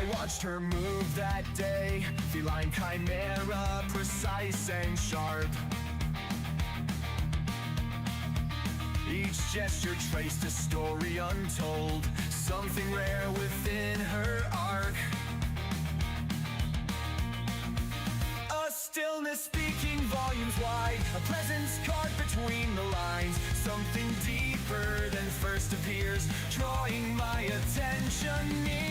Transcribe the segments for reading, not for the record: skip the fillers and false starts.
I watched her move that day, feline chimera, precise and sharp. Each gesture traced a story untold, something rare within her arc. A stillness speaking volumes wide, a presence carved between the lines, something deeper than first appears, drawing my attention near.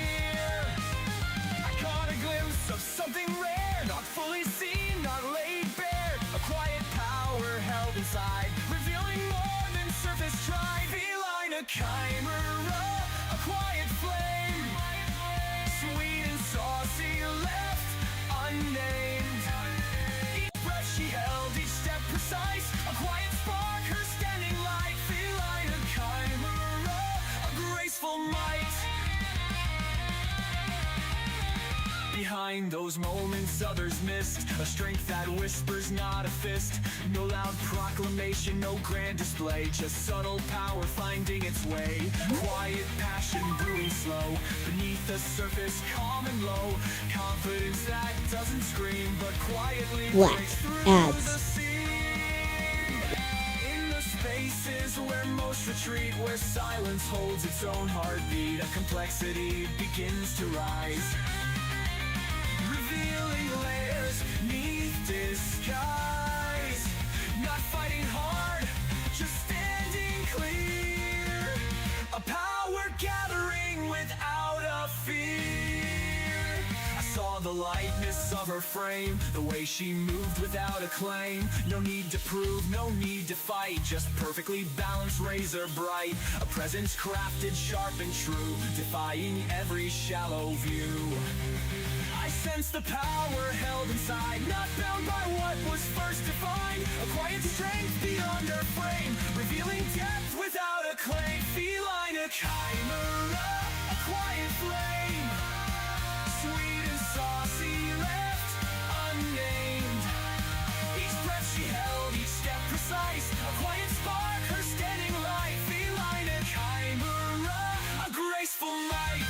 I caught a glimpse of something rare, not fully seen, not laid bare, a quiet power held inside, revealing more than surface tried. Feline, a chimera, a quiet flame, sweet and saucy, left unnamed. Each breath she held, each step precise, a quiet spark, her standing light. Feline, a chimera, a graceful might. Behind those moments others missed, a strength that whispers, not a fist. No loud proclamation, no grand display, just subtle power finding its way. Quiet passion brewing slow, beneath the surface calm and low. Confidence that doesn't scream, but quietly breaks through the scene. In the spaces where most retreat, where silence holds its own heartbeat, a complexity begins to rise, revealing layers neath disguise. Not fighting hard, just standing clear. A power gathering without a fear. I saw the lightness of her frame, the way she moved without a claim. No need to prove, no need to fight, just perfectly balanced, razor bright. A presence crafted, sharp and true, defying every shallow view. I sense the power held inside, not bound by what was first defined. A quiet strength beyond her frame, revealing depth without a claim. Feline, a chimera, a quiet flame, sweet and saucy, left unnamed. Each breath she held, each step precise, a quiet spark, her standing light. Feline, a chimera, a graceful might.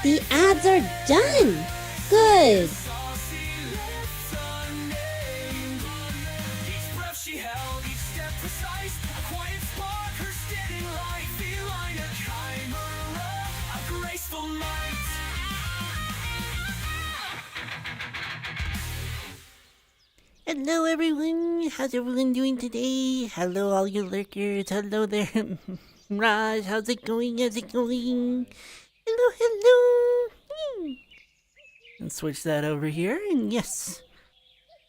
The ads are done! Good! Hello everyone, how's everyone doing today? Hello all you lurkers, hello there. Raj, how's it going? How's it going? Hello, hello. And switch that over here, and yes,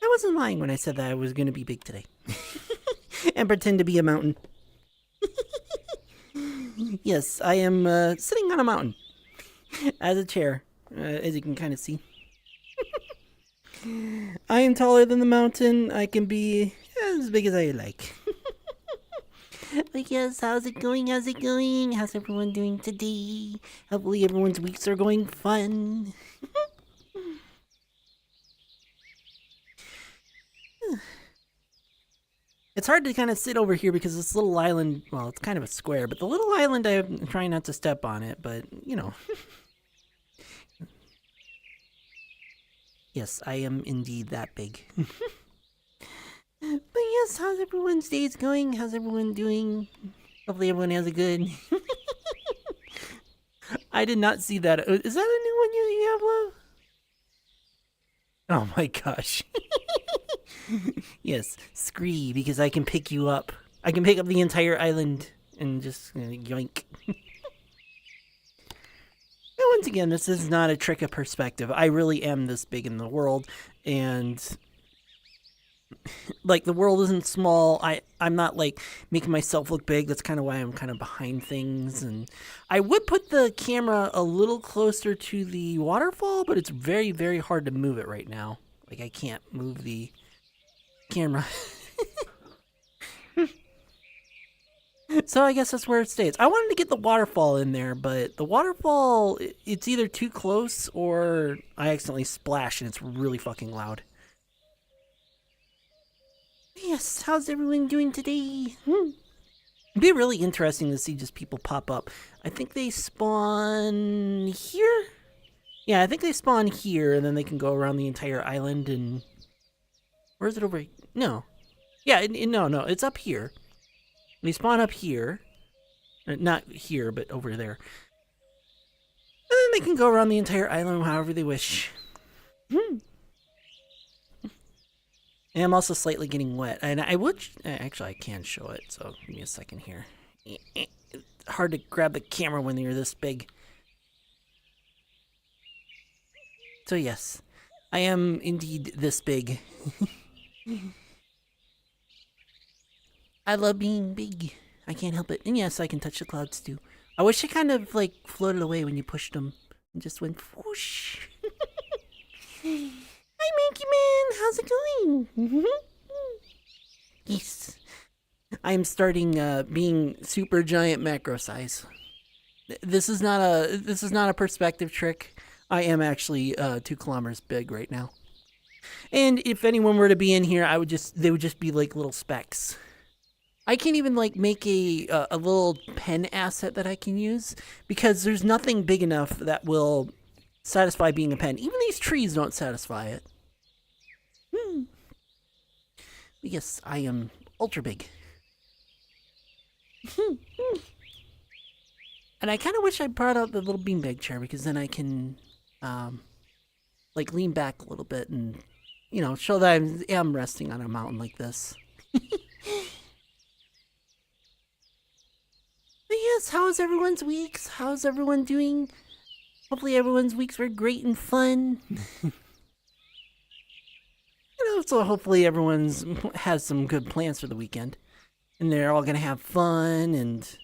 I wasn't lying when I said that I was going to be big today. And pretend to be a mountain. Yes, I am sitting on a mountain as a chair, as you can kind of see. I am taller than the mountain. I can be as big as I like. But yes, how's it going? How's it going? How's everyone doing today? Hopefully everyone's weeks are going fun. It's hard to kind of sit over here because this little island, well, it's kind of a square, but the little island, I'm trying not to step on it, but, you know. Yes, I am indeed that big. But yes, how's everyone's days going? How's everyone doing? Hopefully everyone has a good... I did not see that. Is that a new one you have, love? Oh my gosh. Yes, scree, because I can pick you up. I can pick up the entire island and just yoink. And once again, this is not a trick of perspective. I really am this big in the world, and like the world isn't small. I'm not like making myself look big. That's kind of why I'm kind of behind things. And I would put the camera a little closer to the waterfall, but it's very, very hard to move it right now. Like I can't move the camera. So I guess that's where it stays. I wanted to get the waterfall in there, but the waterfall, it's either too close or I accidentally splash and it's really fucking loud. Yes, how's everyone doing today? It'd be really interesting to see just people pop up. I think they spawn here? Yeah, I think they spawn here and then they can go around the entire island and... Where is it over? No. Yeah, no, it's up here. They spawn up here. Not here, but over there. And then they can go around the entire island however they wish. And I'm also slightly getting wet. And I would... Actually, I can show it, so give me a second here. Hard to grab the camera when you're this big. So yes, I am indeed this big. I love being big. I can't help it. And yes, I can touch the clouds too. I wish they kind of like floated away when you pushed them and just went whoosh. Hi, Monkey Man. How's it going? Yes. I am starting being super giant macro size. This is not a perspective trick. I am actually 2 kilometers big right now. And if anyone were to be in here, they would just be like little specks. I can't even like make a little pen asset that I can use because there's nothing big enough that will satisfy being a pen. Even these trees don't satisfy it. Yes, I am ultra big. And I kind of wish I brought out the little beanbag chair because then I can like lean back a little bit and, you know, show that I am resting on a mountain like this. But yes, how's everyone's weeks? How's everyone doing? Hopefully everyone's weeks were great and fun. So hopefully everyone's has some good plans for the weekend. And they're all gonna have fun and...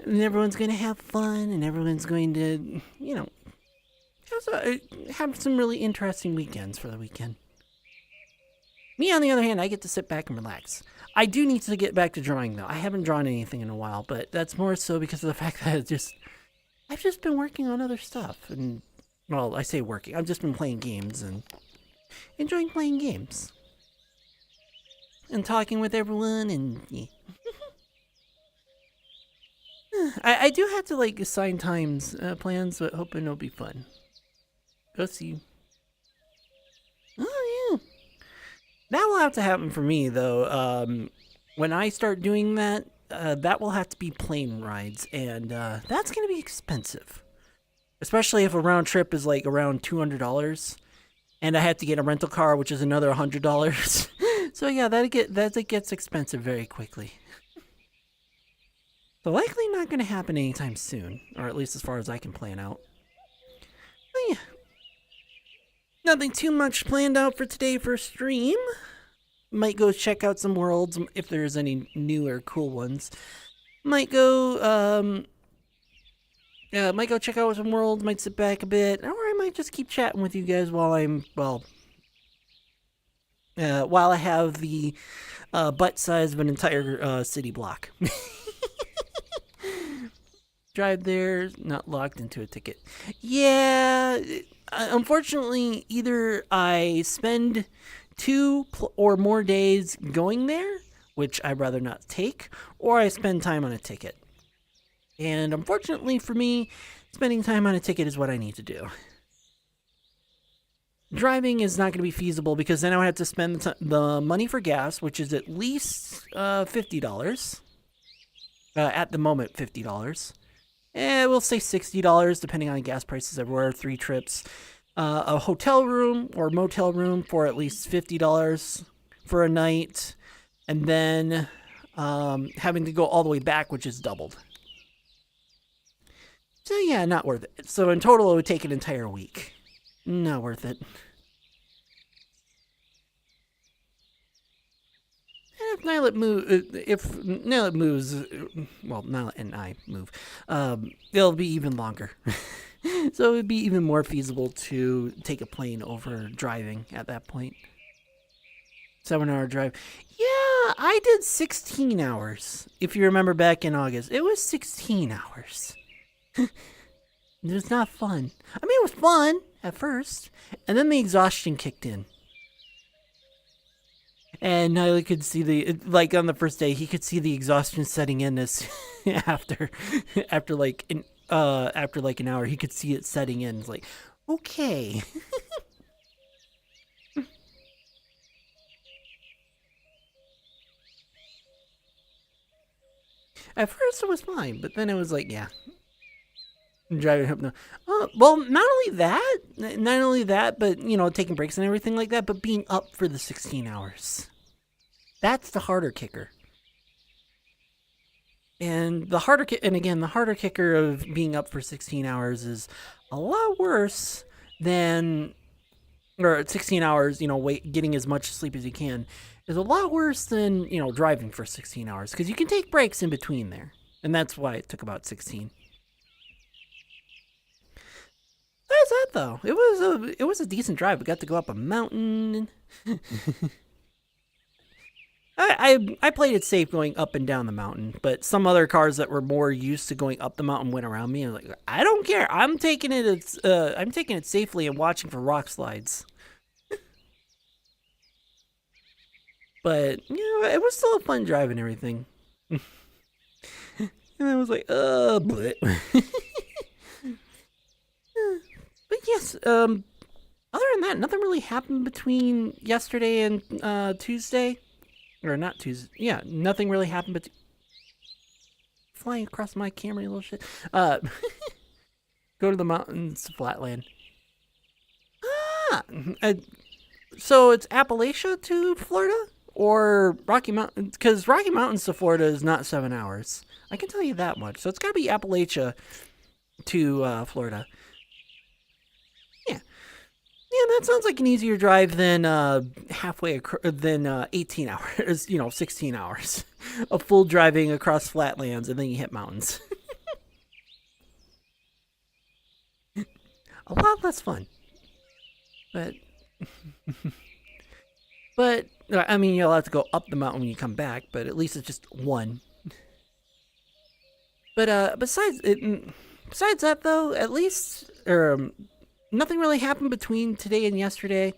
and everyone's gonna have fun and everyone's going to, you know, have some really interesting weekends for the weekend. Me, on the other hand, I get to sit back and relax. I do need to get back to drawing, though. I haven't drawn anything in a while, but that's more so because of the fact that I've just been working on other stuff. And, well, I say working. I've just been playing games and enjoying playing games. And talking with everyone and, yeah. I do have to, like, assign plans, but hoping it'll be fun. Go see. Oh, yeah. That will have to happen for me, though. When I start doing that, that will have to be plane rides, and that's going to be expensive. Especially if a round trip is, like, around $200, and I have to get a rental car, which is another $100. So, yeah, that gets expensive very quickly. So likely not going to happen anytime soon, or at least as far as I can plan out. But yeah. Nothing too much planned out for today for stream. Might go check out some worlds if there's any new or cool ones. Might go check out some worlds, might sit back a bit, or I might just keep chatting with you guys while I have the butt size of an entire city block. Drive there, not locked into a ticket. Yeah, unfortunately, either I spend 2 or more days going there, which I'd rather not take, or I spend time on a ticket. And unfortunately for me, spending time on a ticket is what I need to do. Driving is not going to be feasible because then I would have to spend the money for gas, which is at least $50. At the moment, $50. We'll say $60, depending on gas prices everywhere, 3 trips. A hotel room or motel room for at least $50 for a night. And then having to go all the way back, which is doubled. So yeah, not worth it. So in total, it would take an entire week. Not worth it. If Nylet moves, well, Nylet and I move, it'll be even longer. So it would be even more feasible to take a plane over driving at that point. 7-hour drive. Yeah, I did 16 hours. If you remember back in August, it was 16 hours. It was not fun. I mean, it was fun at first, and then the exhaustion kicked in. And Niley could see like on the first day, he could see the exhaustion setting in as after like an hour, he could see it setting in. It's like, okay. At first it was fine, but then it was like, yeah, driving home. Well, not only that, but taking breaks and everything like that, but being up for the 16 hours. That's the harder kicker. And the harder kicker of being up for 16 hours is a lot worse than, or 16 hours, getting as much sleep as you can is a lot worse than, driving for 16 hours because you can take breaks in between there. And that's why it took about 16. That's that though. It was a decent drive. We got to go up a mountain. I played it safe going up and down the mountain, but some other cars that were more used to going up the mountain went around me. And I was like, I don't care. I'm taking it safely and watching for rock slides. But it was still a fun drive and everything. And I was like, but yes. Other than that, nothing really happened between yesterday and Tuesday. Or not Tuesday. Yeah, nothing really happened but flying across my camera, you little shit. Go to the mountains, flatland. So it's Appalachia to Florida? Or Rocky Mountains? Because Rocky Mountains to Florida is not 7 hours. I can tell you that much. So it's got to be Appalachia to Florida. Yeah, that sounds like an easier drive than 18 hours, 16 hours of full driving across flatlands and then you hit mountains. A lot less fun. But I mean, you'll have to go up the mountain when you come back, but at least it's just one. But besides that though, at least nothing really happened between today and yesterday.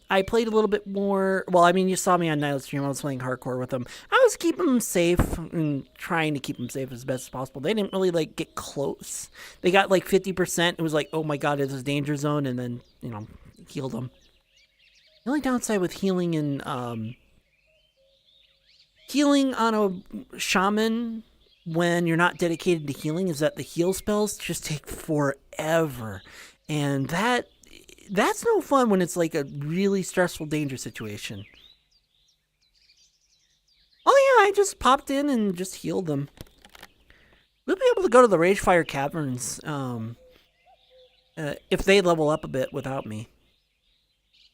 I played a little bit more. Well, I mean, you saw me on Night's stream. I was playing hardcore with them. I was keeping them safe and trying to keep them safe as best as possible. They didn't really get close. They got 50%. It was like, oh my god, it's a danger zone, and then healed them. The only downside with healing on a shaman when you're not dedicated to healing is that the heal spells just take forever. And that's no fun when it's like a really stressful danger situation. Oh yeah, I just popped in and just healed them. We'll be able to go to the Ragefire Caverns if they level up a bit without me.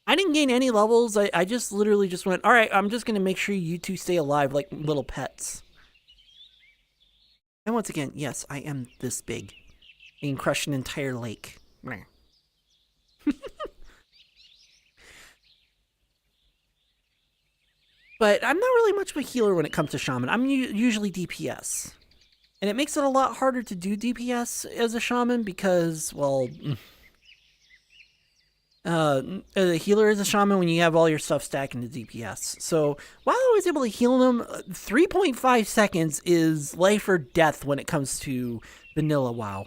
I didn't gain any levels. I just literally just went, all right, I'm just going to make sure you two stay alive like little pets. And once again, yes, I am this big. I can crush an entire lake. But I'm not really much of a healer when it comes to shaman. I'm usually DPS. And it makes it a lot harder to do DPS as a shaman because, well, as a healer as a shaman when you have all your stuff stacked into DPS. So while I was able to heal them, 3.5 seconds is life or death when it comes to vanilla WoW.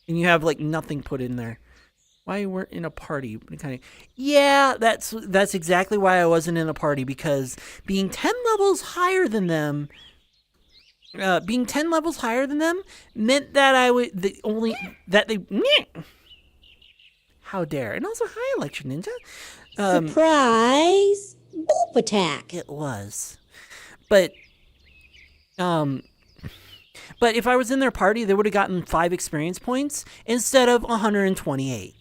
And you have nothing put in there. Why you weren't in a party? Yeah, that's exactly why I wasn't in a party, because being 10 levels higher than them, meant that how dare. And also, hi, Election Ninja. Surprise! Boop attack. It was. But if I was in their party, they would have gotten 5 experience points instead of 128.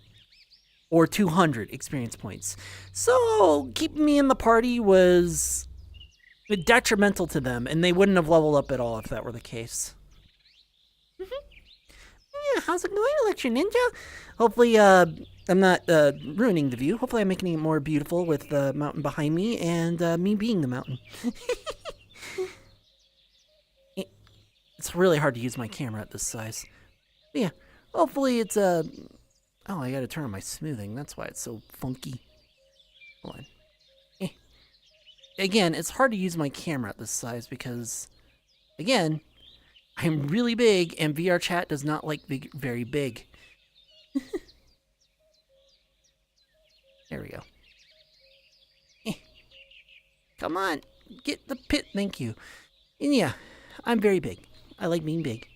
Or 200 experience points. So keeping me in the party was detrimental to them, and they wouldn't have leveled up at all if that were the case. how's it going, Electric Ninja? Hopefully, I'm not ruining the view. Hopefully, I'm making it more beautiful with the mountain behind me and me being the mountain. It's really hard to use my camera at this size. But yeah, hopefully it's Oh, I gotta turn on my smoothing. That's why it's so funky. Hold on. Again, it's hard to use my camera at this size because, again, I'm really big and VRChat does not like very big. There we go. Come on, get the pit. Thank you. And yeah, I'm very big. I like being big.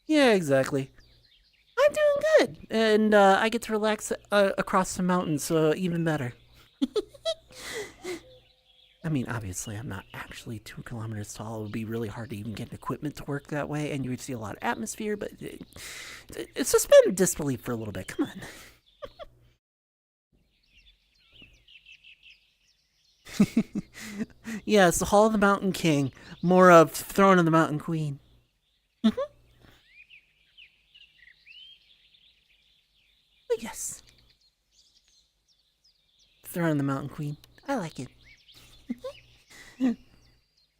Yeah, exactly. I'm doing good, and I get to relax across the mountain, so even better. I mean, obviously, I'm not actually 2 kilometers tall. It would be really hard to even get equipment to work that way, and you would see a lot of atmosphere, but it's suspend disbelief for a little bit. Come on. Yes, the Hall of the Mountain King. More of Throne of the Mountain Queen. Mm-hmm. But yes. Throne of the Mountain Queen. I like it.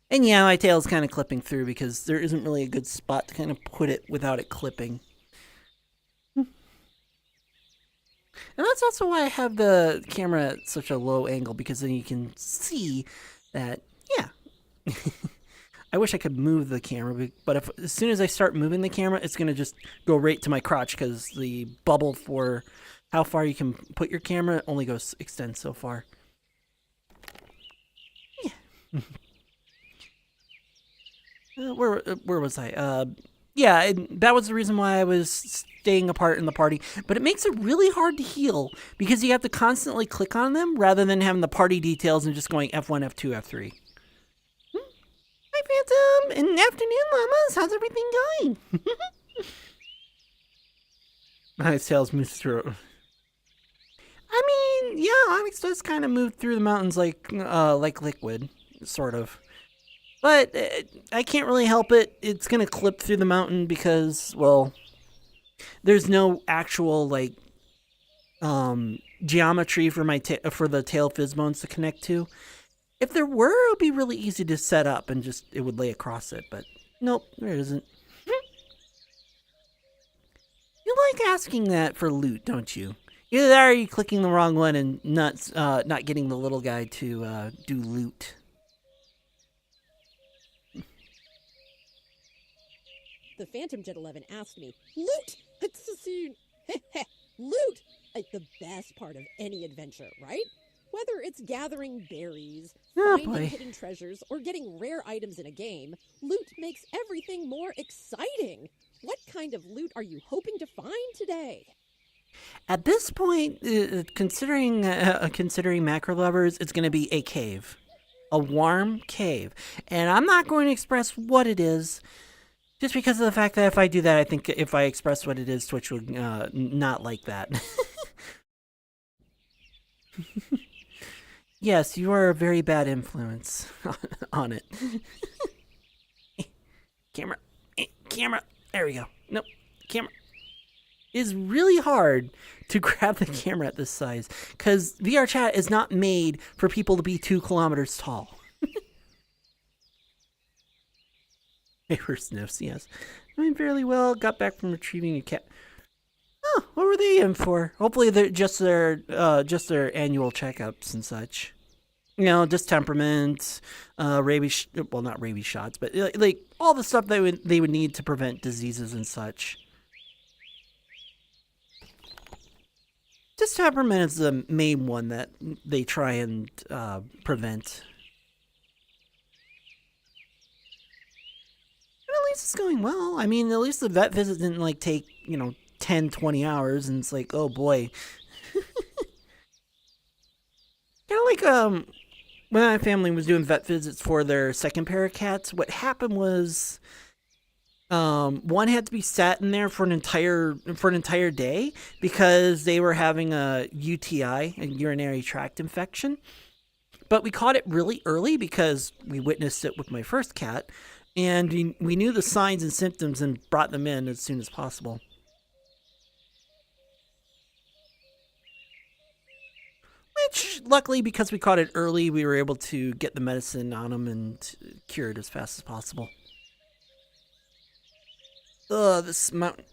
And yeah, my tail's kind of clipping through because there isn't really a good spot to kind of put it without it clipping. And that's also why I have the camera at such a low angle, because then you can see that, yeah. I wish I could move the camera, but as soon as I start moving the camera, it's going to just go right to my crotch because the bubble for how far you can put your camera only extends so far. Yeah. Where was I? Yeah, that was the reason why I was staying apart in the party. But it makes it really hard to heal because you have to constantly click on them rather than having the party details and just going F1, F2, F3. Hi, Phantom, and afternoon, llamas. How's everything going? My tails moves through. I mean, yeah, Onyx does kind of move through the mountains like liquid, sort of. But I can't really help it. It's gonna clip through the mountain because, well, there's no actual geometry for for the tail physmones to connect to. If there were, it would be really easy to set up and it would lay across it. But nope, there isn't. You like asking that for loot, don't you? Either that or you clicking the wrong one and not getting the little guy to do loot. The Phantom Jet 11 asked me, loot! It's so soon. Loot! Like the best part of any adventure, right? Whether it's gathering berries, finding hidden treasures, or getting rare items in a game, loot makes everything more exciting. What kind of loot are you hoping to find today? At this point, considering macro lovers, it's going to be a cave. A warm cave. And I'm not going to express what it is, just because of the fact that if I do that, I think if I express what it is, Twitch would not like that. Yes, you are a very bad influence on it. Camera. Camera. There we go. Nope. Camera. It's really hard to grab the camera at this size because VRChat is not made for people to be 2 kilometers tall. They were sniffs, yes. Doing fairly well. Got back from retrieving a cat. Oh, what were they in for? Hopefully they're just their annual checkups and such. You know, just temperament, rabies. Well, not rabies shots, but like all the stuff they would need to prevent diseases and such. Just temperament is the main one that they try and prevent. At least it's going well. I mean, at least the vet visit didn't take, 10, 20 hours, and it's like, oh boy. Kind of when my family was doing vet visits for their second pair of cats, what happened was One had to be sat in there for an entire day because they were having a UTI, a urinary tract infection. But we caught it really early because we witnessed it with my first cat, and we knew the signs and symptoms and brought them in as soon as possible. Which, luckily, because we caught it early, we were able to get the medicine on them and cure it as fast as possible. Ugh, this mountain.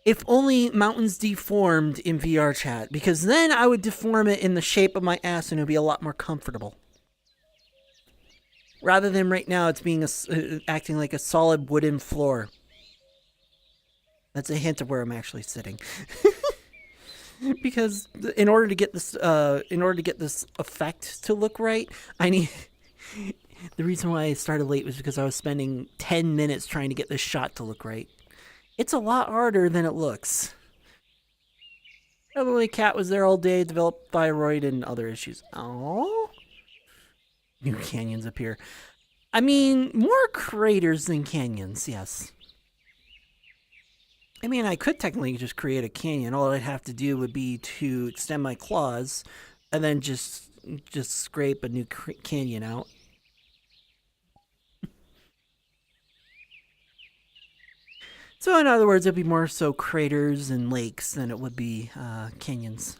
If only mountains deformed in VRChat, because then I would deform it in the shape of my ass and it would be a lot more comfortable. Rather than right now, it's being acting like a solid wooden floor. That's a hint of where I'm actually sitting. Because in order to get this effect to look right, I need. The reason why I started late was because I was spending 10 minutes trying to get this shot to look right. It's a lot harder than it looks. Probably cat was there all day, developed thyroid and other issues. Oh, new canyons appear. I mean, more craters than canyons, yes. I mean, I could technically just create a canyon. All I'd have to do would be to extend my claws and then just scrape a new canyon out. So in other words, it'd be more so craters and lakes than it would be canyons.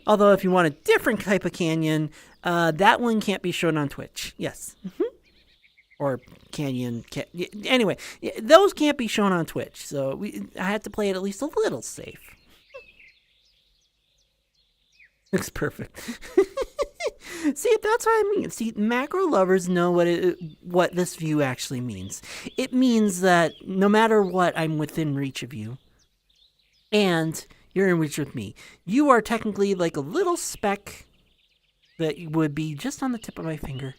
Although if you want a different type of canyon, that one can't be shown on Twitch. Yes. Or canyon. Anyway, those can't be shown on Twitch. So I had to play it at least a little safe. Looks perfect. See, that's what I mean. See, macro lovers know what this view actually means. It means that no matter what, I'm within reach of you. And you're in reach with me. You are technically like a little speck that would be just on the tip of my finger.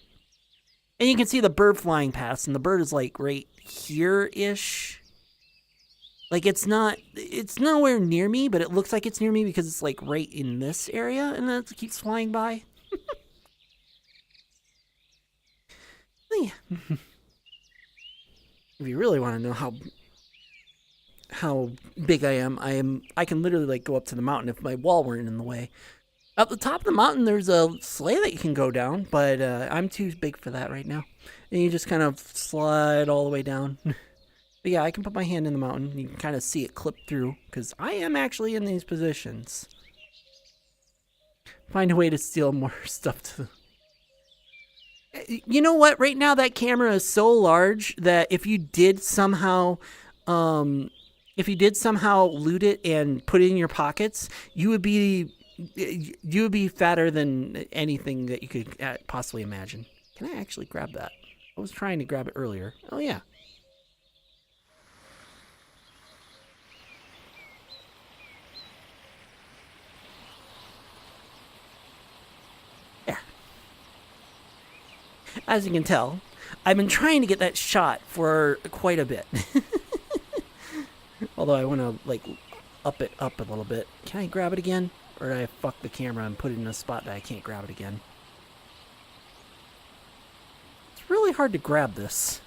And you can see the bird flying past, and the bird is like right here-ish. Like it's nowhere near me, but it looks like it's near me because it's like right in this area, and then it keeps flying by. Yeah. If you really want to know how big I can literally like go up to the mountain if my wall weren't in the way. Up the top of the mountain, there's a sleigh that you can go down, but I'm too big for that right now. And you just kind of slide all the way down. But yeah, I can put my hand in the mountain. You can kind of see it clip through, because I am actually in these positions. Find a way to steal more stuff to... You know what? Right now, that camera is so large that if you did somehow loot it and put it in your pockets, you would be fatter than anything that you could possibly imagine. Can I actually grab that? I was trying to grab it earlier. Oh yeah. As you can tell, I've been trying to get that shot for quite a bit. Although I want to, like, up it up a little bit. Can I grab it again? Or did I fuck the camera and put it in a spot that I can't grab it again? It's really hard to grab this.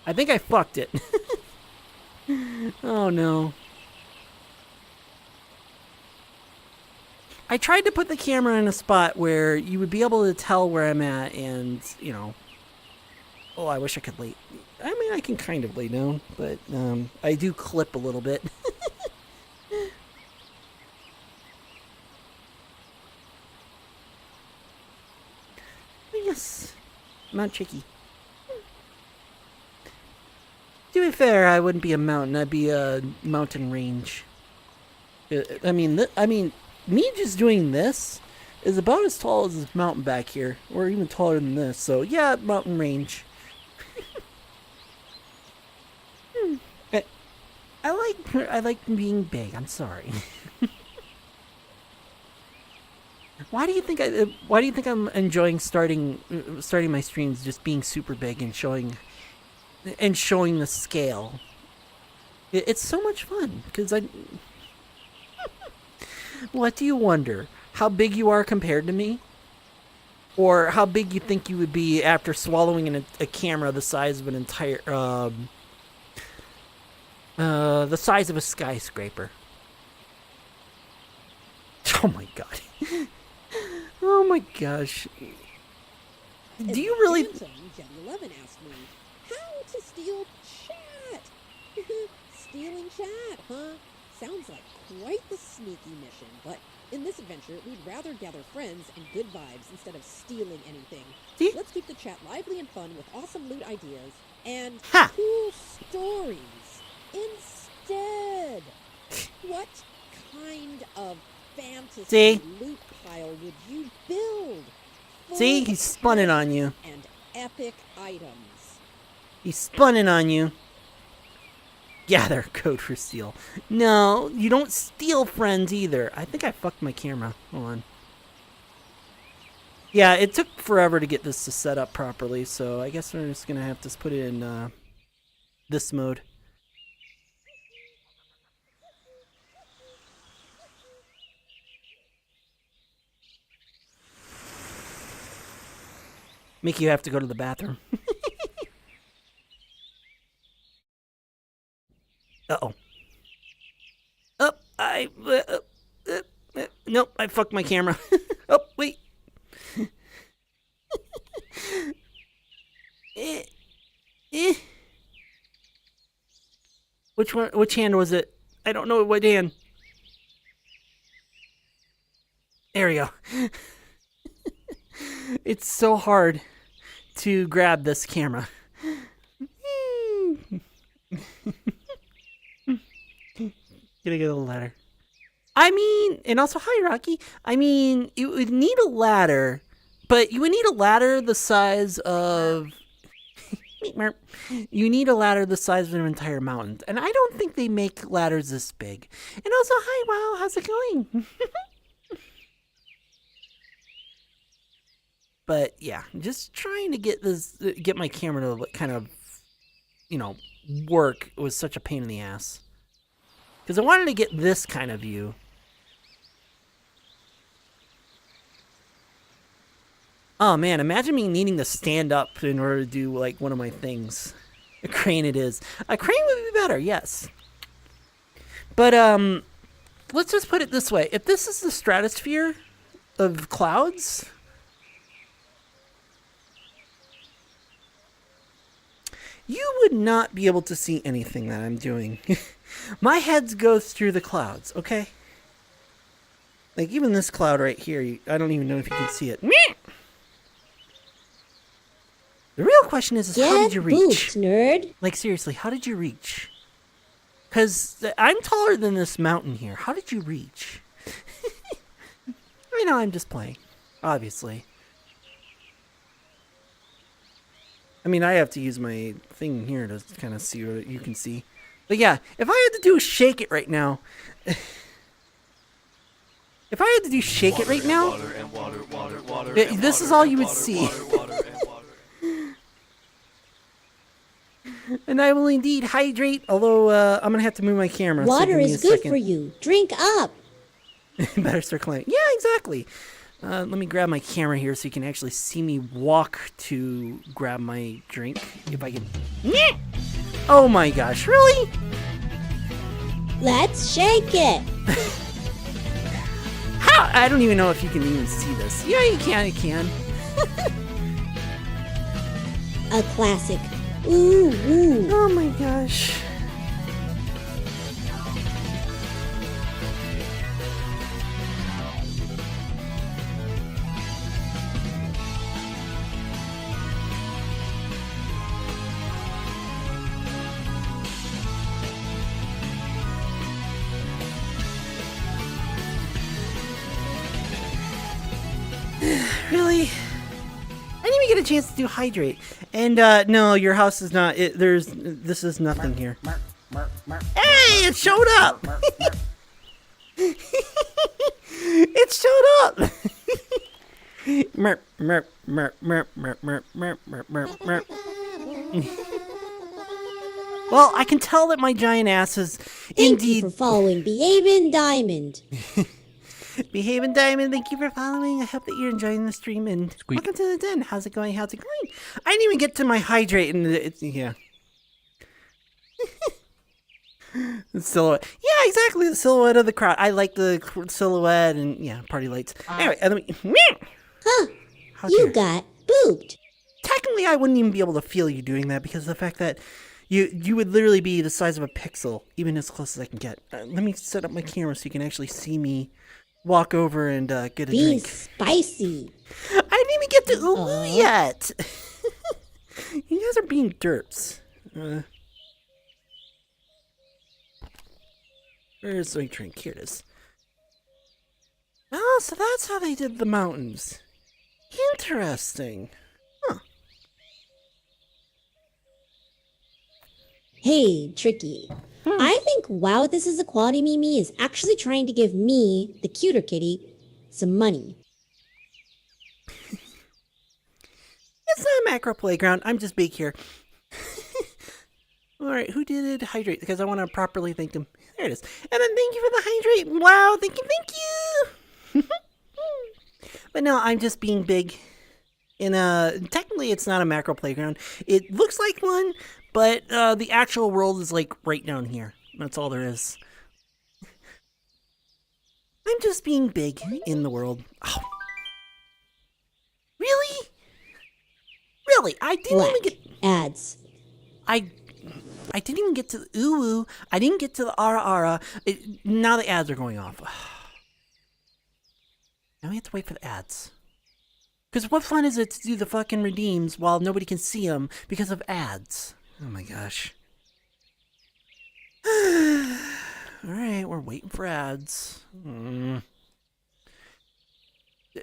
I think I fucked it. Oh no. I tried to put the camera in a spot where you would be able to tell where I'm at and, you know... Oh, I wish I could lay... I mean, I can kind of lay down, but I do clip a little bit. Yes. Mount Chicky. To be fair, I wouldn't be a mountain. I'd be a mountain range. I mean, me just doing this is about as tall as this mountain back here, or even taller than this. So yeah, mountain range. I like being big. I'm sorry. Why do you think I'm enjoying starting my streams just being super big and showing the scale? It's so much fun because What do you wonder? How big you are compared to me? Or how big you think you would be after swallowing a camera the size of an entire, the size of a skyscraper. Oh my god. Oh my gosh. Do you really... Phantom Jet 11 asked me, how to steal chat? Stealing chat, huh? Sounds like quite the sneaky mission, but in this adventure, we'd rather gather friends and good vibes instead of stealing anything. See? Let's keep the chat lively and fun with awesome loot ideas and Ha! cool stories instead. What kind of fantasy See? loot pile would you build? See? Full He's spun it on you. and epic items. He's spun it on you. Gather code for steal. No, you don't steal friends either. I think I fucked my camera. Hold on. Yeah, it took forever to get this to set up properly, so I guess we're just gonna have to put it in this mode. Make you have to go to the bathroom. Uh-oh. Nope, I fucked my camera. Oh, wait. Which one? Which hand was it? I don't know what hand. There we go. It's so hard to grab this camera. Gonna get a ladder. I mean, and also, hi, Rocky. I mean, you would need a ladder, but you would need a ladder the size of... You need a ladder the size of an entire mountain. And I don't think they make ladders this big. And also, hi, wow, how's it going? But yeah, just trying to get my camera to kind of, work was such a pain in the ass. Because I wanted to get this kind of view. Oh man, imagine me needing to stand up in order to do like one of my things. A crane it is. A crane would be better, yes. But let's just put it this way. If this is the stratosphere of clouds, you would not be able to see anything that I'm doing. My head goes through the clouds, okay? Like even this cloud right here, I don't even know if you can see it. The real question is how did you reach? Boots, nerd. Like seriously, how did you reach? Because I'm taller than this mountain here. How did you reach? I know, I'm just playing, obviously. I mean, I have to use my thing here to kind of see what you can see. But yeah, if I had to do shake it right now... If I had to do shake it right now... This is all you would see. And I will indeed hydrate, although I'm going to have to move my camera. Water is good for you. Drink up. Better start climbing. Yeah, exactly. Let me grab my camera here so you can actually see me walk to grab my drink. If I can... Oh my gosh, really? Let's shake it. How? I don't even know if you can even see this. Yeah, you can, you can. A classic. Ooh, ooh. Oh my gosh. Really? I didn't even get a chance to do hydrate. And no, your house is not. This is nothing here. Hey, it showed up. It showed up. Merp, merp, merp, merp, merp, merp, merp, merp, merp, merp. Well, I can tell that my giant ass is Thank indeed. you for following Behaven Diamond. Behaving Diamond, thank you for following. I hope that you're enjoying the stream and welcome to the den. How's it going? How's it going? I didn't even get to my hydrate and it's yeah. The silhouette. Yeah, exactly. The silhouette of the crowd. I like the silhouette and yeah, party lights. Anyway, let me. Huh. How You dare. got booped. Technically, I wouldn't even be able to feel you doing that because of the fact that you would literally be the size of a pixel, even as close as I can get. Let me set up my camera so you can actually see me walk over and get a Be drink. spicy. I didn't even get to ooh yet. You guys are being derps. Where's my drink? Here it is. Oh, so that's how they did the mountains. Interesting. Huh. Hey, Tricky. I think Wow This Is a Quality Mimi is actually trying to give me, the cuter kitty, some money. It's not a macro playground. I'm just big here. All right, who did hydrate? Because I want to properly thank them. There it is. And then thank you for the hydrate. Wow, thank you. But no, I'm just being big. Technically, it's not a macro playground. It looks like one, but the actual world is like right down here. That's all there is. I'm just being big in the world. Oh. Really? Really? I didn't Black even get. ads. I didn't even get to the ooh. I didn't get to the ara ara. Now the ads are going off. Now we have to wait for the ads. Because what fun is it to do the fucking redeems while nobody can see them because of ads? Oh my gosh. Alright, we're waiting for ads.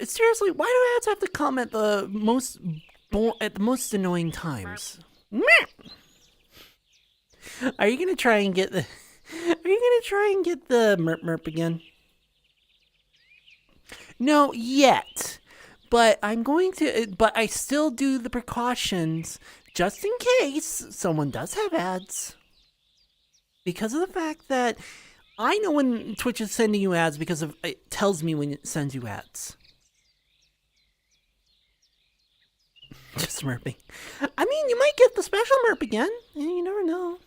Seriously, why do ads have to come at the most annoying times? Are you gonna try and get the merp again? No, yet. But I'm going to. But I still do the precautions just in case someone does have ads. Because of the fact that I know when Twitch is sending you ads because of it tells me when it sends you ads. Just merping. I mean, you might get the special merp again. You never know.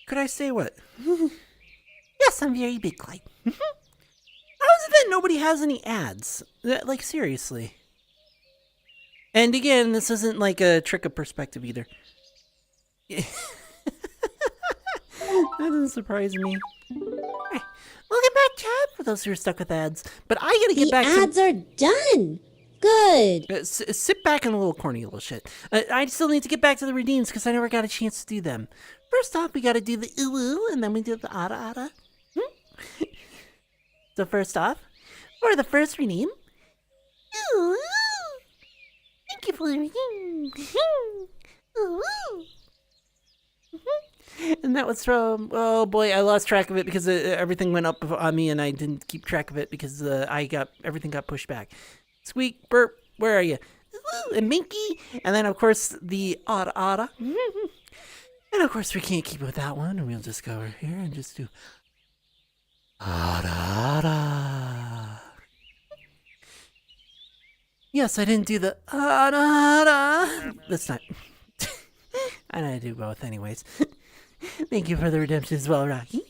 Could I say what? Yes, I'm very big, Clyde. How is it that nobody has any ads? Like, seriously. And again, this isn't like a trick of perspective either. That doesn't surprise me. Right. Welcome back, chat, for those who are stuck with ads. But I gotta get The back ads are done. Good. sit back in a little corny little shit. I still need to get back to the redeems because I never got a chance to do them. First off, we gotta do the ooh, and then we do the ara ara. So first off, for the first redeem, ooh, thank you for the redeem. Ooh. And that was from, oh boy, I lost track of it because everything went up on me and I didn't keep track of it because everything got pushed back. Squeak, burp, where are you? Ooh, and Minky, and then of course the ara ara. And of course we can't keep it with that one, and we'll just go over here and just do ara ara. Yes, I didn't do the ara ara. That's not. And I do both anyways. Thank you for the redemption as well, Rocky.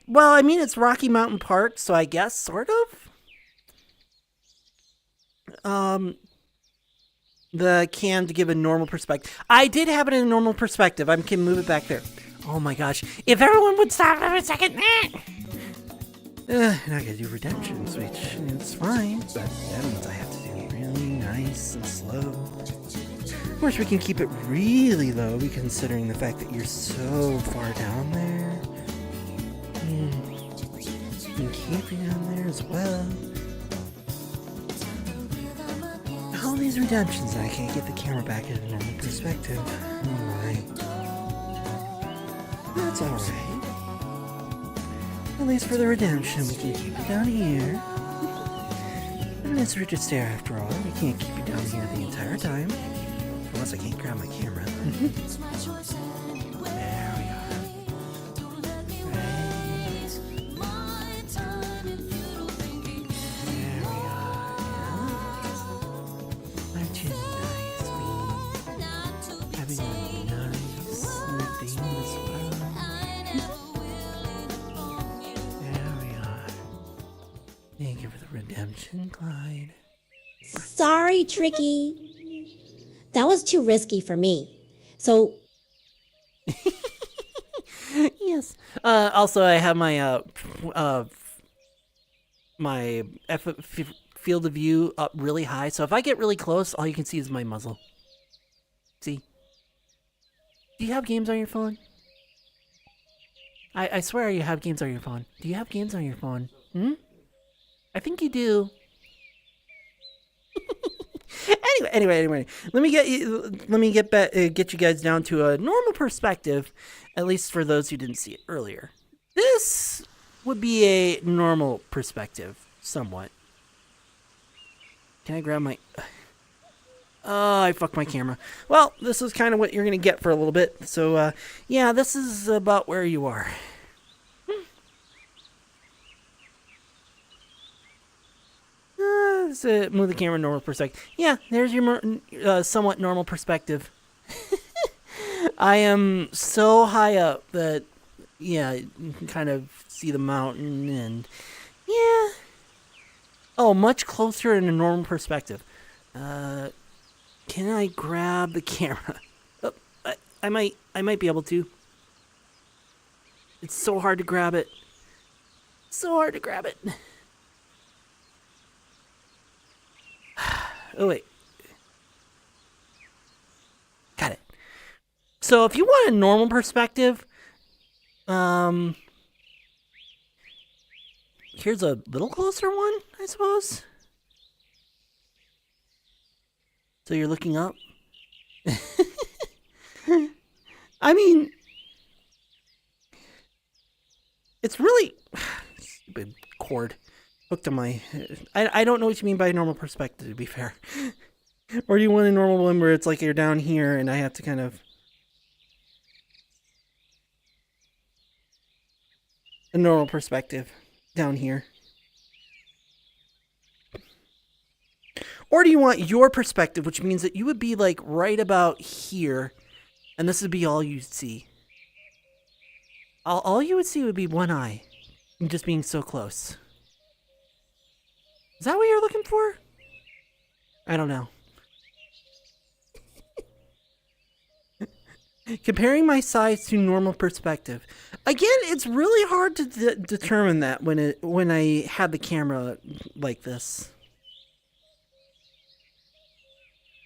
Well, I mean, it's Rocky Mountain Park, so I guess, sort of. The cam to give a normal perspective. I did have it in a normal perspective. I can move it back there. Oh my gosh. If everyone would stop for a second. And I gotta do redemptions, which is fine, but that means I have to do it really nice and slow. Of course, we can keep it really low, considering the fact that you're so far down there. You can keep it down there as well. All these redemptions, I can't get the camera back at a normal perspective. Alright. That's alright. At least for the redemption, we can keep it down here. And it's Richard Stair after all. We can't keep it down here the entire time. Unless Plus, I can't grab my camera. There we are. There we are. Aren't you nice, me? Having a nice day in this world. There we are. Thank you for the redemption, Clyde. Sorry, Tricky. That was too risky for me. So, Yes. Also, I have my field of view up really high, so if I get really close, all you can see is my muzzle. See? Do you have games on your phone? I swear you have games on your phone. Do you have games on your phone? I think you do. Anyway. Let me get you guys down to a normal perspective, at least for those who didn't see it earlier. This would be a normal perspective, somewhat. Can I grab my? Oh, I fucked my camera. Well, this is kind of what you're gonna get for a little bit. So, yeah, this is about where you are. Move the camera normal perspective. Yeah, there's your somewhat normal perspective. I am so high up that, yeah, you can kind of see the mountain and, yeah. Oh, much closer in a normal perspective. Can I grab the camera? Oh, I might be able to. It's so hard to grab it. Oh, wait. Got it. So if you want a normal perspective, here's a little closer one, I suppose. So you're looking up? I mean, it's really stupid cord hooked to my. I don't know what you mean by normal perspective, to be fair. Or do you want a normal one where it's like you're down here and I have to kind of. A normal perspective down here. Or do you want your perspective, which means that you would be like right about here, and this would be all you'd see. All you would see would be one eye, just being so close. Is that what you're looking for? I don't know. Comparing my size to normal perspective. Again, it's really hard to determine that when I had the camera like this.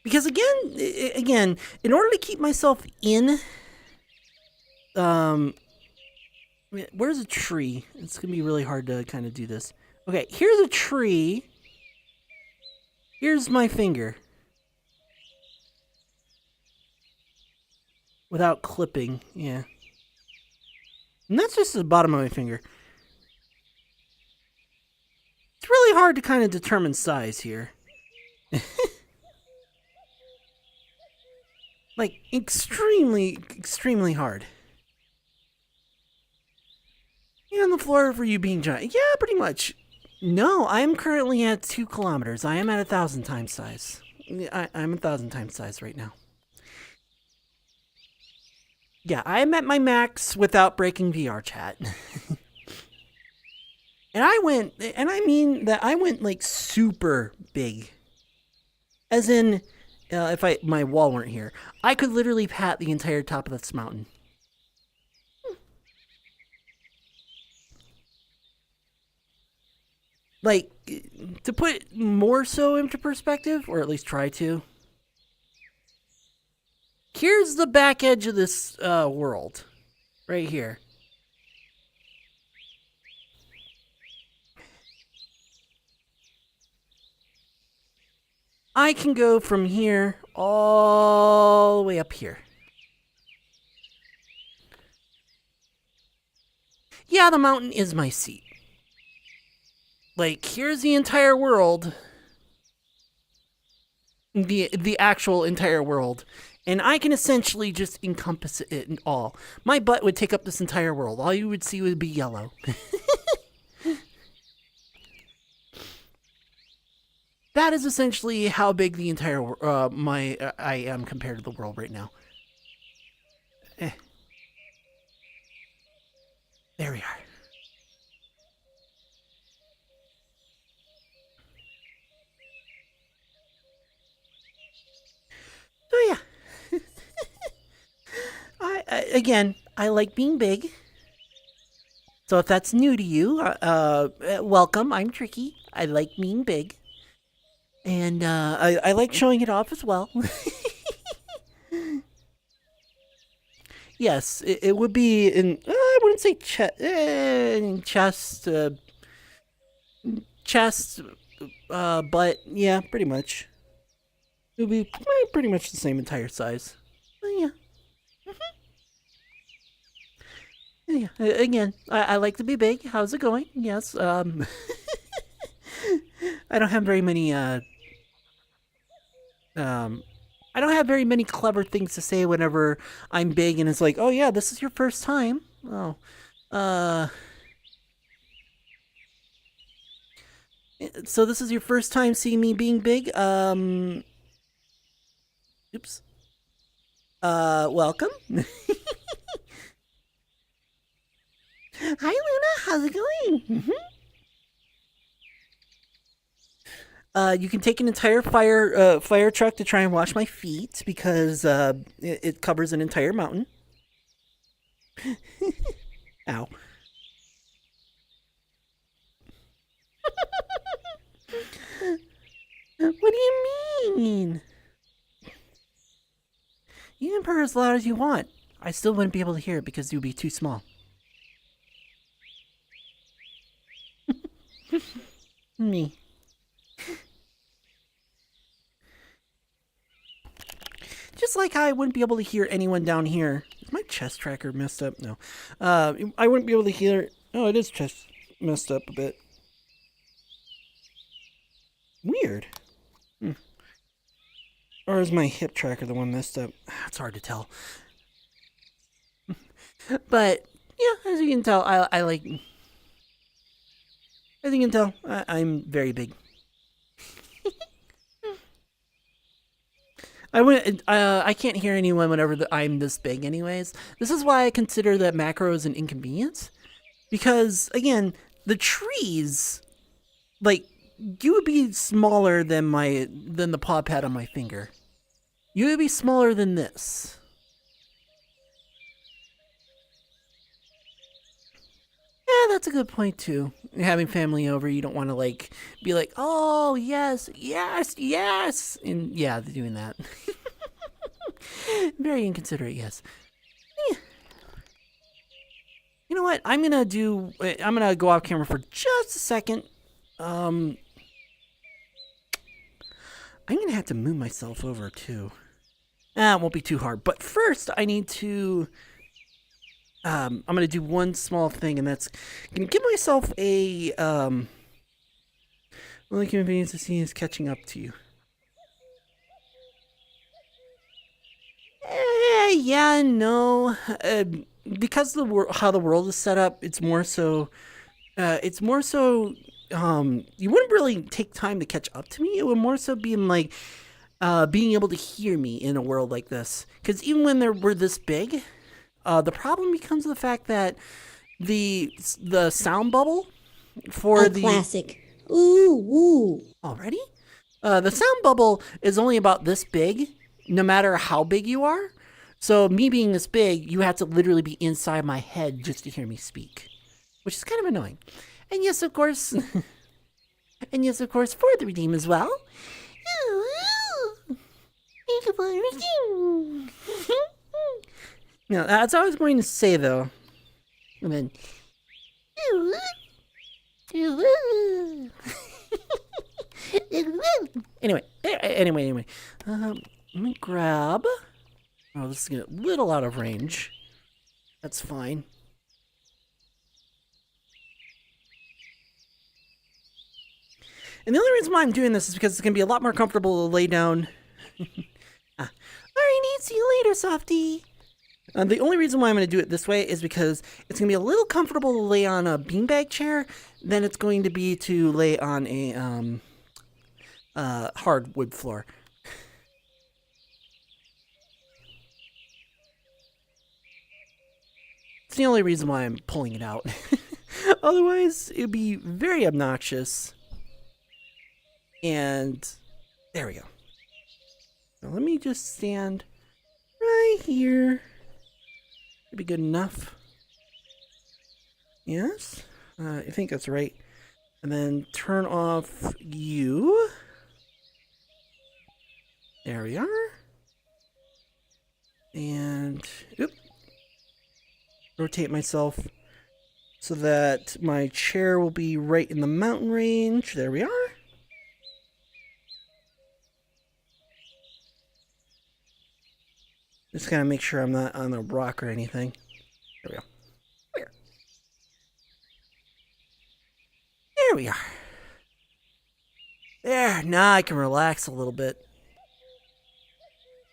Because again, in order to keep myself in, where's a tree? It's gonna be really hard to kind of do this. Okay, here's a tree. Here's my finger. Without clipping, yeah. And that's just the bottom of my finger. It's really hard to kind of determine size here. Like, extremely, extremely hard. And the floor for you being giant. Yeah, pretty much. No, I'm currently at 2 kilometers. I am at 1,000 times size. I'm 1,000 times size right now. Yeah, I'm at my max without breaking VRChat. And I mean that I went like super big. As in, if my wall weren't here, I could literally pat the entire top of this mountain. Like, to put it more so into perspective, or at least try to. Here's the back edge of this world. Right here. I can go from here all the way up here. Yeah, the mountain is my seat. Like, here's the entire world. the actual entire world. And I can essentially just encompass it in all. My butt would take up this entire world. All you would see would be yellow. That is essentially how big the entire I am compared to the world right now. There we are. So yeah, again, I like being big. So if that's new to you, welcome. I'm Tricky. I like being big, and I like showing it off as well. Yes, it would be in. I wouldn't say chest, chest, but yeah, pretty much. It would be pretty much the same entire size. But yeah. Yeah, again, I like to be big. How's it going? Yes. I don't have very many. I don't have very many clever things to say whenever I'm big, and it's like, oh yeah, this is your first time. Oh, so this is your first time seeing me being big. Oops. Welcome. Hi, Luna. How's it going? You can take an entire fire truck to try and wash my feet because it covers an entire mountain. Ow. What do you mean? You can purr as loud as you want. I still wouldn't be able to hear it because you would be too small. Me. Just like how I wouldn't be able to hear anyone down here. Is my chest tracker messed up? No. I wouldn't be able to hear... Oh, it is chest messed up a bit. Weird. Or is my hip tracker the one messed up? It's hard to tell. But, yeah, as you can tell, I like... As you can tell, I'm very big. I can't hear anyone whenever I'm this big anyways. This is why I consider that macros an inconvenience. Because, again, the trees, like, you would be smaller than the paw pad on my finger. You would be smaller than this. Yeah, that's a good point too. Having family over, you don't want to like be like, oh yes, yes, yes, and yeah, they're doing that. Very inconsiderate, yes. Yeah. You know what? I'm gonna go off camera for just a second. I'm gonna have to move myself over too. It won't be too hard. But first, I need to. I'm gonna do one small thing, and that's gonna give myself a only convenience to see is catching up to you. Yeah, no. Because how the world is set up, it's more so. You wouldn't really take time to catch up to me. It would more so be in like being able to hear me in a world like this. Because even when we're this big. The problem becomes the fact that the sound bubble for the classic. Ooh. Already? The sound bubble is only about this big, no matter how big you are. So me being this big, you have to literally be inside my head just to hear me speak, which is kind of annoying. And yes, of course, for the redeem as well. Thank you for the redeem. No, that's what I was going to say, though. And then... Anyway. Let me grab... Oh, this is getting a little out of range. That's fine. And the only reason why I'm doing this is because it's going to be a lot more comfortable to lay down Alright, see you later, Softy. The only reason why I'm going to do it this way is because it's going to be a little comfortable to lay on a beanbag chair than it's going to be to lay on a hard wood floor. It's the only reason why I'm pulling it out. Otherwise, it'd be very obnoxious. And there we go. Now let me just stand right here. Should be good enough. Yes, I think that's right. And then turn off you. There we are. And rotate myself so that my chair will be right in the mountain range. There we are. Just gotta make sure I'm not on a rock or anything. There we go. There we are. There, now I can relax a little bit.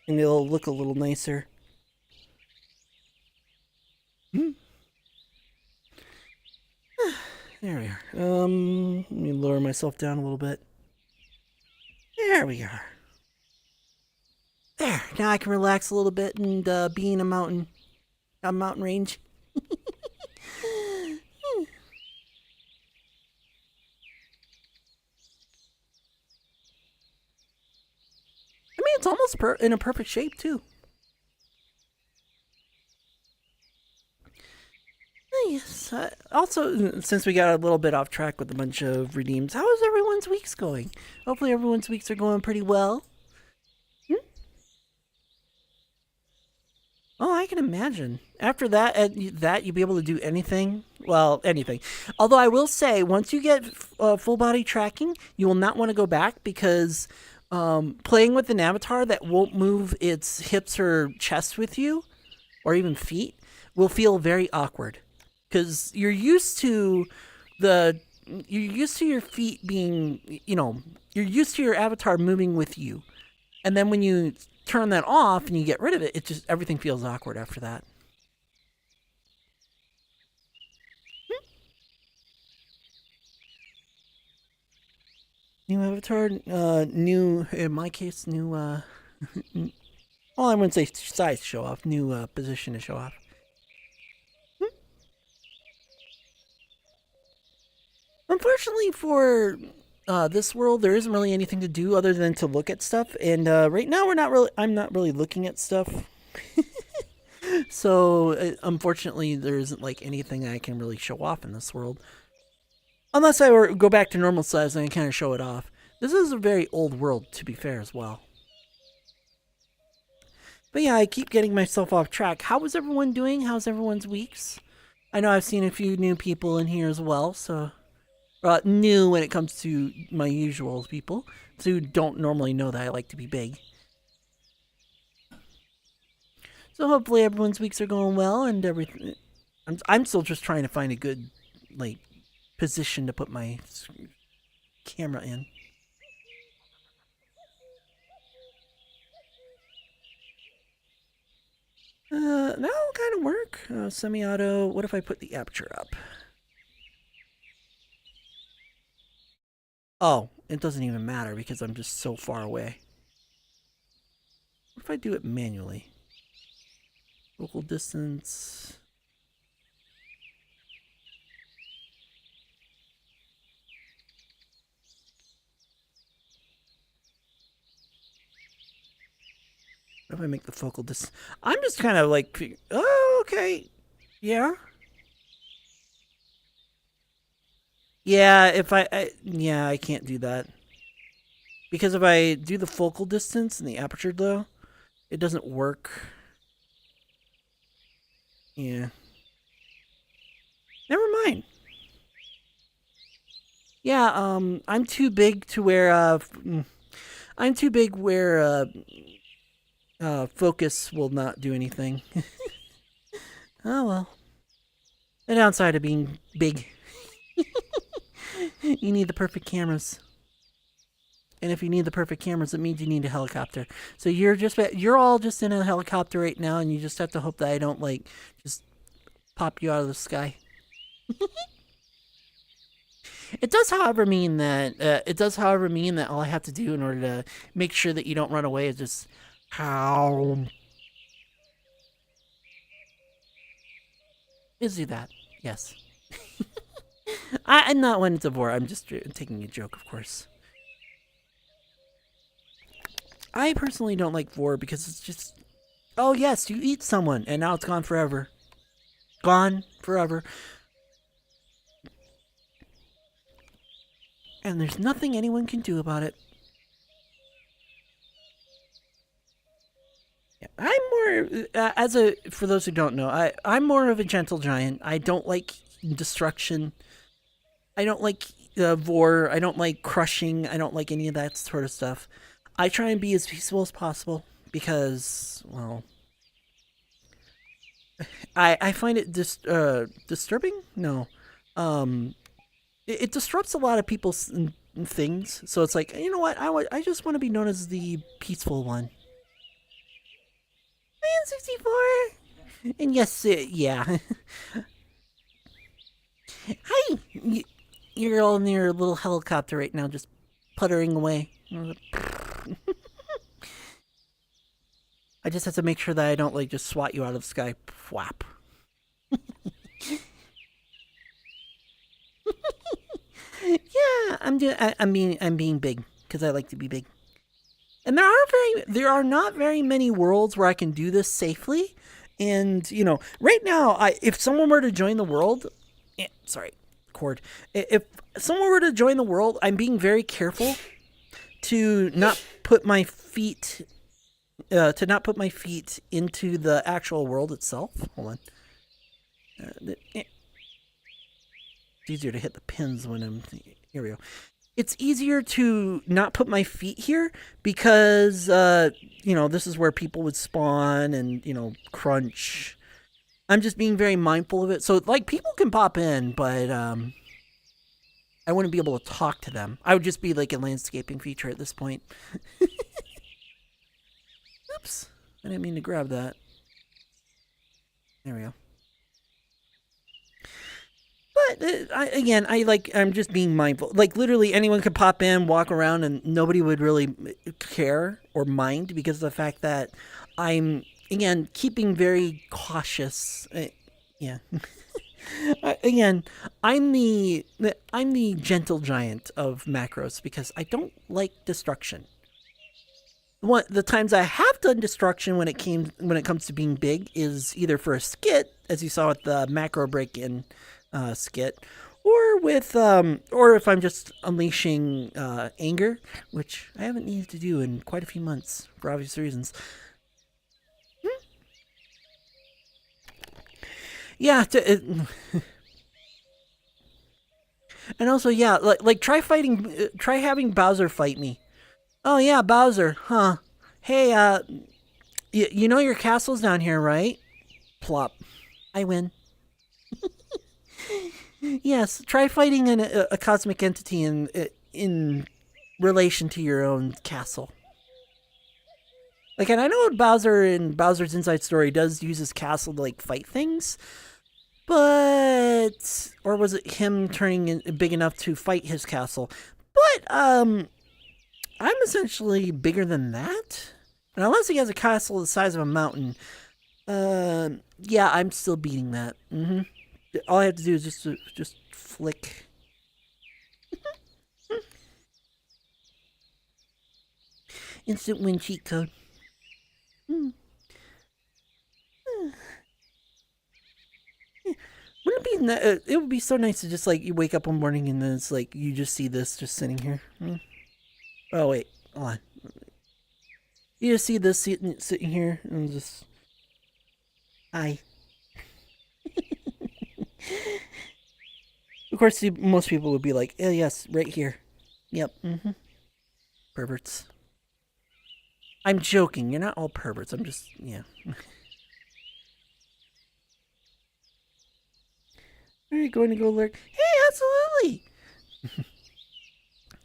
And it'll look a little nicer. There we are. Let me lower myself down a little bit. There we are. There, now I can relax a little bit and be in a mountain range. I mean, it's almost in a perfect shape, too. Yes. Also, since we got a little bit off track with a bunch of redeems, how is everyone's weeks going? Hopefully everyone's weeks are going pretty well. Oh, I can imagine. After that, you'll be able to do anything. Well, anything. Although I will say, once you get full body tracking, you will not want to go back because playing with an avatar that won't move its hips or chest with you, or even feet, will feel very awkward. Because you're used to your feet being, you're used to your avatar moving with you. And then when you turn that off and you get rid of it, everything feels awkward after that. New avatar, new, in my case, new, well, I wouldn't say size to show off, new position to show off. Unfortunately for this world, there isn't really anything to do other than to look at stuff, and right now I'm not really looking at stuff. So unfortunately, there isn't like anything I can really show off in this world, unless I go back to normal size and I kind of show it off. This is a very old world, to be fair, as well. But yeah, I keep getting myself off track. How was everyone doing? How's everyone's weeks? I know I've seen a few new people in here as well, so new when it comes to my usual people, who don't normally know that I like to be big. So hopefully everyone's weeks are going well and everything. I'm still just trying to find a good position to put my camera in. That'll kind of work. Semi-auto. What if I put the aperture up? Oh, it doesn't even matter because I'm just so far away. What if I do it manually? Local distance. What if I make the focal distance? I'm just kind of like, oh, okay. Yeah. Yeah, if I can't do that. Because if I do the focal distance and the aperture though, it doesn't work. Yeah. Never mind. Yeah, I'm too big to where focus will not do anything. Oh well. The downside of being big. You need the perfect cameras. And if you need the perfect cameras, it means you need a helicopter. So you're all just in a helicopter right now, and you just have to hope that I don't like just pop you out of the sky. It does, however, mean that all I have to do in order to make sure that you don't run away is just howl. Is do that? Yes. I'm not one to vor. I'm just taking a joke, of course. I personally don't like vor because it's just, oh yes, you eat someone and now it's gone forever. Gone forever. And there's nothing anyone can do about it. I'm more, for those who don't know, I'm more of a gentle giant. I don't like destruction. I don't like vor. I don't like crushing. I don't like any of that sort of stuff. I try and be as peaceful as possible because, well, I find it disturbing. No, it disrupts a lot of people's things. So it's like, you know what? I just want to be known as the peaceful one. I am 64, and yes, yeah. Hi, you're all in your little helicopter right now, just puttering away. I just have to make sure that I don't like just swat you out of the sky. Whap. Yeah, I'm being big because I like to be big. And there are not very many worlds where I can do this safely. And you know, right now, if someone were to join the world, cord. If someone were to join the world, I'm being very careful to not put my feet into the actual world itself. Hold on. It's easier to hit the pins when I'm. Here we go. It's easier to not put my feet here because this is where people would spawn and crunch. I'm just being very mindful of it. So like people can pop in, but I wouldn't be able to talk to them. I would just be like a landscaping feature at this point. Oops. I didn't mean to grab that. There we go. But I'm just being mindful. Like literally anyone could pop in, walk around, and nobody would really care or mind because of the fact that I'm, again, keeping very cautious. Yeah. Again, I'm the gentle giant of macros because I don't like destruction. The times I have done destruction when it comes to being big is either for a skit, as you saw with the macro break-in skit, or if I'm just unleashing anger, which I haven't needed to do in quite a few months for obvious reasons. Yeah, and also yeah, like try having Bowser fight me. Oh yeah, Bowser, huh? Hey, you know your castle's down here, right? Plop. I win. Yes, try fighting a cosmic entity in relation to your own castle. Like, and I know Bowser in Bowser's Inside Story does use his castle to like fight things, but or was it him turning big enough to fight his castle? But I'm essentially bigger than that, and unless he has a castle the size of a mountain, yeah, I'm still beating that. All I have to do is just flick. Instant win cheat code. Wouldn't it would be so nice to just like you wake up one morning and then it's like you just see this just sitting here. Oh wait, hold on. You just see this sitting here and just hi. Of course, most people would be like, "Oh yes, right here." Yep. Perverts. I'm joking. You're not all perverts. I'm just, yeah. Are you going to go lurk? Hey, absolutely.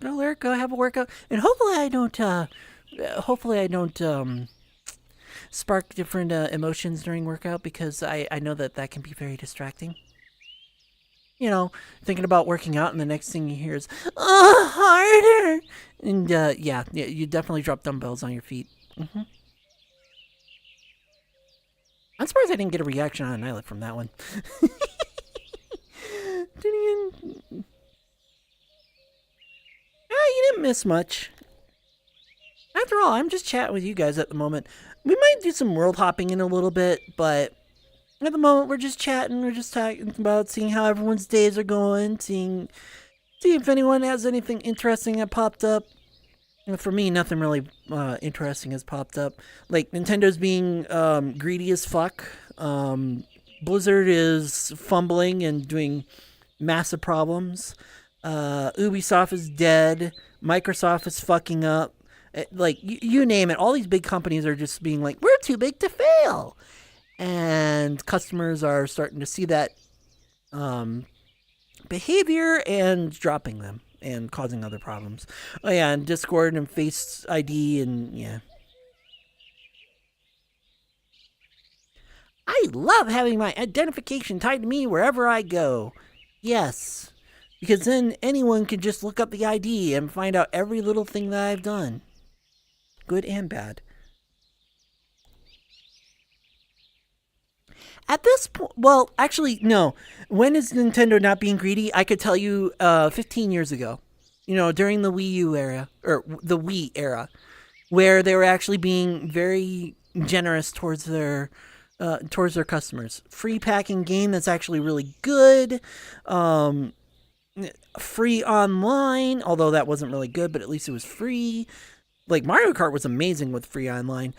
Go, Lyric, go have a workout, and hopefully I don't spark different emotions during workout, because I know that can be very distracting. You know, thinking about working out, and the next thing you hear is, "Oh, harder!" And yeah, you definitely drop dumbbells on your feet. I'm surprised I didn't get a reaction on an eyelid from that one. You didn't miss much. After all, I'm just chatting with you guys at the moment. We might do some world hopping in a little bit, but at the moment we're just chatting. We're just talking about seeing how everyone's days are going, seeing if anyone has anything interesting that popped up. For me, nothing really interesting has popped up. Like, Nintendo's being greedy as fuck. Blizzard is fumbling and doing massive problems. Ubisoft is dead. Microsoft is fucking up. Like, you name it. All these big companies are just being like, we're too big to fail. And customers are starting to see that behavior and dropping them and causing other problems. Oh yeah, and Discord and Face ID, and yeah. I love having my identification tied to me wherever I go. Yes, because then anyone can just look up the ID and find out every little thing that I've done, good and bad. At this point, well, actually, no. When is Nintendo not being greedy? I could tell you 15 years ago. You know, during the Wii U era, or the Wii era, where they were actually being very generous towards their customers. Free packing game that's actually really good. Free online, although that wasn't really good, but at least it was free. Like, Mario Kart was amazing with free online.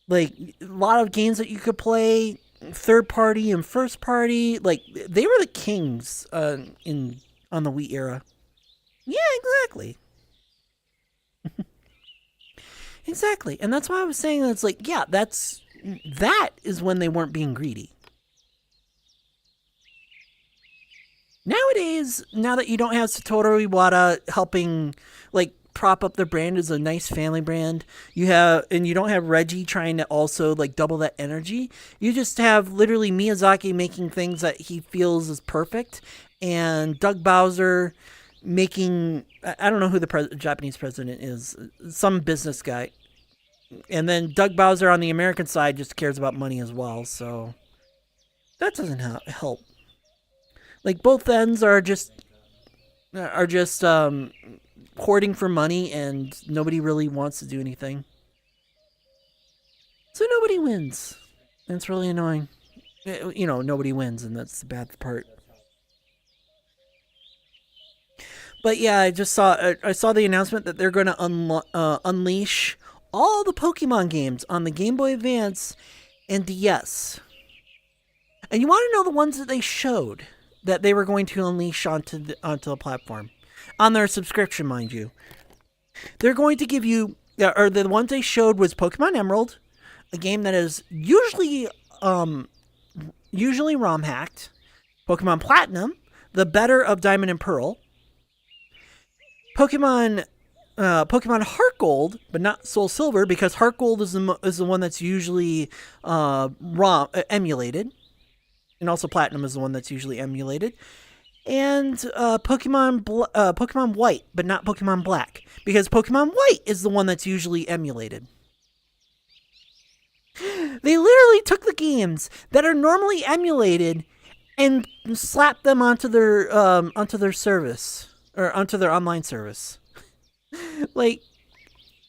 Like, a lot of games that you could play, third party and first party, like, they were the kings on the Wii era. Yeah, exactly. Exactly. And that's why I was saying that it's like, yeah, that is when they weren't being greedy. Nowadays, now that you don't have Satoru Iwata helping, like, prop up their brand as a nice family brand, you don't have Reggie trying to also, like, double that energy. You just have literally Miyazaki making things that he feels is perfect, and Doug Bowser making, I don't know who the Japanese president is, some business guy, and then Doug Bowser on the American side just cares about money as well, so that doesn't help. Like, both ends are just hoarding for money, and nobody really wants to do anything. So nobody wins. And it's really annoying. You know, nobody wins, and that's the bad part. But yeah, I saw the announcement that they're going to unleash all the Pokemon games on the Game Boy Advance and DS. And you want to know the ones that they showed that they were going to unleash onto the platform? On their subscription, mind you. They're going to give you, or the ones they showed was Pokemon Emerald, a game that is usually ROM hacked. Pokemon Platinum, the better of Diamond and Pearl. Pokemon Heart Gold, but not Soul Silver, because Heart Gold is the one that's usually emulated, and also Platinum is the one that's usually emulated. And Pokemon White, but not Pokemon Black, because Pokemon White is the one that's usually emulated. They literally took the games that are normally emulated and slapped them onto their service, or onto their online service. Like,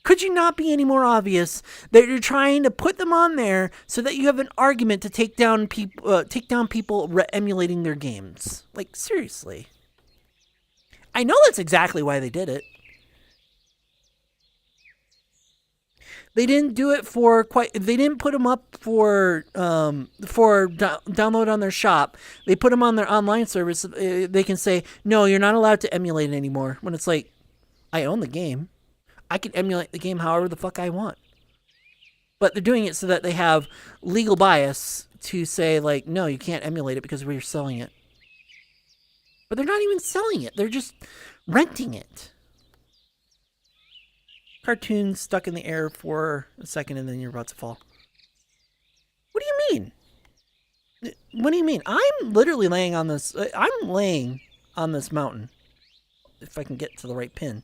could you not be any more obvious that you're trying to put them on there so that you have an argument to take down people emulating their games? Like, seriously. I know that's exactly why they did it. They didn't do it they didn't put them up for download on their shop. They put them on their online service. They can say, no, you're not allowed to emulate anymore. When it's like, I own the game. I can emulate the game however the fuck I want. But they're doing it so that they have legal bias to say, like, no, you can't emulate it because we're selling it. But they're not even selling it. They're just renting it. Cartoons stuck in the air for a second and then you're about to fall. What do you mean? What do you mean? I'm literally laying on this. I'm laying on this mountain. If I can get to the right pin.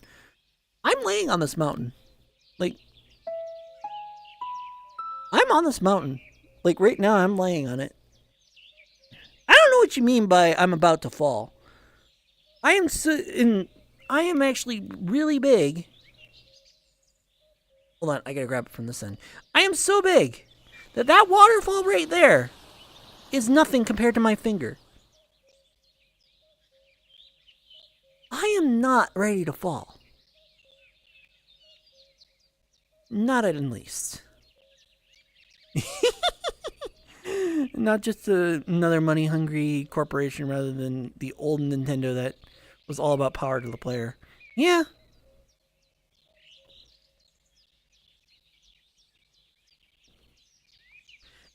I'm laying on this mountain. Like, I'm on this mountain. Like, right now, I'm laying on it. I don't know what you mean by I'm about to fall. I am actually really big. Hold on, I gotta grab it from this end. I am so big that waterfall right there is nothing compared to my finger. I am not ready to fall. Not at least. Not just another money-hungry corporation rather than the old Nintendo that was all about power to the player. Yeah.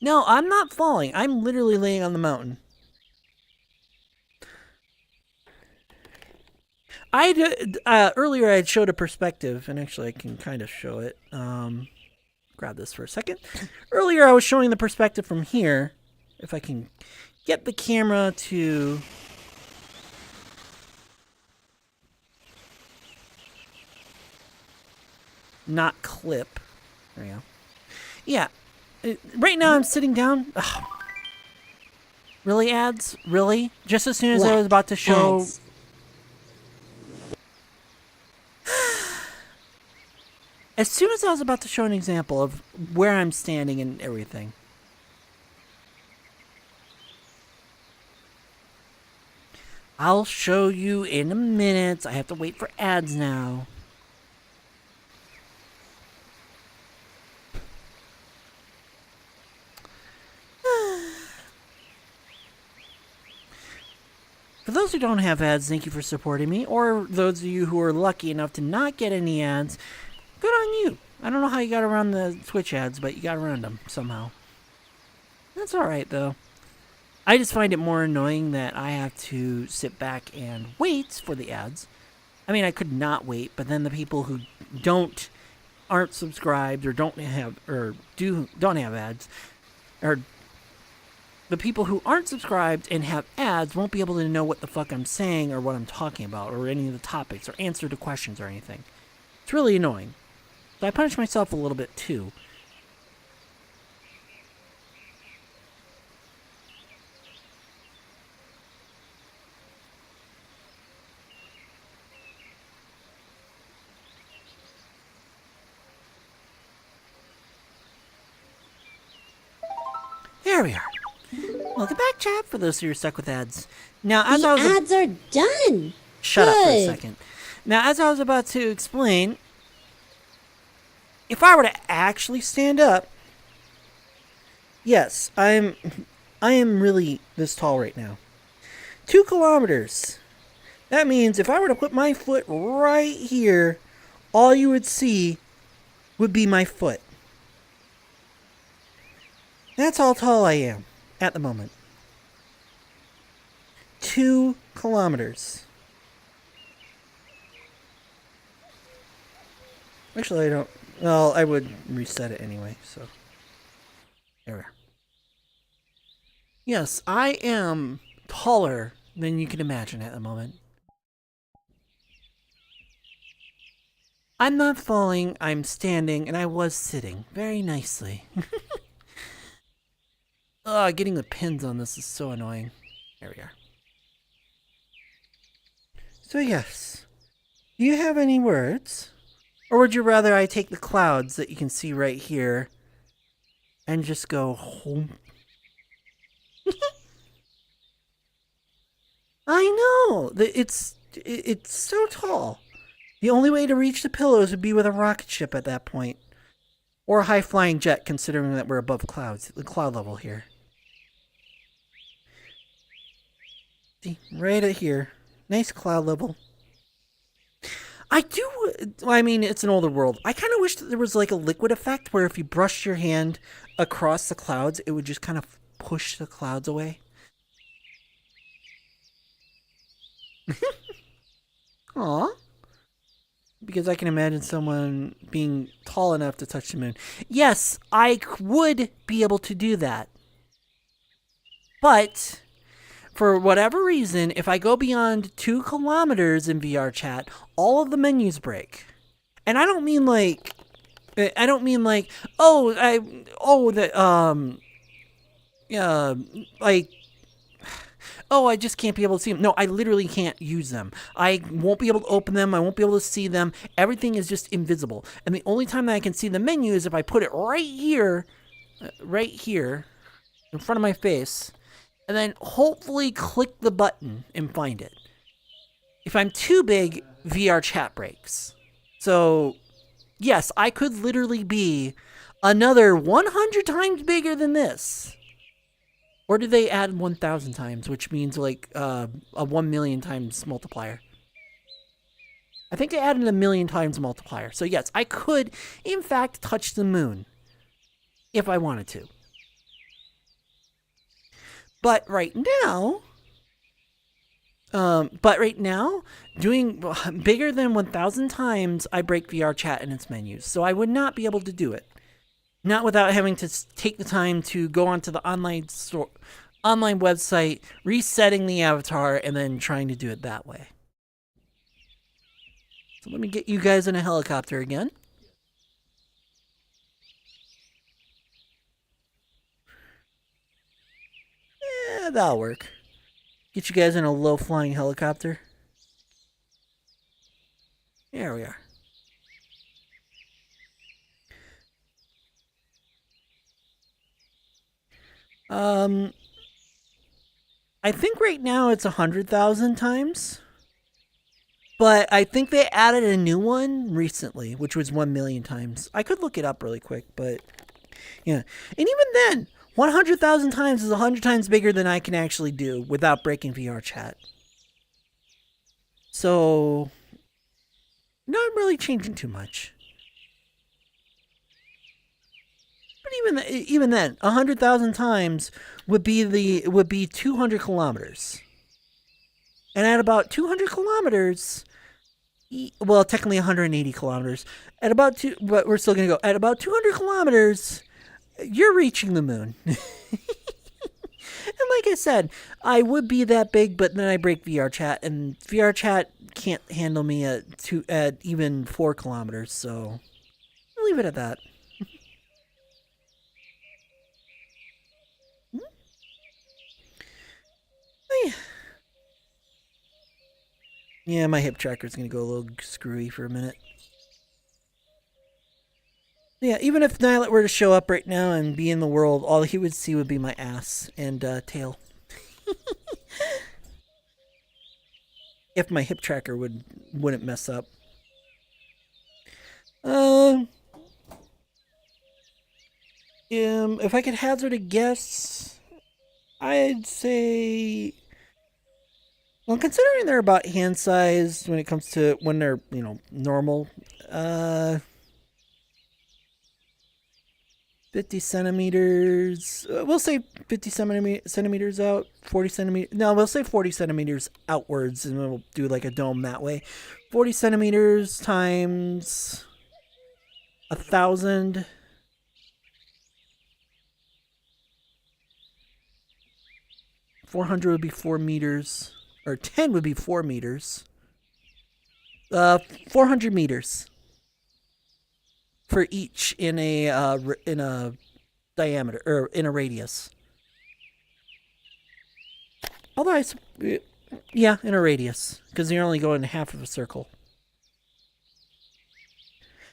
No, I'm not falling. I'm literally laying on the mountain. Earlier I had showed a perspective, and actually I can kind of show it. Grab this for a second. Earlier I was showing the perspective from here. If I can get the camera to... not clip. There we go. Yeah. Right now I'm sitting down. Ugh. Really, ads? Really? Just as soon as I was about to show... Ads. As soon as I was about to show an example of where I'm standing and everything. I'll show you in a minute. I have to wait for ads now. For those who don't have ads, thank you for supporting me. Or those of you who are lucky enough to not get any ads, good on you. I don't know how you got around the Twitch ads, but you got around them somehow. That's alright, though. I just find it more annoying that I have to sit back and wait for the ads. I mean, I could not wait, but then the people who aren't subscribed or don't have ads, or the people who aren't subscribed and have ads won't be able to know what the fuck I'm saying or what I'm talking about or any of the topics or answer to questions or anything. It's really annoying. So I punish myself a little bit too. There we are. Welcome back, chat, for those who are stuck with ads. Now, as The I was... ads are done. Shut up for a Good. second. Now, as I was about to explain, if I were to actually stand up, yes, I am really this tall right now. 2 kilometers. That means if I were to put my foot right here, all you would see would be my foot. That's how tall I am at the moment. 2 kilometers. Actually, I don't... Well, I would reset it anyway, so... There we are. Yes, I am taller than you can imagine at the moment. I'm not falling, I'm standing, and I was sitting very nicely. Ugh, getting the pins on this is so annoying. There we are. So yes, do you have any words? Or would you rather I take the clouds that you can see right here and just go home? I know! It's so tall. The only way to reach the pillows would be with a rocket ship at that point. Or a high-flying jet, considering that we're above clouds, the cloud level here. See, right at here. Nice cloud level. I mean, it's an older world. I kind of wish that there was like a liquid effect where if you brushed your hand across the clouds, it would just kind of push the clouds away. Aw. Because I can imagine someone being tall enough to touch the moon. Yes, I would be able to do that. But for whatever reason, if I go beyond 2 kilometers in VRChat, all of the menus break. And I don't mean like, like, oh, I just can't be able to see them. No, I literally can't use them. I won't be able to open them. I won't be able to see them. Everything is just invisible. And the only time that I can see the menu is if I put it right here, in front of my face, and then hopefully click the button and find it. If I'm too big, VRChat breaks. So, yes, I could literally be another 100 times bigger than this. Or did they add 1,000 times, which means like a 1 million times multiplier? I think they added a million times multiplier. So yes, I could, in fact, touch the moon if I wanted to. But right now, doing bigger than 1,000 times, I break VRChat and its menus. So I would not be able to do it. Not without having to take the time to go onto the online website, resetting the avatar, and then trying to do it that way. So let me get you guys in a helicopter again. Yeah, that'll work. Get you guys in a low-flying helicopter. There we are. I think right now it's 100,000 times. But I think they added a new one recently, which was 1 million times. I could look it up really quick, but yeah. And even then, 100,000 times is 100 times bigger than I can actually do without breaking VRChat. So, not really changing too much. But even then, 100,000 times would be 200 kilometers. And at about 200 kilometers, well, technically 180 kilometers. But we're still gonna go at about 200 kilometers. You're reaching the moon. And like I said, I would be that big, but then I break VRChat, and VRChat can't handle me at even 4 kilometers. So I'll leave it at that. Yeah, my hip tracker's gonna go a little screwy for a minute. Yeah, even if Nylet were to show up right now and be in the world, all he would see would be my ass and tail. If my hip tracker wouldn't mess up. If I could hazard a guess, I'd say, well, considering they're about hand size when it comes to when they're, normal, 50 centimeters, we'll say 50 centimeters out, 40 centimeters, no, we'll say 40 centimeters outwards, and we'll do like a dome that way. 40 centimeters times 1,000. 400 would be 4 meters, or 10 would be 4 meters. 400 meters for each in a diameter, or in a radius. Although yeah, in a radius, because you're only going half of a circle.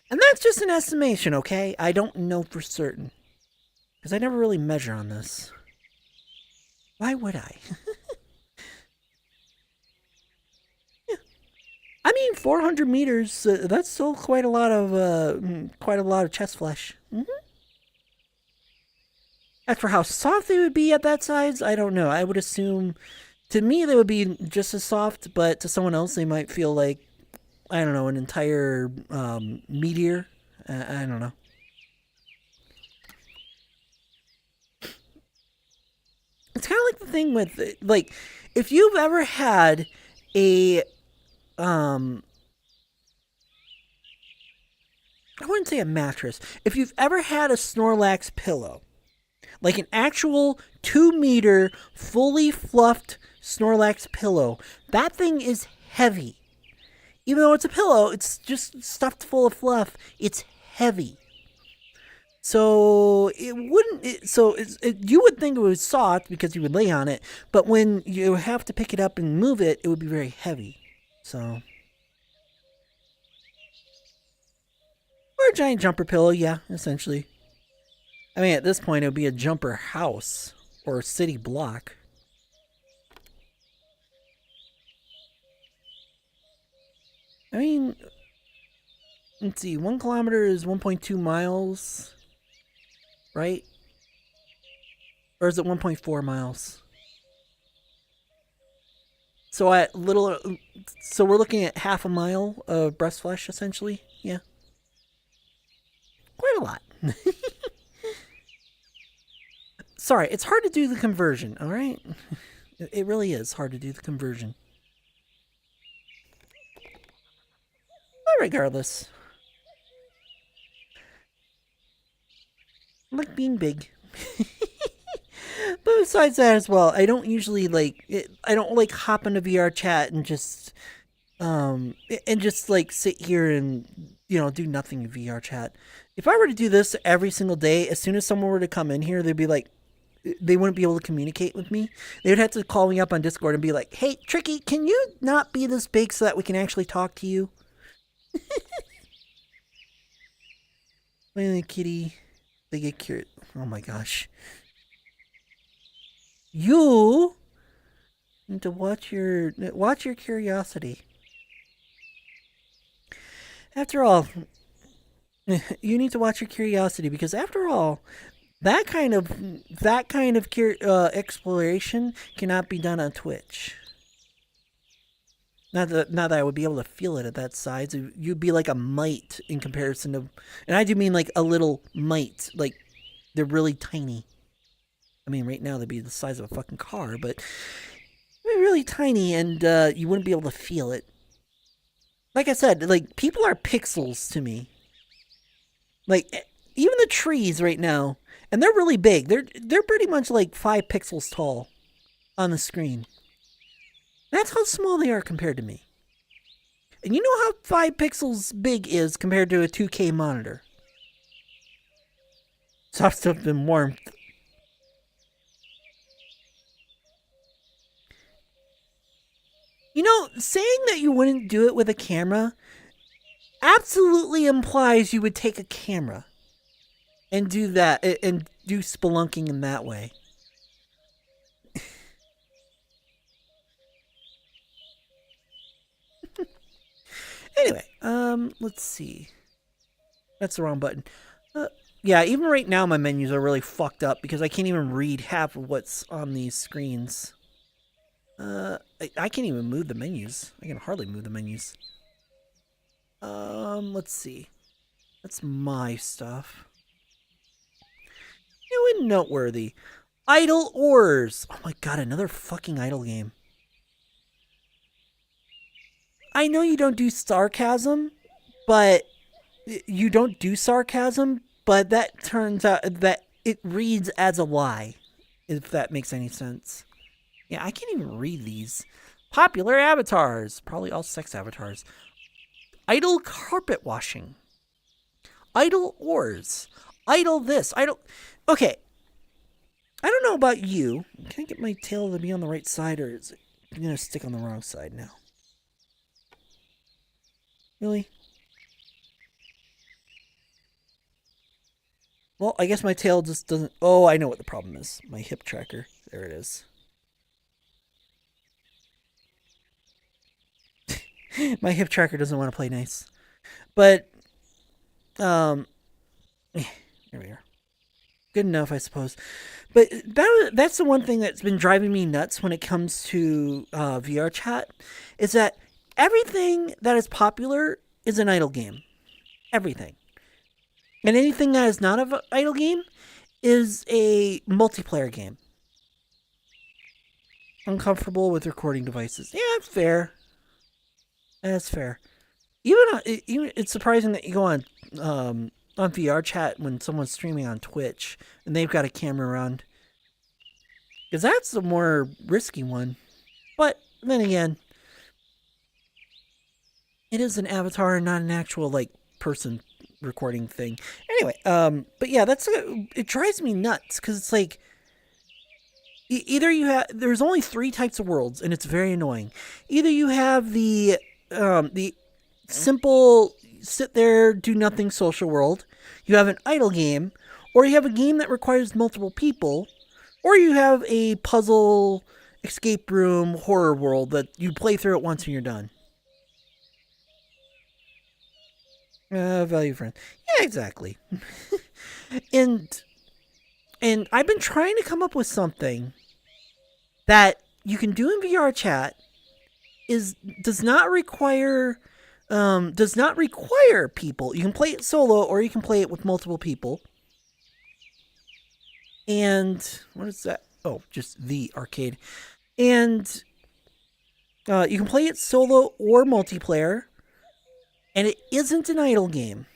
And that's just an estimation, okay? I don't know for certain, because I never really measure on this. Why would I? Yeah. I mean, 400 meters, that's still quite a lot of chest flesh. Mm-hmm. As for how soft they would be at that size, I don't know. I would assume, to me, they would be just as soft, but to someone else, they might feel like, I don't know, an entire meteor. I don't know. It's kind of like the thing with, like, if you've ever had a I wouldn't say a mattress. If you've ever had a Snorlax pillow, like an actual 2-meter fully fluffed Snorlax pillow, that thing is heavy. Even though it's a pillow, it's just stuffed full of fluff. It's heavy. So it wouldn't. You would think it was soft because you would lay on it, but when you have to pick it up and move it, it would be very heavy. So, or a giant jumper pillow, yeah, essentially. I mean, at this point, it would be a jumper house or a city block. I mean, let's see, 1 kilometer is 1.2 miles, right? Or is it 1.4 miles? So we're looking at half a mile of breast flesh, essentially. Yeah, quite a lot. Sorry, it's hard to do the conversion. All right, it really is hard to do the conversion. But regardless, I like being big. But besides that as well, I don't usually I don't like hop into VRChat and just like sit here and do nothing in VRChat. If I were to do this every single day, as soon as someone were to come in here, they'd be like, they wouldn't be able to communicate with me. They would have to call me up on Discord and be like, "Hey, Tricky, can you not be this big so that we can actually talk to you?" Finally, kitty, they get curious. Oh my gosh. You need to watch your curiosity. After all, you need to watch your curiosity because after all, that kind of exploration cannot be done on Twitch. Not that I would be able to feel it at that size. You'd be like a mite in comparison to, and I do mean like a little mite. Like they're really tiny. I mean, right now they'd be the size of a fucking car, but they're really tiny, and you wouldn't be able to feel it. Like I said, like people are pixels to me. Like even the trees right now, and they're really big. They're pretty much like 5 pixels tall on the screen. That's how small they are compared to me. And you know how 5 pixels big is compared to a 2K monitor? Soft stuff and warmth. You know, saying that you wouldn't do it with a camera absolutely implies you would take a camera and do that and do spelunking in that way. Anyway, let's see. That's the wrong button. Yeah, even right now my menus are really fucked up because I can't even read half of what's on these screens. I can't even move the menus. I can hardly move the menus. Let's see. That's my stuff. New and noteworthy. Idle Ores. Oh my god, another fucking idle game. I know you don't do sarcasm, but that turns out that it reads as a lie, if that makes any sense. Yeah, I can't even read these. Popular avatars. Probably all sex avatars. Idle carpet washing. Idle Ores. Idle this. Okay. I don't know about you. Can I get my tail to be on the right side, or is it going to stick on the wrong side now? Really? Well, I guess my tail just doesn't... Oh, I know what the problem is. My hip tracker. There it is. My hip tracker doesn't want to play nice. But, here we are. Good enough, I suppose. But that's the one thing that's been driving me nuts when it comes to VRChat, is that everything that is popular is an idle game. Everything. And anything that is not an idle game is a multiplayer game. Uncomfortable with recording devices. Yeah, fair. That's fair. Even it's surprising that you go on VRChat when someone's streaming on Twitch and they've got a camera around, because that's the more risky one. But then again, it is an avatar and not an actual like person recording thing. Anyway, but yeah, it drives me nuts because it's like either you have there's only three types of worlds and it's very annoying. Either you have the simple sit there do nothing social world, you have an idle game, or you have a game that requires multiple people, or you have a puzzle escape room horror world that you play through it once and you're done. Value friend. Yeah, exactly. and and I've been trying to come up with something that you can do in VRChat is does not require people. You can play it solo or you can play it with multiple people. And what is that? Oh, just the arcade. And you can play it solo or multiplayer. And it isn't an idle game.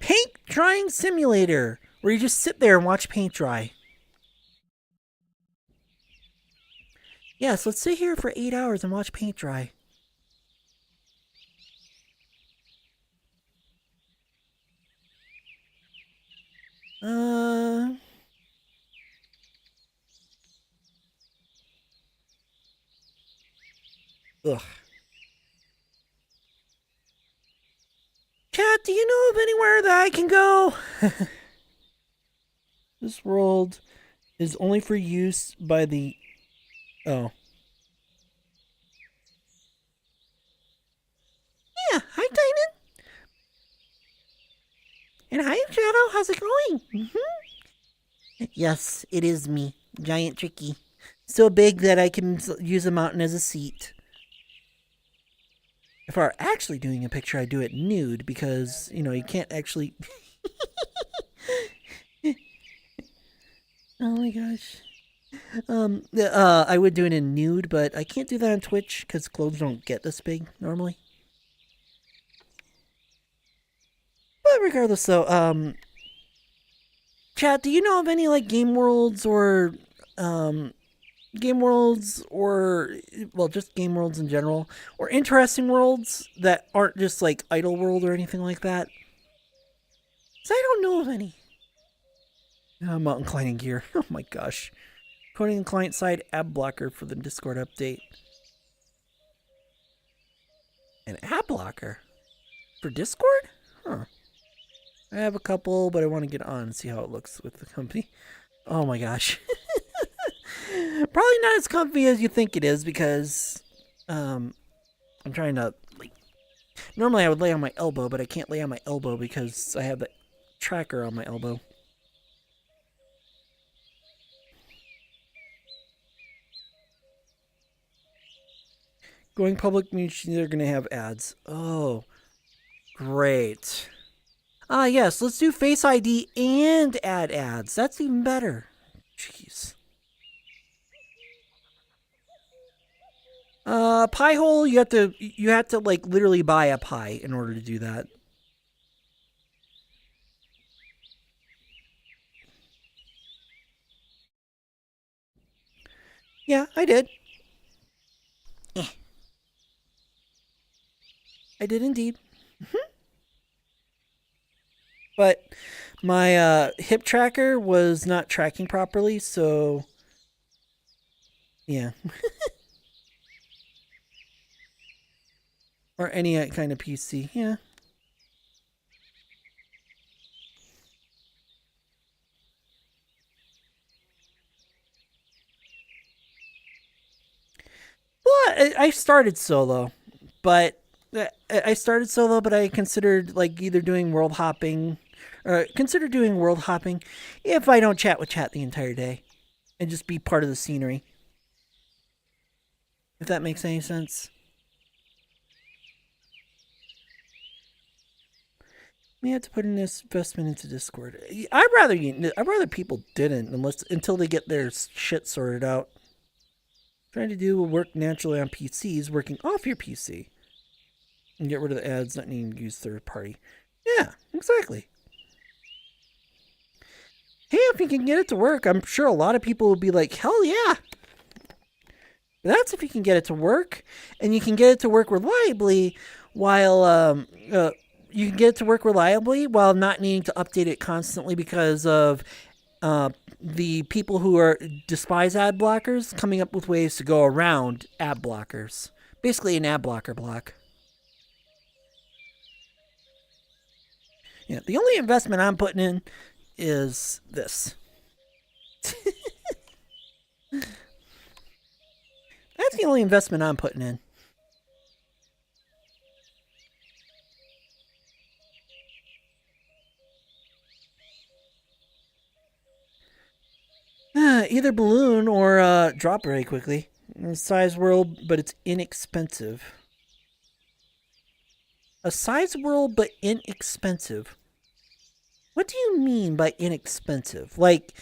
Paint drying simulator, where you just sit there and watch paint dry. Yes, let's sit here for 8 hours and watch paint dry. Ugh. Chat, do you know of anywhere that I can go? This world is only for use by the... Oh. Yeah, hi, Titan. And hi, Shadow. How's it going? Mm-hmm. Yes, it is me, Giant Tricky. So big that I can use a mountain as a seat. If I were actually doing a picture, I'd do it nude because, you can't actually... Oh my gosh. I would do it in nude, but I can't do that on Twitch because clothes don't get this big normally. But regardless, though, chat, do you know of any like game worlds or just game worlds in general, or interesting worlds that aren't just like idle world or anything like that? 'Cause I don't know of any. Mountain climbing gear. Oh my gosh. Coding client side ad blocker for the Discord update. An ad blocker? For Discord? Huh. I have a couple, but I want to get on and see how it looks with the company. Oh my gosh. Probably not as comfy as you think it is because I'm trying to normally I would lay on my elbow, but I can't lay on my elbow because I have the tracker on my elbow. Going public means they're going to have ads. Oh, great. Yes, let's do Face ID and add ads. That's even better. Jeez. Pie hole, you have to like literally buy a pie in order to do that. Yeah, I did. I did indeed. But my hip tracker was not tracking properly, so yeah. Or any kind of PC, yeah. Well, I started solo, but I considered like either doing world hopping, or consider doing world hopping if I don't chat with chat the entire day, and just be part of the scenery. If that makes any sense. We have to put in this investment into Discord. I'd rather people didn't until they get their shit sorted out. Trying to do will work naturally on PCs working off your PC. And get rid of the ads not needing to use third party. Yeah, exactly. Hey, if you can get it to work, I'm sure a lot of people will be like, hell yeah. But that's if you can get it to work, and you can get it to work reliably while you can get it to work reliably while not needing to update it constantly because of the people who despise ad blockers coming up with ways to go around ad blockers. Basically, an ad blocker block. Yeah, the only investment I'm putting in is this. That's the only investment I'm putting in. Either balloon or drop very quickly. Size world, but it's inexpensive. A size world, but inexpensive. What do you mean by inexpensive? Like,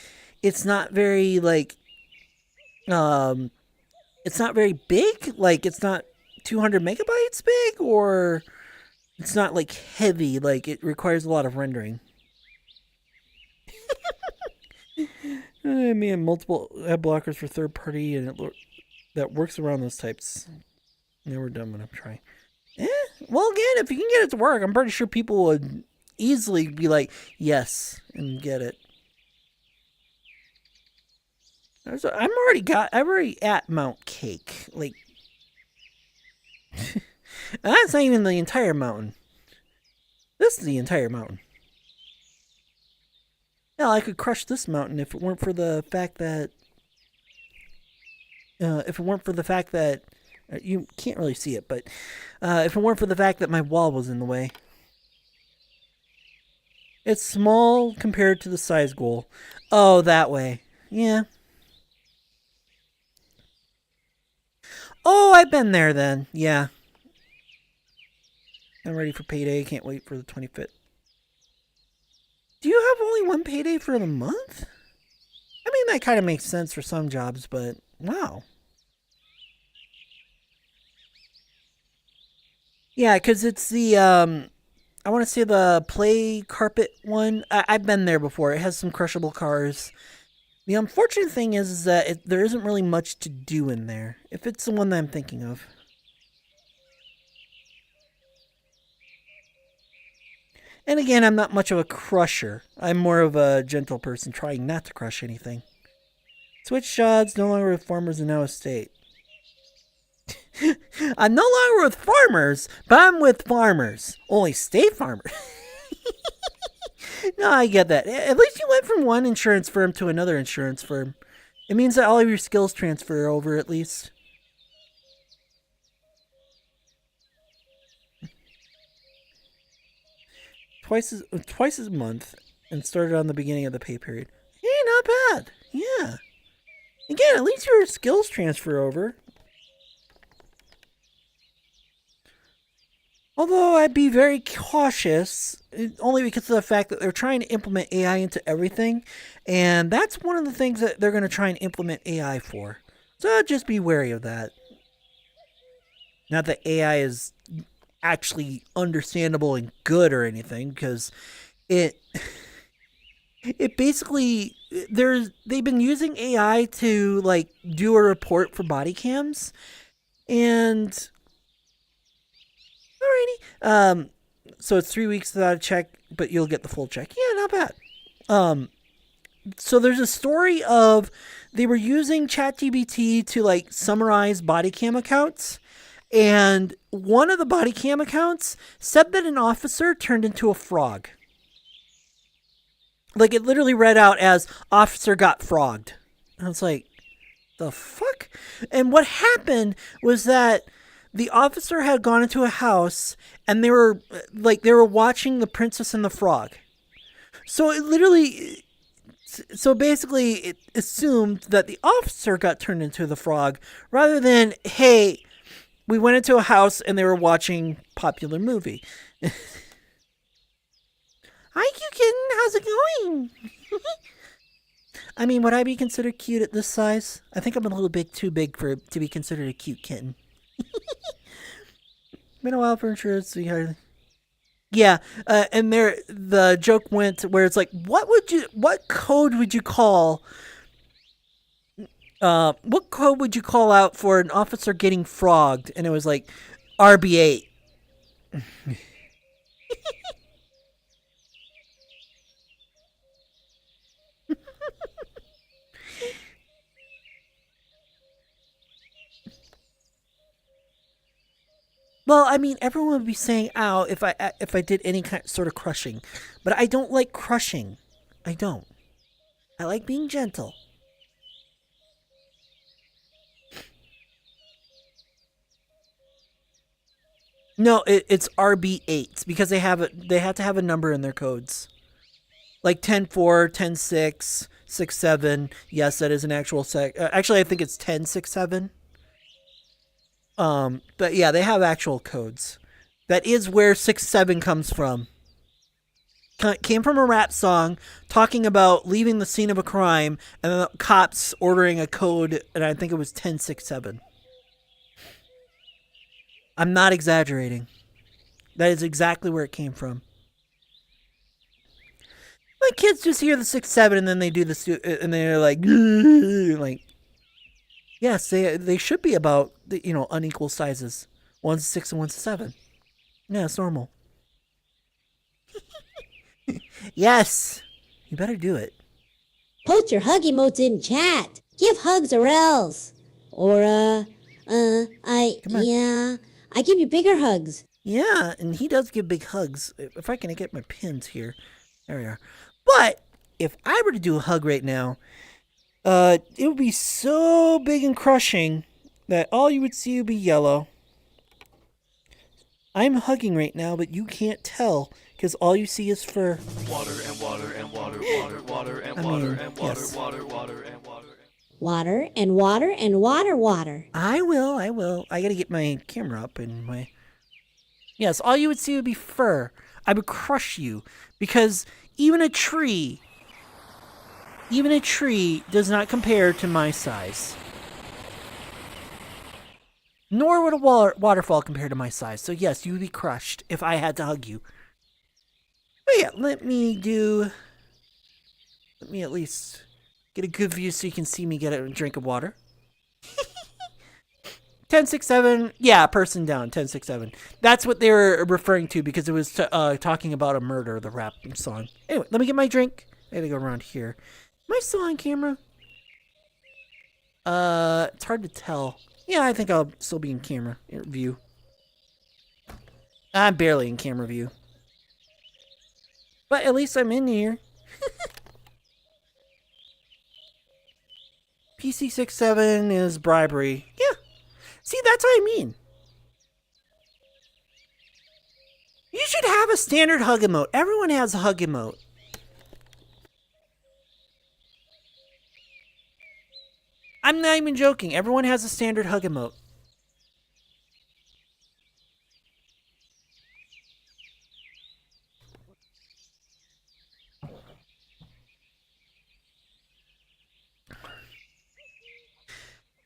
it's not very it's not very big. Like, it's not 200 megabytes big, or it's not like heavy. Like, it requires a lot of rendering. I mean, multiple ad blockers for third party, and that works around those types. Never done what I'm trying. Well, again, if you can get it to work, I'm pretty sure people would easily be like, yes, and get it. I'm already at Mount Cake. Like, that's not even the entire mountain. This is the entire mountain. Hell, I could crush this mountain if it weren't for the fact that you can't really see it, but if it weren't for the fact that my wall was in the way. It's small compared to the size goal. Oh, that way. Yeah. Oh, I've been there then. Yeah. I'm ready for payday. Can't wait for the 25th. Do you have only one payday for the month? I mean, that kind of makes sense for some jobs, but wow. Yeah, because it's the, I want to say the play carpet one. I've been there before. It has some crushable cars. The unfortunate thing is that there isn't really much to do in there, if it's the one that I'm thinking of. And again, I'm not much of a crusher. I'm more of a gentle person trying not to crush anything. Switch shots, no longer with farmers and now estate. I'm no longer with farmers, but I'm with farmers. Only state farmers. No, I get that. At least you went from one insurance firm to another insurance firm. It means that all of your skills transfer over at least. Twice as a month and started on the beginning of the pay period. Hey, not bad. Yeah. Again, at least your skills transfer over. Although I'd be very cautious, only because of the fact that they're trying to implement AI into everything. And that's one of the things that they're going to try and implement AI for. So just be wary of that. Not that AI is actually understandable and good or anything, because it basically, they've been using AI to like do a report for body cams, and alrighty, so it's 3 weeks without a check, but you'll get the full check. Yeah, not bad. So there's a story of they were using ChatGPT to like summarize body cam accounts. And one of the body cam accounts said that an officer turned into a frog. Like, it literally read out as, officer got frogged. And I was like, the fuck? And what happened was that the officer had gone into a house and they were watching The Princess and the Frog. So basically it assumed that the officer got turned into the frog rather than, hey, we went into a house and they were watching popular movie. Hi, Q Kitten. How's it going? I mean, would I be considered cute at this size? I think I'm a little bit too big to be considered a cute kitten. Been a while for insurance, so you hardly... Yeah, and the joke went where it's like, what code would you call out for an officer getting frogged? And it was like, RB8. Well, I mean, everyone would be saying "ow" if I did any sort of crushing, but I don't like crushing. I don't. I like being gentle. No, it's RB8 because they have to have a number in their codes, like 10-4, 10-6, 6-7. Yes, that is an actual actually, I think it's 10-6-7. But yeah, they have actual codes. That is where 6-7 comes from. Came from a rap song talking about leaving the scene of a crime and the cops ordering a code, and I think it was 10-6-7. I'm not exaggerating. That is exactly where it came from. My kids just hear the 6-7 and then they do and they're like, like, yes, they should be about unequal sizes. One's 6 and one's 7. Yeah, it's normal. Yes, you better do it. Post your hug emotes in chat. Give hugs or else. Or, I give you bigger hugs. Yeah, and he does give big hugs. If I can get my pins here. There we are. But if I were to do a hug right now, it would be so big and crushing that all you would see would be yellow. I'm hugging right now, but you can't tell because all you see is fur. Water and water and water, water, water and water and water, yes. water, water and water. Water and water and water. I will. I gotta get my camera up and my... Yes, all you would see would be fur. I would crush you because even a tree does not compare to my size. Nor would a waterfall compare to my size. So yes, you would be crushed if I had to hug you. But yeah, let me at least get a good view so you can see me get a drink of water. 10-6-7, yeah, person down, 10-6-7. That's what they were referring to because it was talking about a murder, the rap song. Anyway, let me get my drink. I gotta go around here. Am I still on camera? It's hard to tell. Yeah, I think I'll still be in camera view. I'm barely in camera view. But at least I'm in here. PC67 is bribery. Yeah. See, that's what I mean. You should have a standard hug emote. Everyone has a hug emote. I'm not even joking. Everyone has a standard hug emote.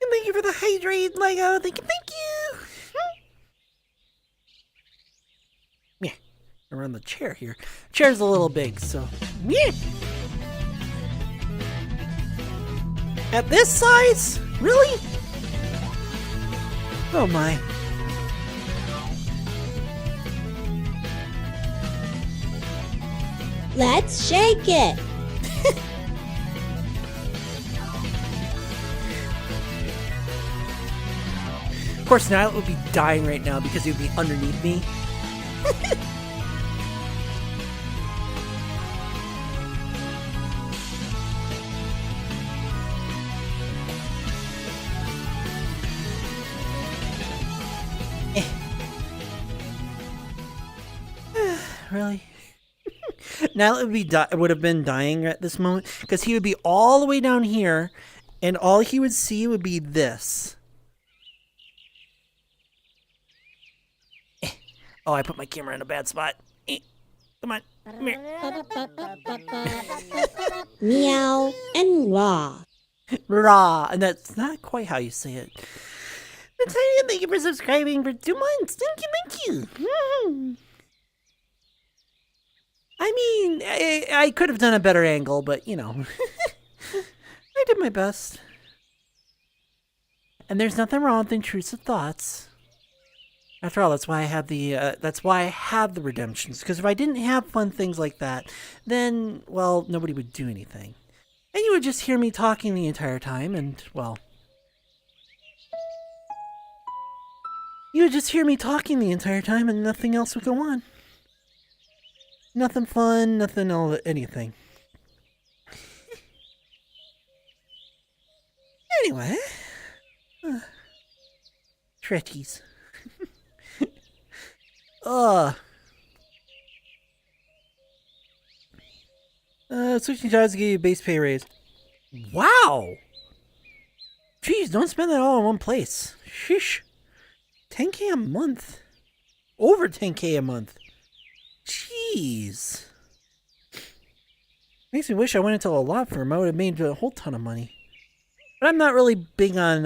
And thank you for the hydrate, Lego. Thank you. Yeah, around the chair here. Chair's a little big, so yeah. At this size? Really? Oh my. Let's shake it. Of course, Nyla would be dying right now because he would be underneath me. Really? Nyla would have been dying at this moment because he would be all the way down here, and all he would see would be this. Oh, I put my camera in a bad spot. Come on. Come here. Meow and raw. Raw. And that's not quite how you say it. But thank you for subscribing for 2 months. Thank you. I mean, I could have done a better angle, but you know, I did my best. And there's nothing wrong with intrusive thoughts. After all, that's why I have the redemptions. Because if I didn't have fun things like that, then, well, nobody would do anything. And you would just hear me talking the entire time, and, well, you would just hear me talking the entire time, and nothing else would go on. Nothing fun, nothing, anything. Anyway. Tretties. Switching jobs to give you a base pay raise. Wow! Jeez, don't spend that all in one place. Sheesh. 10K a month. Over 10K a month. Jeez. Makes me wish I went into a law firm. I would have made a whole ton of money. But I'm not really big on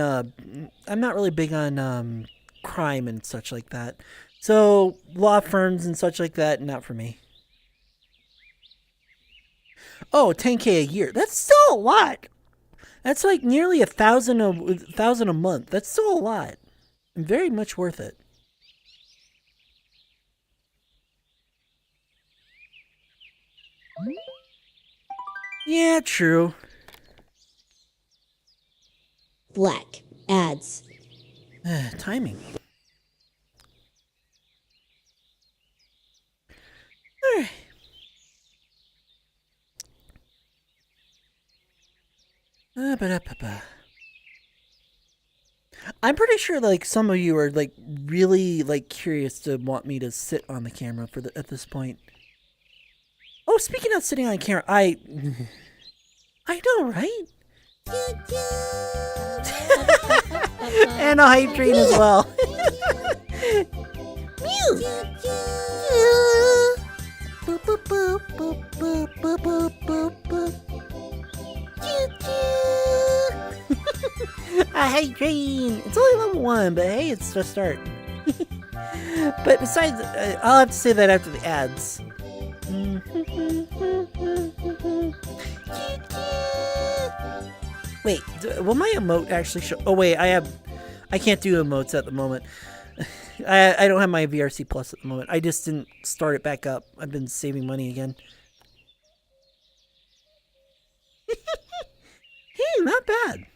crime and such like that. So law firms and such like that, not for me. Oh, 10K a year. That's still a lot. That's like nearly $1,000 a month. That's still a lot. And very much worth it. Yeah, true. Black. Ads. Timing. Alright. I'm pretty sure like some of you are like really like curious to want me to sit on the camera at this point. Oh, speaking of sitting on camera, I know, right? And a hype train as well. A hype train. It's only level 1, but hey, it's a start. But besides, I'll have to say that after the ads. Wait, will my emote actually show? Oh wait, I can't do emotes at the moment. I don't have my VRC Plus at the moment. I just didn't start it back up. I've been saving money again. Hey, not bad.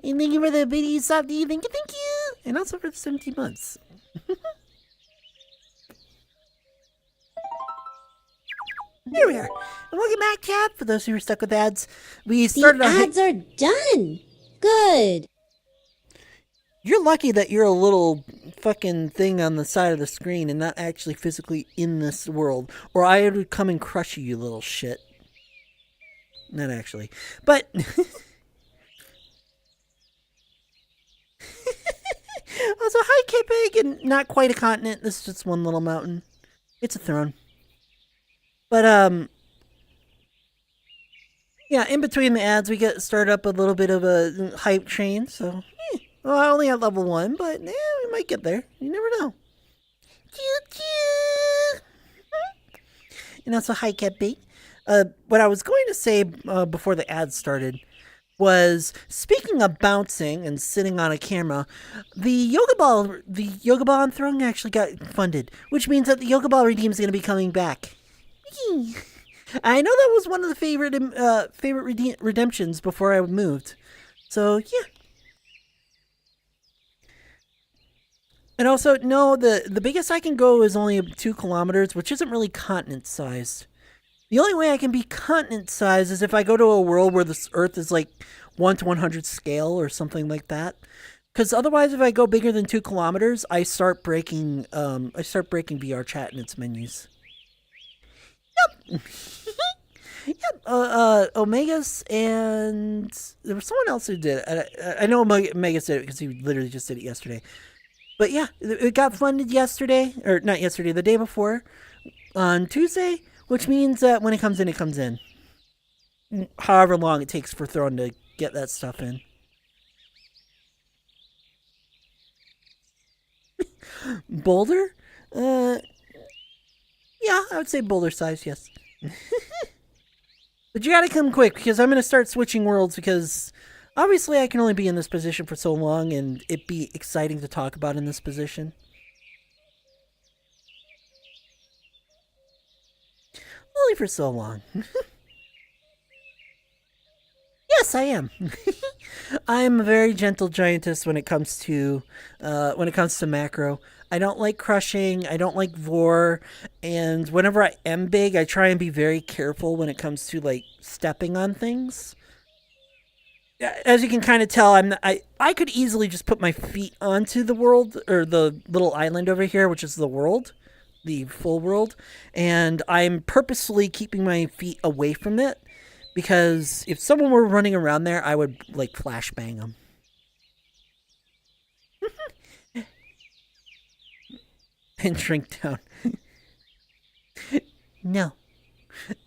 And thank you for the video, Softy. Thank you. And also for the 17 months. Here we are. And welcome back, chat. For those who are stuck with ads, we started. The ads are done. Good. You're lucky that you're a little fucking thing on the side of the screen and not actually physically in this world, or I would come and crush you, you little shit. Not actually, but. Also, hi, Kipig, and not quite a continent. This is just one little mountain. It's a throne. But, yeah, in between the ads, we get started up a little bit of a hype train, so, well, I only at level 1, but, we might get there. You never know. Choo-choo! And also, hi, Kipig. What I was going to say before the ads started was, speaking of bouncing and sitting on a camera, the yoga ball on throne actually got funded, which means that the yoga ball redeem is going to be coming back. I know that was one of the favorite redemptions before I moved, so yeah. And also, no, the biggest I can go is only 2 kilometers, which isn't really continent sized. The only way I can be continent sized is if I go to a world where the Earth is like 1 to 100 scale or something like that. Because otherwise, if I go bigger than 2 kilometers, I start breaking VRChat and its menus. Yep. Yep. Omegas and there was someone else who did it. I know Omegas did it because he literally just did it yesterday. But yeah, it got funded yesterday, or not yesterday, the day before, on Tuesday, which means that when it comes in, it comes in. However long it takes for Throne to get that stuff in. Boulder? Yeah, I would say boulder size, yes. But you gotta come quick because I'm gonna start switching worlds because obviously I can only be in this position for so long and it'd be exciting to talk about in this position. Only for so long. Yes, I am. I'm a very gentle giantess when it comes to macro. I don't like crushing. I don't like vor, and whenever I am big, I try and be very careful when it comes to like stepping on things. As you can kind of tell, I could easily just put my feet onto the world or the little island over here, which is the world, the full world, and I'm purposefully keeping my feet away from it because if someone were running around there, I would like flashbang them. And shrink down. No.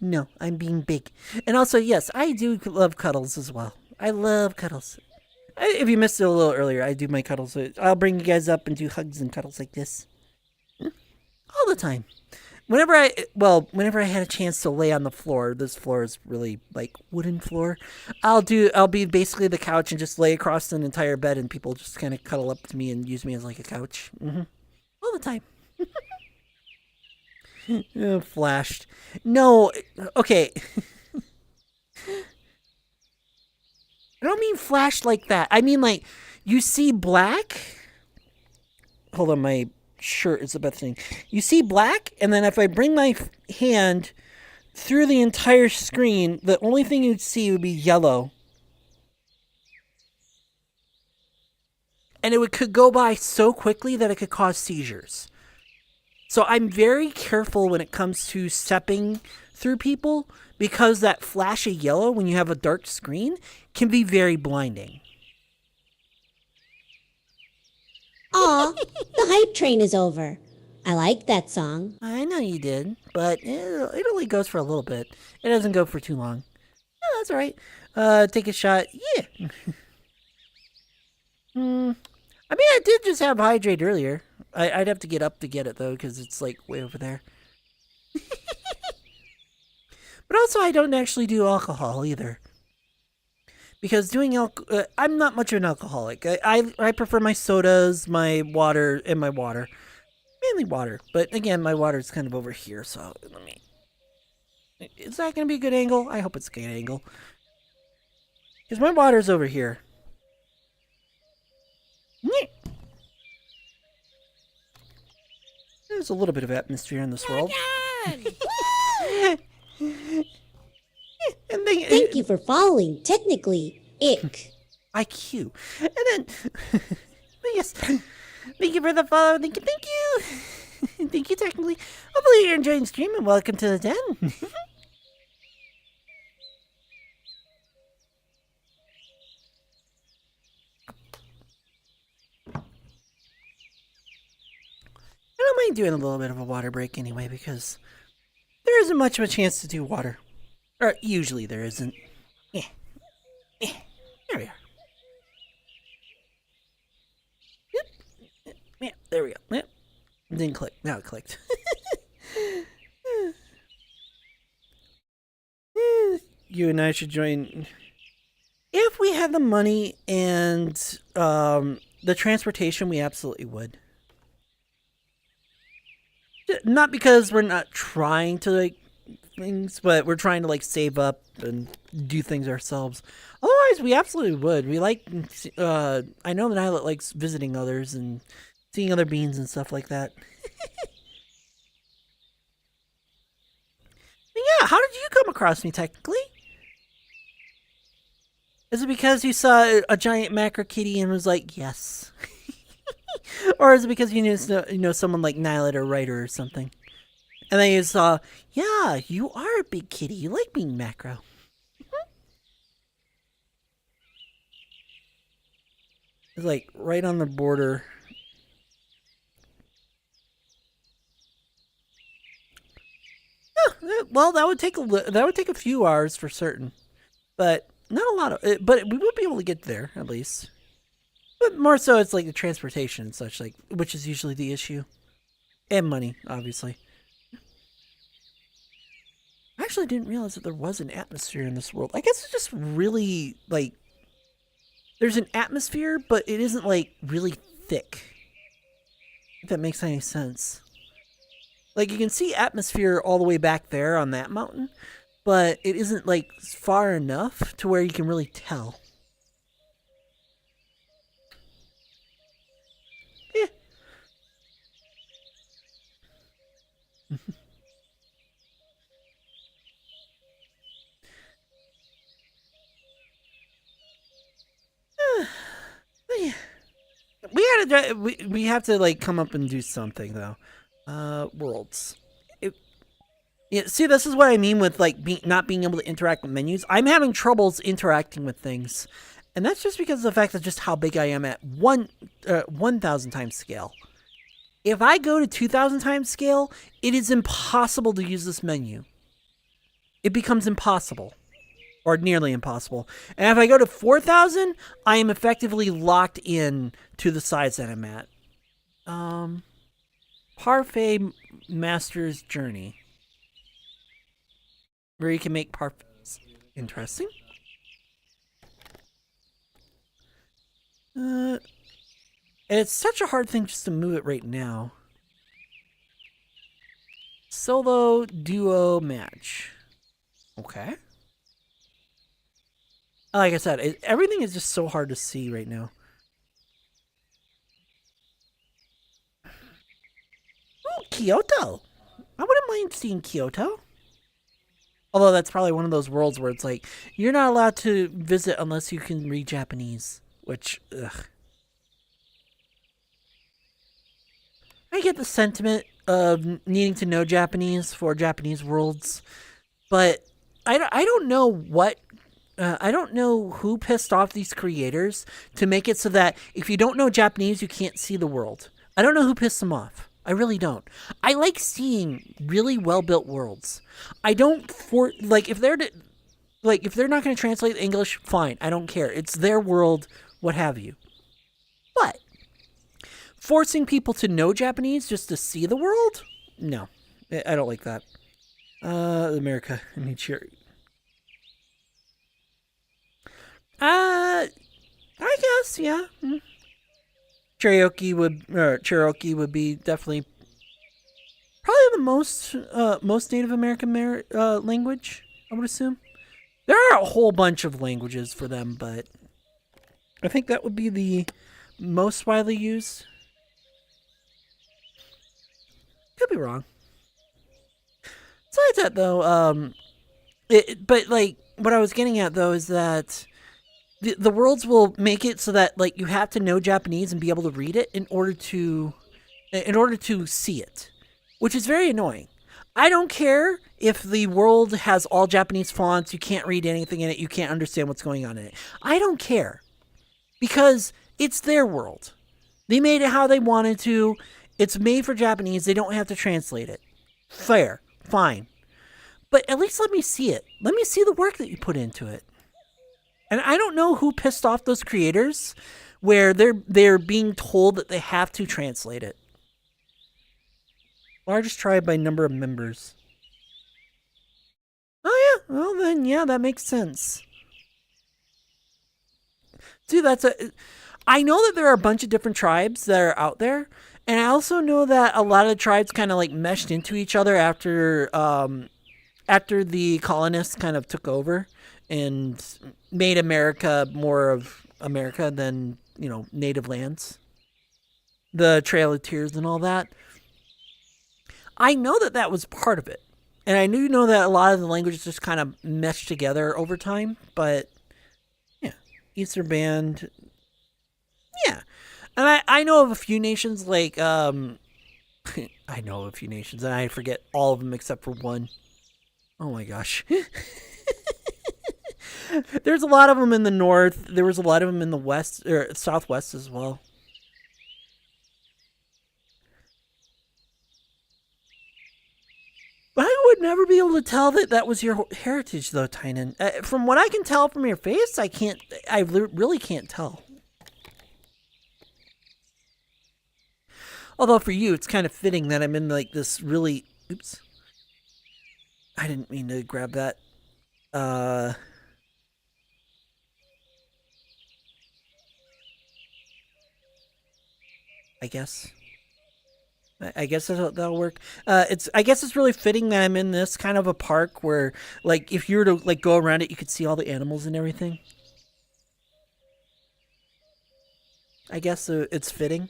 No, I'm being big. And also, yes, I do love cuddles as well. I love cuddles. If you missed it a little earlier, I do my cuddles. I'll bring you guys up and do hugs and cuddles like this. All the time. Whenever I had a chance to lay on the floor, this floor is really like wooden floor. I'll be basically the couch and just lay across an entire bed and people just kind of cuddle up to me and use me as like a couch. All the time. Flashed. No, okay. I don't mean flashed like that. I mean like you see black. Hold on, my shirt is the best thing. You see black, and then if I bring my hand through the entire screen, the only thing you'd see would be yellow. And it could go by so quickly that it could cause seizures. So I'm very careful when it comes to stepping through people because that flash of yellow when you have a dark screen can be very blinding. Aw, the hype train is over. I like that song. I know you did, but it only goes for a little bit. It doesn't go for too long. Oh, that's all right. Take a shot. Yeah. I mean, I did just have hydrate earlier. I'd have to get up to get it, though, because it's, like, way over there. But also, I don't actually do alcohol, either. Because doing I'm not much of an alcoholic. I prefer my sodas, my water, and my water. Mainly water. But, again, my water is kind of over here, so let me... Is that going to be a good angle? I hope it's a good angle. Because my water's over here. There's a little bit of atmosphere in this world. And Thank you for following. Technically, ick. IQ. And then, yes, thank you for the follow. Thank you. Thank you, technically. Hopefully you're enjoying the stream and welcome to the den. I don't mind doing a little bit of a water break anyway because there isn't much of a chance to do water. Or usually there isn't. Yeah. There we are. Yep. Yeah, there we go. Yep. Didn't click. Now it clicked. You and I should join. If we had the money and the transportation, we absolutely would. Not because we're not trying to like things, but we're trying to like save up and do things ourselves. Otherwise, we absolutely would. We like. I know that Nyla likes visiting others and seeing other beings and stuff like that. Yeah, how did you come across me technically? Is it because you saw a giant macro kitty and was like, yes? Or is it because you knew someone like Nyla or Ryder or something? And then you saw, yeah, you are a big kitty. You like being macro. It's like right on the border. well, that would take a few hours for certain, but not a lot of. But we would be able to get there at least. But more so, it's like the transportation and such, like which is usually the issue, and money, obviously. I actually didn't realize that there was an atmosphere in this world. I guess it's just really like there's an atmosphere, but it isn't like really thick. If that makes any sense. Like you can see atmosphere all the way back there on that mountain, but it isn't like far enough to where you can really tell. Yeah. Yeah. We have to like come up and do something though. Worlds. Yeah, see, this is what I mean with like not being able to interact with menus. I'm having troubles interacting with things, and that's just because of the fact of just how big I am at 1,000 times scale. If I go to 2,000 times scale, it is impossible to use this menu. It becomes impossible, or nearly impossible. And if I go to 4,000, I am effectively locked in to the size that I'm at. Parfait Master's Journey. Where you can make parfaits. Interesting. And it's such a hard thing just to move it right now. Solo duo match. Okay. Like I said, everything is just so hard to see right now. Oh, Kyoto. I wouldn't mind seeing Kyoto. Although that's probably one of those worlds where it's like, you're not allowed to visit unless you can read Japanese. Which, ugh. I get the sentiment of needing to know Japanese for Japanese worlds. But I don't know what... I don't know who pissed off these creators to make it so that if you don't know Japanese, you can't see the world. I don't know who pissed them off. I really don't. I like seeing really well-built worlds. I don't if they're not going to translate English, fine. I don't care. It's their world, what have you. But forcing people to know Japanese just to see the world? No. I don't like that. America. I mean, sure. I guess, yeah. Cherokee would be definitely probably the most Native American language, I would assume. There are a whole bunch of languages for them, but I think that would be the most widely used. Could be wrong. Besides that, though, but like what I was getting at though is that the worlds will make it so that like you have to know Japanese and be able to read it in order to see it, which is very annoying. I don't care if the world has all Japanese fonts, you can't read anything in it, you can't understand what's going on in it. I don't care because it's their world. They made it how they wanted to. It's made for Japanese. They don't have to translate it. Fair. Fine. But at least let me see it. Let me see the work that you put into it. And I don't know who pissed off those creators where they're being told that they have to translate it. Largest tribe by number of members. Oh yeah, well then yeah, that makes sense. See, I know that there are a bunch of different tribes that are out there, and I also know that a lot of the tribes kind of like meshed into each other after the colonists kind of took over and made America more of America than, native lands. The Trail of Tears and all that. I know that was part of it. And I do know that a lot of the languages just kind of meshed together over time. But, yeah. Eastern Band. Yeah. And I know of a few nations like... I know of a few nations and I forget all of them except for one. Oh my gosh. There's a lot of them in the north. There was a lot of them in the west or southwest as well. I would never be able to tell that that was your heritage, though, Tynan. From what I can tell from your face, I can't. I really can't tell. Although for you, it's kind of fitting that I'm in like this really. Oops. I didn't mean to grab that. I guess. I guess that'll work. I guess it's really fitting that I'm in this kind of a park where, like, if you were to like go around it, you could see all the animals and everything. I guess it's fitting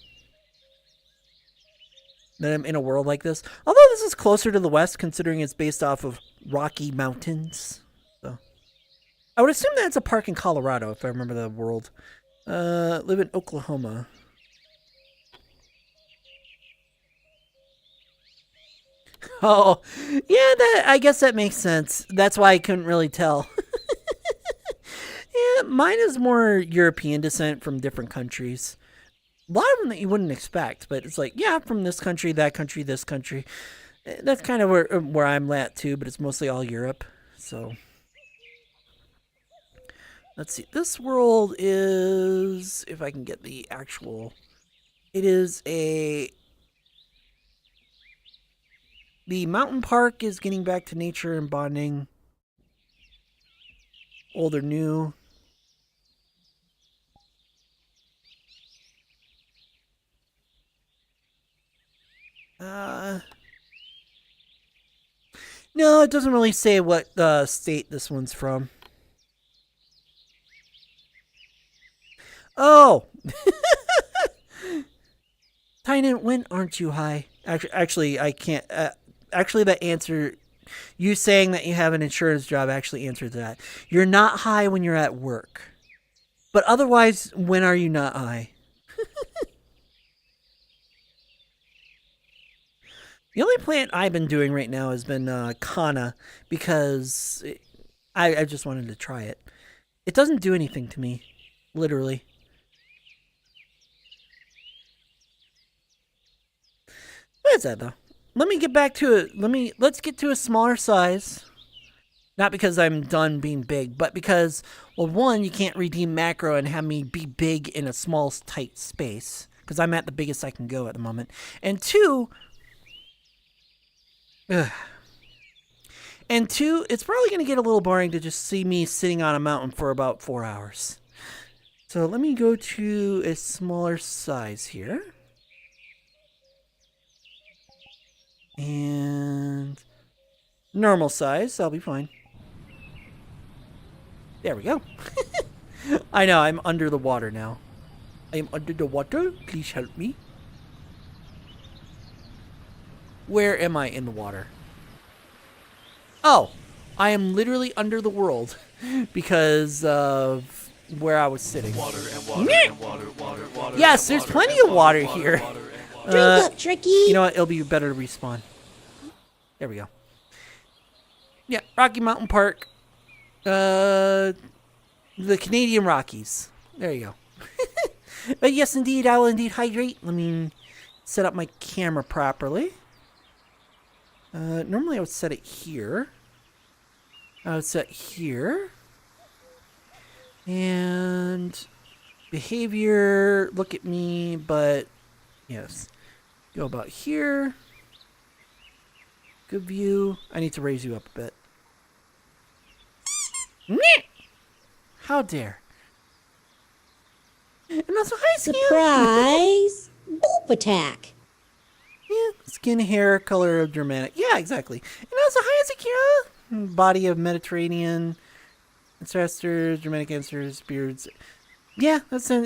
that I'm in a world like this. Although this is closer to the west, considering it's based off of Rocky Mountains. So, I would assume that it's a park in Colorado, if I remember the world. Live in Oklahoma. Oh, yeah, I guess that makes sense. That's why I couldn't really tell. Yeah, mine is more European descent from different countries. A lot of them that you wouldn't expect, but it's like, yeah, from this country, that country, this country. That's kind of where I'm at too, but it's mostly all Europe. So, let's see. This world is, if I can get the actual, it is the mountain park is getting back to nature and bonding. Old or new. No, it doesn't really say what state this one's from. Oh! Tynan, when aren't you high? Actually, I can't. Actually, that answer, you saying that you have an insurance job actually answers that. You're not high when you're at work. But otherwise, when are you not high? The only plant I've been doing right now has been Kana, because I just wanted to try it. It doesn't do anything to me, literally. What is that though? Let me get back to it. Let's get to a smaller size. Not because I'm done being big, but because, well, one, you can't redeem macro and have me be big in a small, tight space, because I'm at the biggest I can go at the moment. And two, it's probably going to get a little boring to just see me sitting on a mountain for about 4 hours. So let me go to a smaller size here. And normal size, I'll be fine. There we go. I know, I'm under the water now. I am under the water. Please help me. Where am I in the water? Oh, I am literally under the world because of where I was sitting. Yes, there's plenty of water here. Drink up, Tricky. You know what? It'll be better to respawn. There we go. Yeah, Rocky Mountain Park. The Canadian Rockies. There you go. But yes, indeed, I will indeed hydrate. Let me set up my camera properly. Normally I would set it here. I would set here. And behavior, look at me, but yes. Go about here. Good view. I need to raise you up a bit. How dare. And also, hi, Skin. Surprise! Boop attack. Yeah, skin, hair, color of Germanic. Yeah, exactly. And also, hi, Zakira. Body of Mediterranean ancestors, Germanic ancestors, beards. Yeah, that's yeah,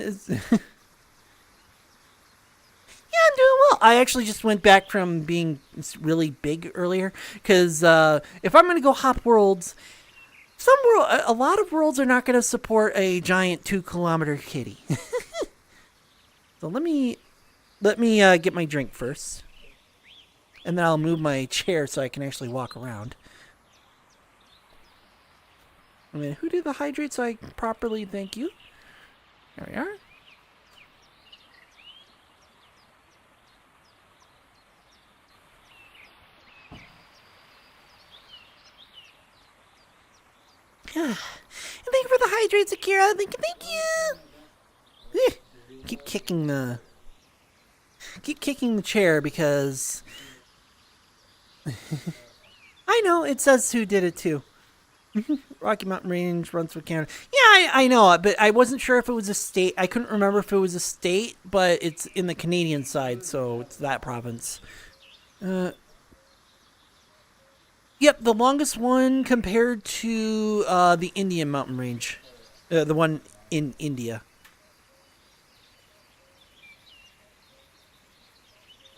I'm doing well. I actually just went back from being really big earlier because if I'm going to go hop worlds, a lot of worlds are not going to support a giant 2-kilometer kitty. So let me get my drink first, and then I'll move my chair so I can actually walk around. I mean, who did the hydrate so I can properly thank you? There we are. And thank you for the hydrates, Akira. Thank you. Keep kicking the chair because I know it says who did it too. Rocky Mountain Range runs through Canada. Yeah, I know it, but I wasn't sure if it was a state. I couldn't remember if it was a state, but it's in the Canadian side, so it's that province. Yep, the longest one compared to the Indian mountain range. The one in India.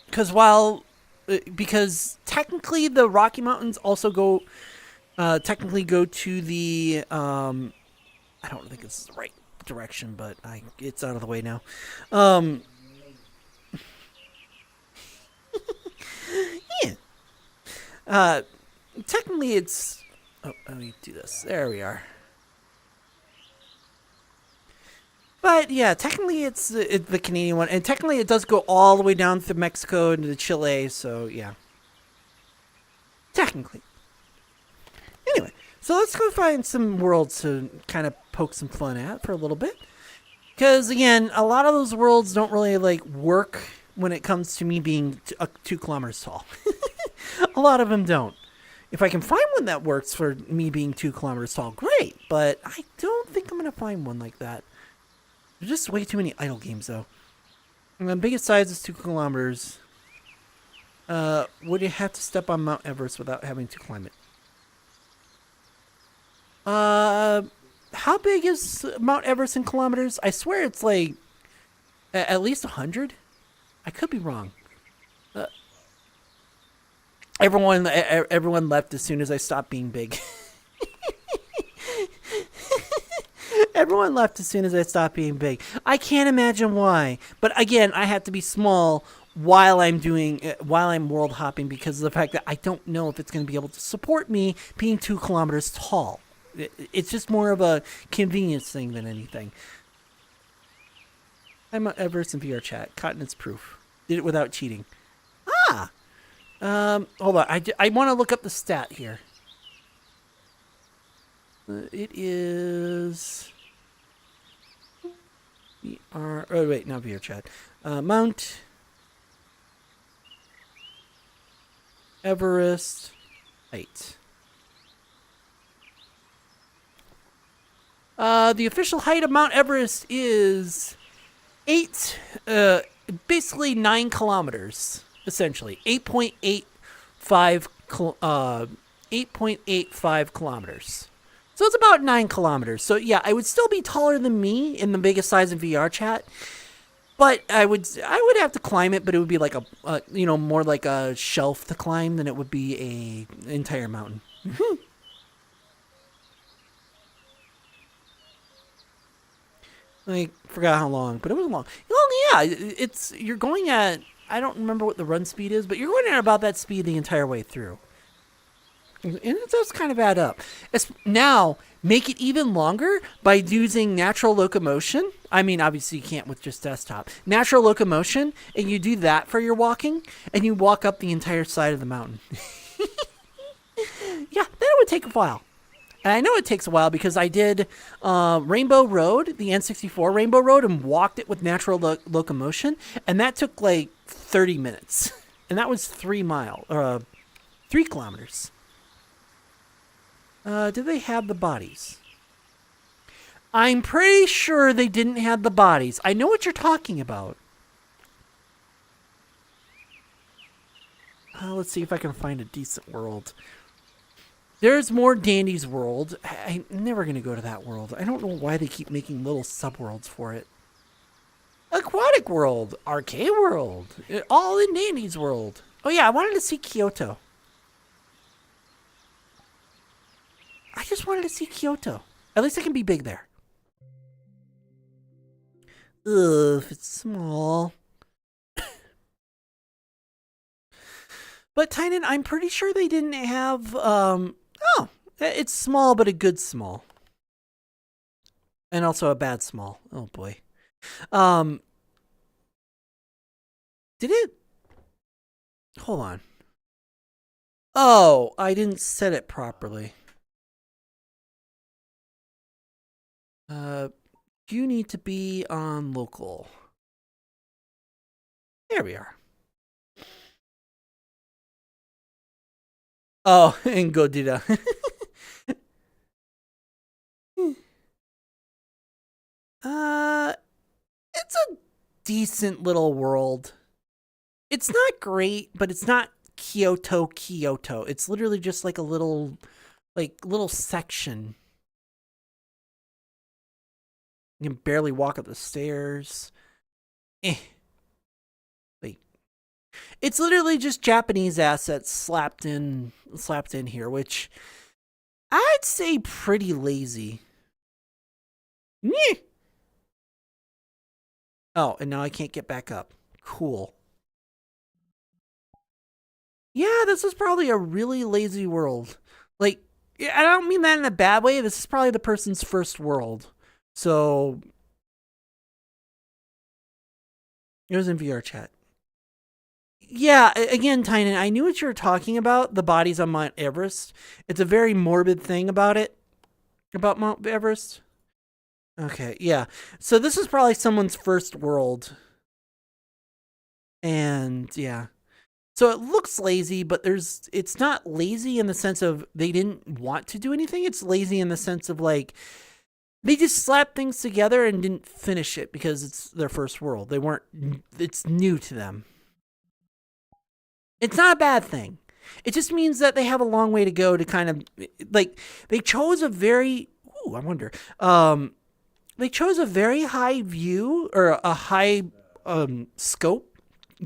Because technically the Rocky Mountains also go to the I don't think it's the right direction, but it's out of the way now. Yeah. Technically it's let me do this. There we are. But yeah, technically it's the Canadian one, and technically it does go all the way down through Mexico into Chile. So yeah, technically. Anyway, so let's go find some worlds to kind of poke some fun at for a little bit, because again, a lot of those worlds don't really like work when it comes to me being 2 kilometers tall. A lot of them don't. If I can find one that works for me being 2 kilometers tall, great. But I don't think I'm gonna find one like that. There's just way too many idle games, though. And the biggest size is 2 kilometers. Would you have to step on Mount Everest without having to climb it? How big is Mount Everest in kilometers? I swear it's like at least 100. I could be wrong. Everyone left as soon as I stopped being big. Everyone left as soon as I stopped being big. I can't imagine why. But again, I have to be small while I'm world hopping because of the fact that I don't know if it's going to be able to support me being 2 kilometers tall. It's just more of a convenience thing than anything. I'm at Everest in VRChat. Continence proof. Did it without cheating. Hold on. I want to look up the stat here. It is... Oh, wait, not VRChat. Mount Everest height. The official height of Mount Everest is basically 9 kilometers, essentially. 8.85 kilometers. So it's about 9 kilometers. So yeah, I would still be taller than me in the biggest size in VRChat. But I would have to climb it, but it would be like more like a shelf to climb than it would be an entire mountain. I forgot how long, but it was long. Well, yeah, you're going at, I don't remember what the run speed is, but you're going at about that speed the entire way through. And it does kind of add up. Now, make it even longer by using natural locomotion. I mean, obviously you can't with just desktop. Natural locomotion, and you do that for your walking, and you walk up the entire side of the mountain. Yeah, then it would take a while. And I know it takes a while because I did Rainbow Road, the N64 Rainbow Road, and walked it with natural locomotion, and that took like 30 minutes. And that was 3 kilometers. Did they have the bodies? I'm pretty sure they didn't have the bodies. I know what you're talking about. Let's see if I can find a decent world. There's more Dandy's World. I'm never going to go to that world. I don't know why they keep making little sub-worlds for it. Aquatic World. Arcade World. All in Dandy's World. Oh yeah, I wanted to see Kyoto. I just wanted to see Kyoto. At least I can be big there. Ugh, if it's small. But Tynan, I'm pretty sure they didn't have, it's small, but a good small. And also a bad small. Oh boy. Did it? Hold on. Oh, I didn't set it properly. You need to be on local. There we are. Oh, and go do that. It's a decent little world. It's not great, but it's not Kyoto. It's literally just like a little section. You can barely walk up the stairs. Wait. It's literally just Japanese assets slapped in here, which I'd say pretty lazy. Oh, and now I can't get back up. Cool. Yeah, this is probably a really lazy world. Like, I don't mean that in a bad way. This is probably the person's first world. So, it was in VRChat. Yeah, again, Tynan, I knew what you were talking about, the bodies on Mount Everest. It's a very morbid thing about it, about Mount Everest. Okay, yeah. So this is probably someone's first world. And, yeah. So it looks lazy, but it's not lazy in the sense of they didn't want to do anything. It's lazy in the sense of like, they just slapped things together and didn't finish it because it's their first world. It's new to them. It's not a bad thing. It just means that they have a long way to go to kind of, like, they chose a very, I wonder, they chose a very high view or a high scope,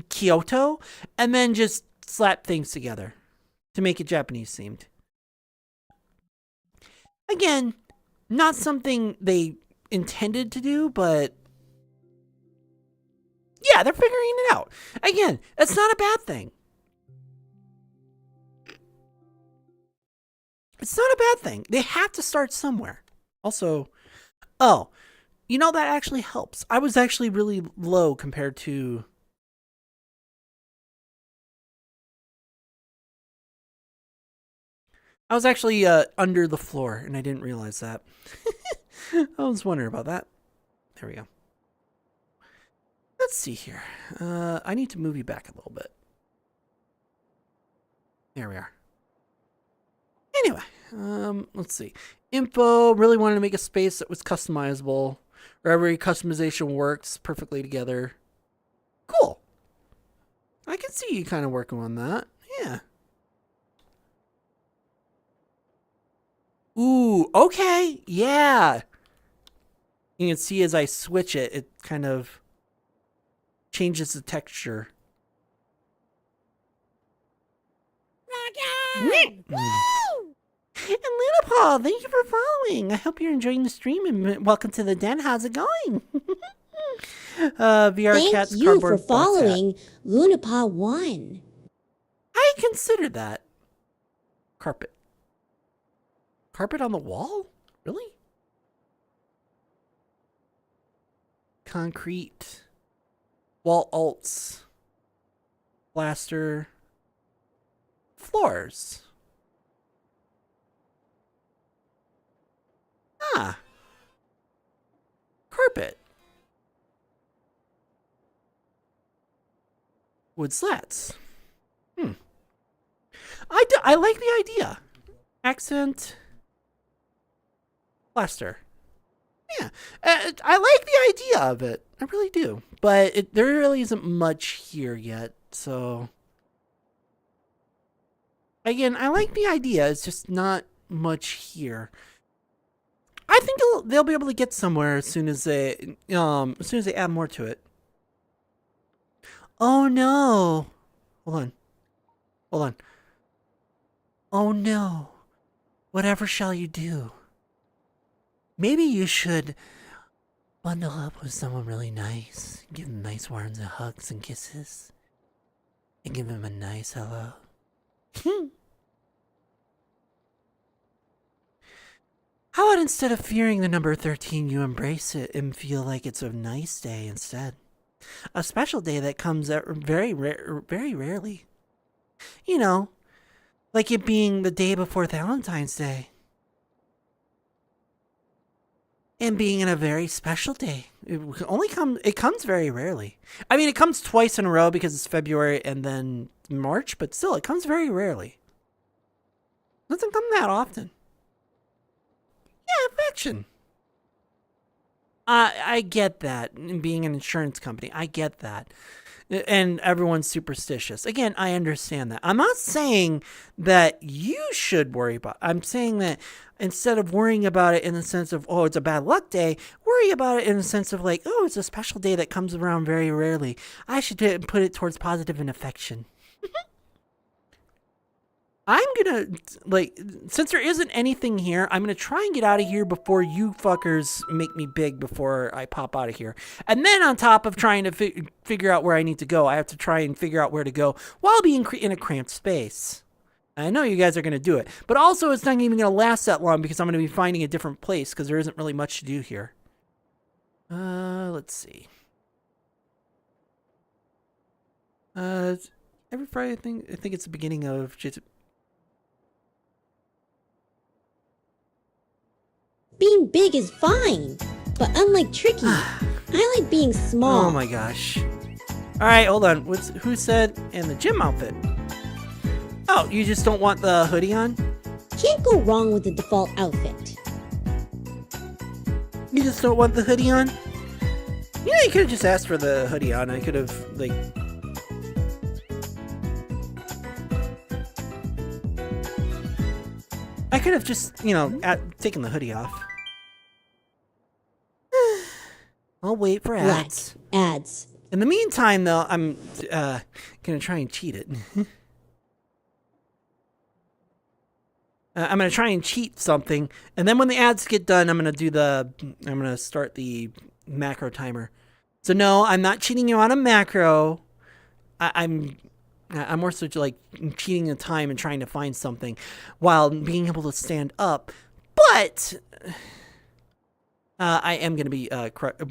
Kyoto, and then just slapped things together to make it Japanese themed. Again, not something they intended to do, but yeah, they're figuring it out. Again, that's not a bad thing. It's not a bad thing. They have to start somewhere. Also, that actually helps. I was actually really low compared to... I was actually under the floor, and I didn't realize that. I was wondering about that. There we go. Let's see here. I need to move you back a little bit. There we are. Anyway, let's see. Info, really wanted to make a space that was customizable, where every customization works perfectly together. Cool. I can see you kind of working on that. Yeah. Ooh, okay. Yeah. You can see as I switch it, it kind of changes the texture. Rocket! Woo! And Luna Paul, thank you for following. I hope you're enjoying the stream and welcome to the den. How's it going? VRChat's Thank you for cardboard following Lunapa 1. I considered that. Carpet. Carpet on the wall? Really? Concrete. Wall alts. Plaster. Floors. Ah. Carpet. Wood slats. I like the idea. Accent. Plaster. Yeah. I like the idea of it. I really do. But there really isn't much here yet, so... Again, I like the idea. It's just not much here. I think they'll be able to get somewhere as soon as they add more to it. Oh no! Hold on. Oh no! Whatever shall you do? Maybe you should bundle up with someone really nice, give them nice words and hugs and kisses, and give them a nice hello. How about instead of fearing the number 13, you embrace it and feel like it's a nice day instead? A special day that comes out very rarely. You know, like it being the day before Valentine's Day. And being in a very special day. It comes very rarely. I mean, it comes twice in a row because it's February and then March, but still, it comes very rarely. It doesn't come that often. Yeah, affection. I get that. Being an insurance company, I get that. And everyone's superstitious. Again, I understand that. I'm not saying that you should worry about it. I'm saying that instead of worrying about it in the sense of, oh, it's a bad luck day, worry about it in the sense of like, oh, it's a special day that comes around very rarely. I should put it towards positive and affection. I'm gonna, like, since there isn't anything here, I'm gonna try and get out of here before you fuckers make me big before I pop out of here. And then on top of trying to figure out where I need to go, I have to try and figure out where to go while being in a cramped space. I know you guys are gonna do it, but also it's not even gonna last that long because I'm gonna be finding a different place because there isn't really much to do here. Let's see. Every Friday, I think it's the beginning of Being big is fine, but unlike Tricky, I like being small. Oh my gosh. Alright, hold on. Who said in the gym outfit? Oh, you just don't want the hoodie on? Can't go wrong with the default outfit. You just don't want the hoodie on? Yeah, you could have just asked for the hoodie on. I could have, like... I could have just, taken the hoodie off. I'll wait for ads. Ads. In the meantime, though, I'm gonna try and cheat it. I'm gonna try and cheat something, and then when the ads get done, I'm gonna start the macro timer. So no, I'm not cheating you on a macro. I'm more so like cheating the time and trying to find something while being able to stand up. But I am going to be,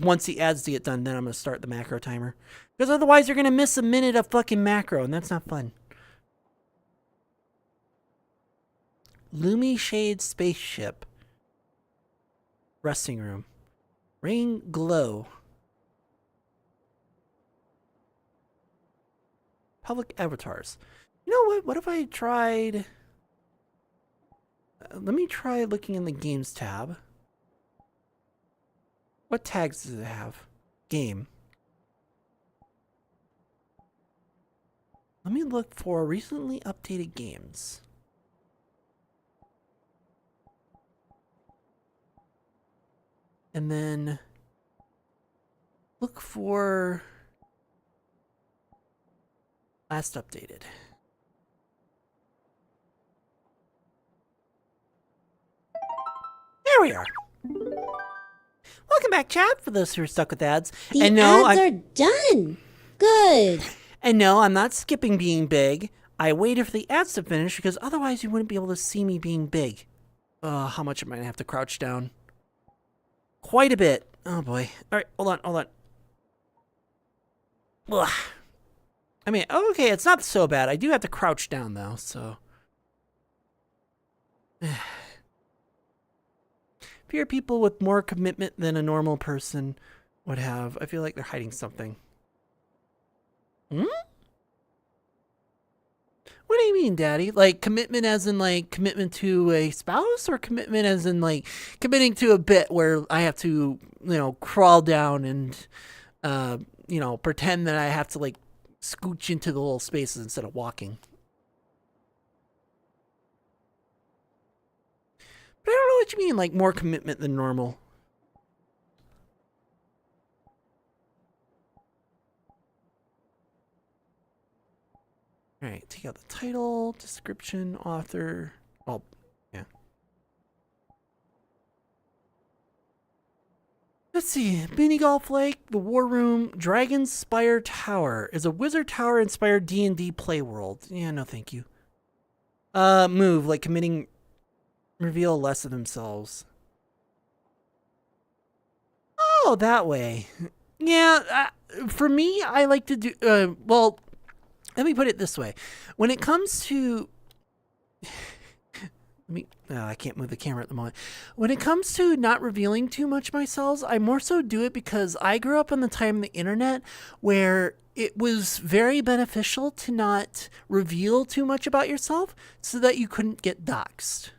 once the ads get done, then I'm going to start the macro timer. Because otherwise you're going to miss a minute of fucking macro, and that's not fun. Lumi Shade Spaceship. Resting room. Rain Glow. Public avatars. You know what? What if I tried... let me try looking in the games tab. What tags does it have? Game. Let me look for recently updated games. And then look for last updated. There we are. Welcome back, chat, for those who are stuck with ads. The ads are done. Good. And no, I'm not skipping being big. I waited for the ads to finish because otherwise you wouldn't be able to see me being big. How much am I going to have to crouch down? Quite a bit. Oh, boy. All right, hold on. Ugh. I mean, okay, it's not so bad. I do have to crouch down, though, so... Fewer people with more commitment than a normal person would have. I feel like they're hiding something. Hmm? What do you mean, Daddy? Like, commitment as in, like, commitment to a spouse? Or commitment as in, like, committing to a bit where I have to, crawl down and, pretend that I have to, like, scooch into the little spaces instead of walking? But I don't know what you mean, like, more commitment than normal. Alright, take out the title, description, author. Oh, yeah. Let's see. Beanie Golf Lake, The War Room, Dragon's Spire Tower is a Wizard Tower inspired D&D play world. Yeah, no thank you. Move, like committing, reveal less of themselves. Oh, that way. Yeah, for me, I like to do, well, let me put it this way. When it comes to I can't move the camera at the moment. When it comes to not revealing too much myself, I more so do it because I grew up in the time of the internet where it was very beneficial to not reveal too much about yourself so that you couldn't get doxxed.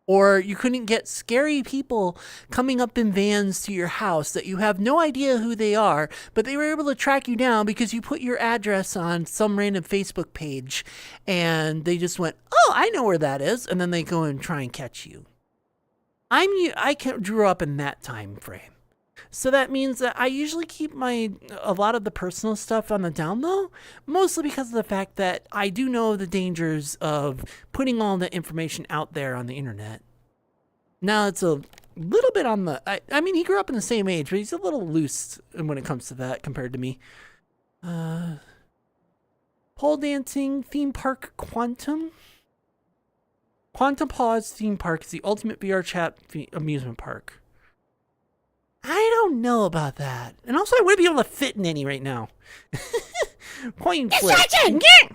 Or you couldn't get scary people coming up in vans to your house that you have no idea who they are, but they were able to track you down because you put your address on some random Facebook page and they just went, oh, I know where that is. And then they go and try and catch you. I grew up in that time frame. So that means that I usually keep a lot of the personal stuff on the down low, mostly because of the fact that I do know the dangers of putting all the information out there on the internet. Now it's a little bit on the, I mean, he grew up in the same age, but he's a little loose when it comes to that compared to me. Pole dancing, theme park, Quantum. Quantum Pause theme park is the ultimate VRChat amusement park. I don't know about that. And also, I wouldn't be able to fit in any right now. Coin flip. Yeah.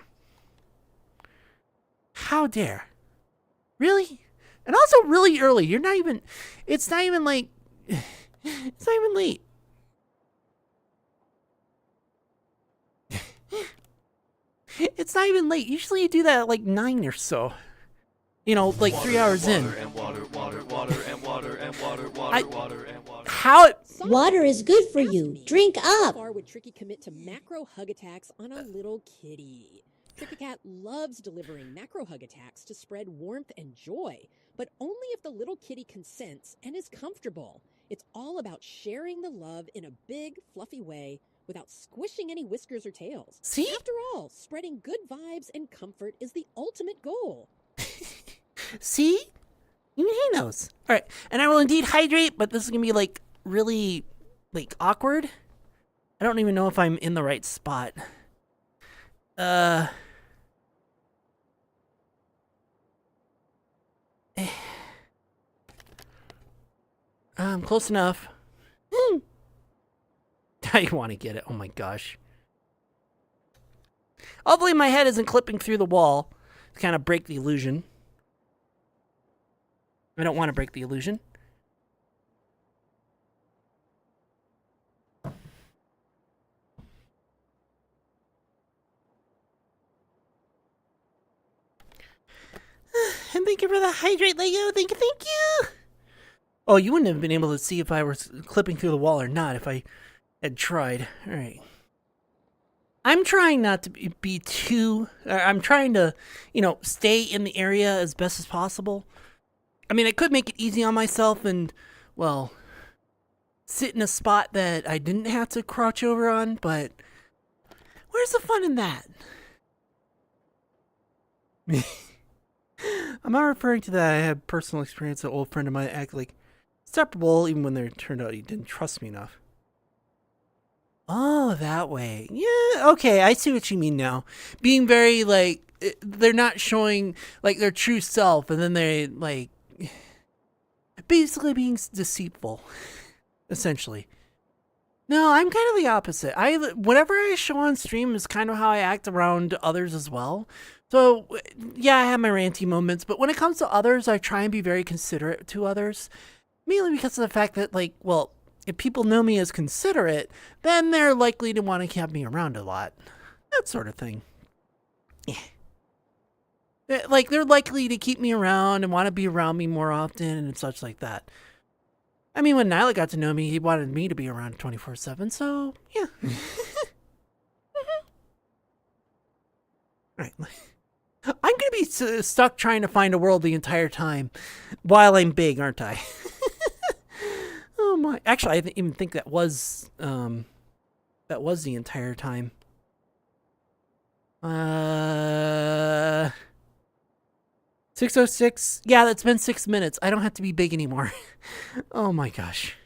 How dare. Really? And also really early. It's not even it's not even late. It's not even late. Usually you do that at like 9 or so. You know, like 3 hours in. Water is good for you. Drink up. Far would Tricky commit to macro hug attacks on a little kitty. Tricky Cat loves delivering macro hug attacks to spread warmth and joy, but only if the little kitty consents and is comfortable. It's all about sharing the love in a big, fluffy way without squishing any whiskers or tails. See? After all, spreading good vibes and comfort is the ultimate goal. See? Even he knows. All right. And I will indeed hydrate, but this is going to be like really like awkward. I don't even know if I'm in the right spot. Close enough. I want to get it. Oh my gosh. Hopefully my head isn't clipping through the wall to kind of break the illusion. I don't want to break the illusion. And thank you for the hydrate, Lego. Thank you. Oh, you wouldn't have been able to see if I was clipping through the wall or not if I had tried. All right. I'm trying not to be too... I'm trying to, stay in the area as best as possible. I mean, I could make it easy on myself and, well, sit in a spot that I didn't have to crouch over on, but where's the fun in that? I'm not referring to that. I had personal experience. An old friend of mine acted like inseparable, even when it turned out he didn't trust me enough. Oh, that way. Yeah, okay, I see what you mean now. Being very, they're not showing, their true self, and then they, basically being deceitful, essentially. No, I'm kind of the opposite. Whatever I show on stream is kind of how I act around others as well. So, yeah, I have my ranty moments, but when it comes to others, I try and be very considerate to others. Mainly because of the fact that, if people know me as considerate, then they're likely to want to have me around a lot. That sort of thing. Yeah. They're likely to keep me around and want to be around me more often and such like that. I mean, when Nyla got to know me, he wanted me to be around 24/7, so, yeah. Alright. I'm going to be stuck trying to find a world the entire time while I'm big, aren't I? Oh my! Actually, I even think that was the entire time. 6:06. Yeah, that's been 6 minutes. I don't have to be big anymore. Oh my gosh!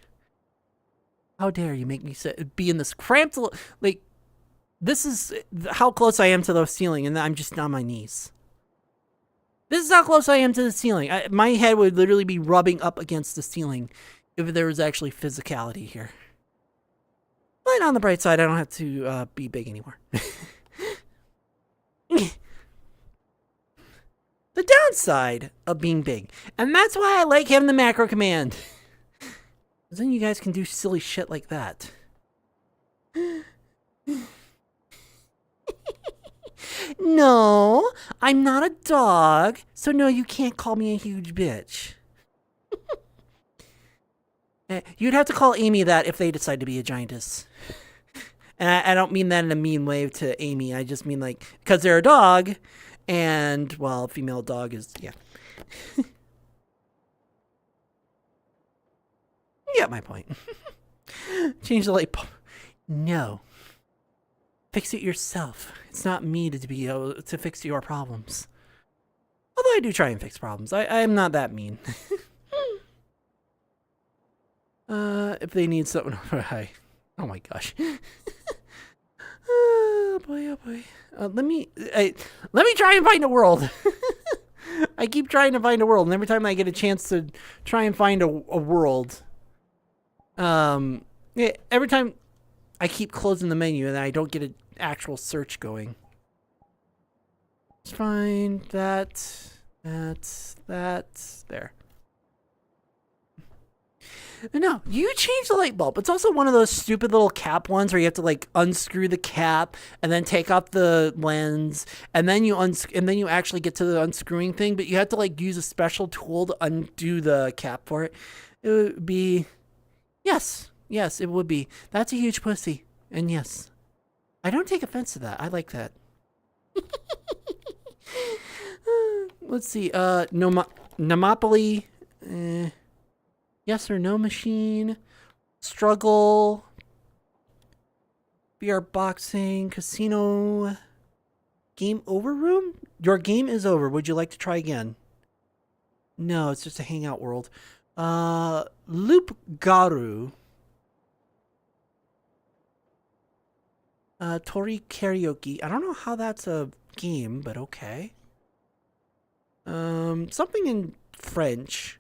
How dare you make me be in this cramped This is how close I am to the ceiling, and I'm just on my knees. This is how close I am to the ceiling. My head would literally be rubbing up against the ceiling if there was actually physicality here. But on the bright side, I don't have to be big anymore. the downside of being big. And that's why I like having the macro command. Then you guys can do silly shit like that. No, I'm not a dog, so no, you can't call me a huge bitch. You'd have to call Amy that if they decide to be a giantess. And I don't mean that in a mean way to Amy. I just mean like, because they're a dog, and, well, a female dog is, yeah. You get my point. Change the light bulb. No. Fix it yourself. It's not me to be able to fix your problems. Although I do try and fix problems. I'm not that mean. If they need something, hi. Oh my gosh. Oh boy, oh boy. Let me try and find a world. I keep trying to find a world, and every time I get a chance to try and find a world, yeah, every time I keep closing the menu and I don't get an actual search going. Let's find that, there. No, you change the light bulb. It's also one of those stupid little cap ones where you have to like unscrew the cap and then take off the lens, and then you actually get to the unscrewing thing, but you have to like use a special tool to undo the cap for it. It would be, yes, it would be. That's a huge pussy, and yes, I don't take offense to that. I like that. Let's see. Nomopoly. Yes or no machine, struggle, VR boxing, casino, game over room? Your game is over. Would you like to try again? No, it's just a hangout world. Loop Garu. Tori Karaoke. I don't know how that's a game, but okay. Something in French.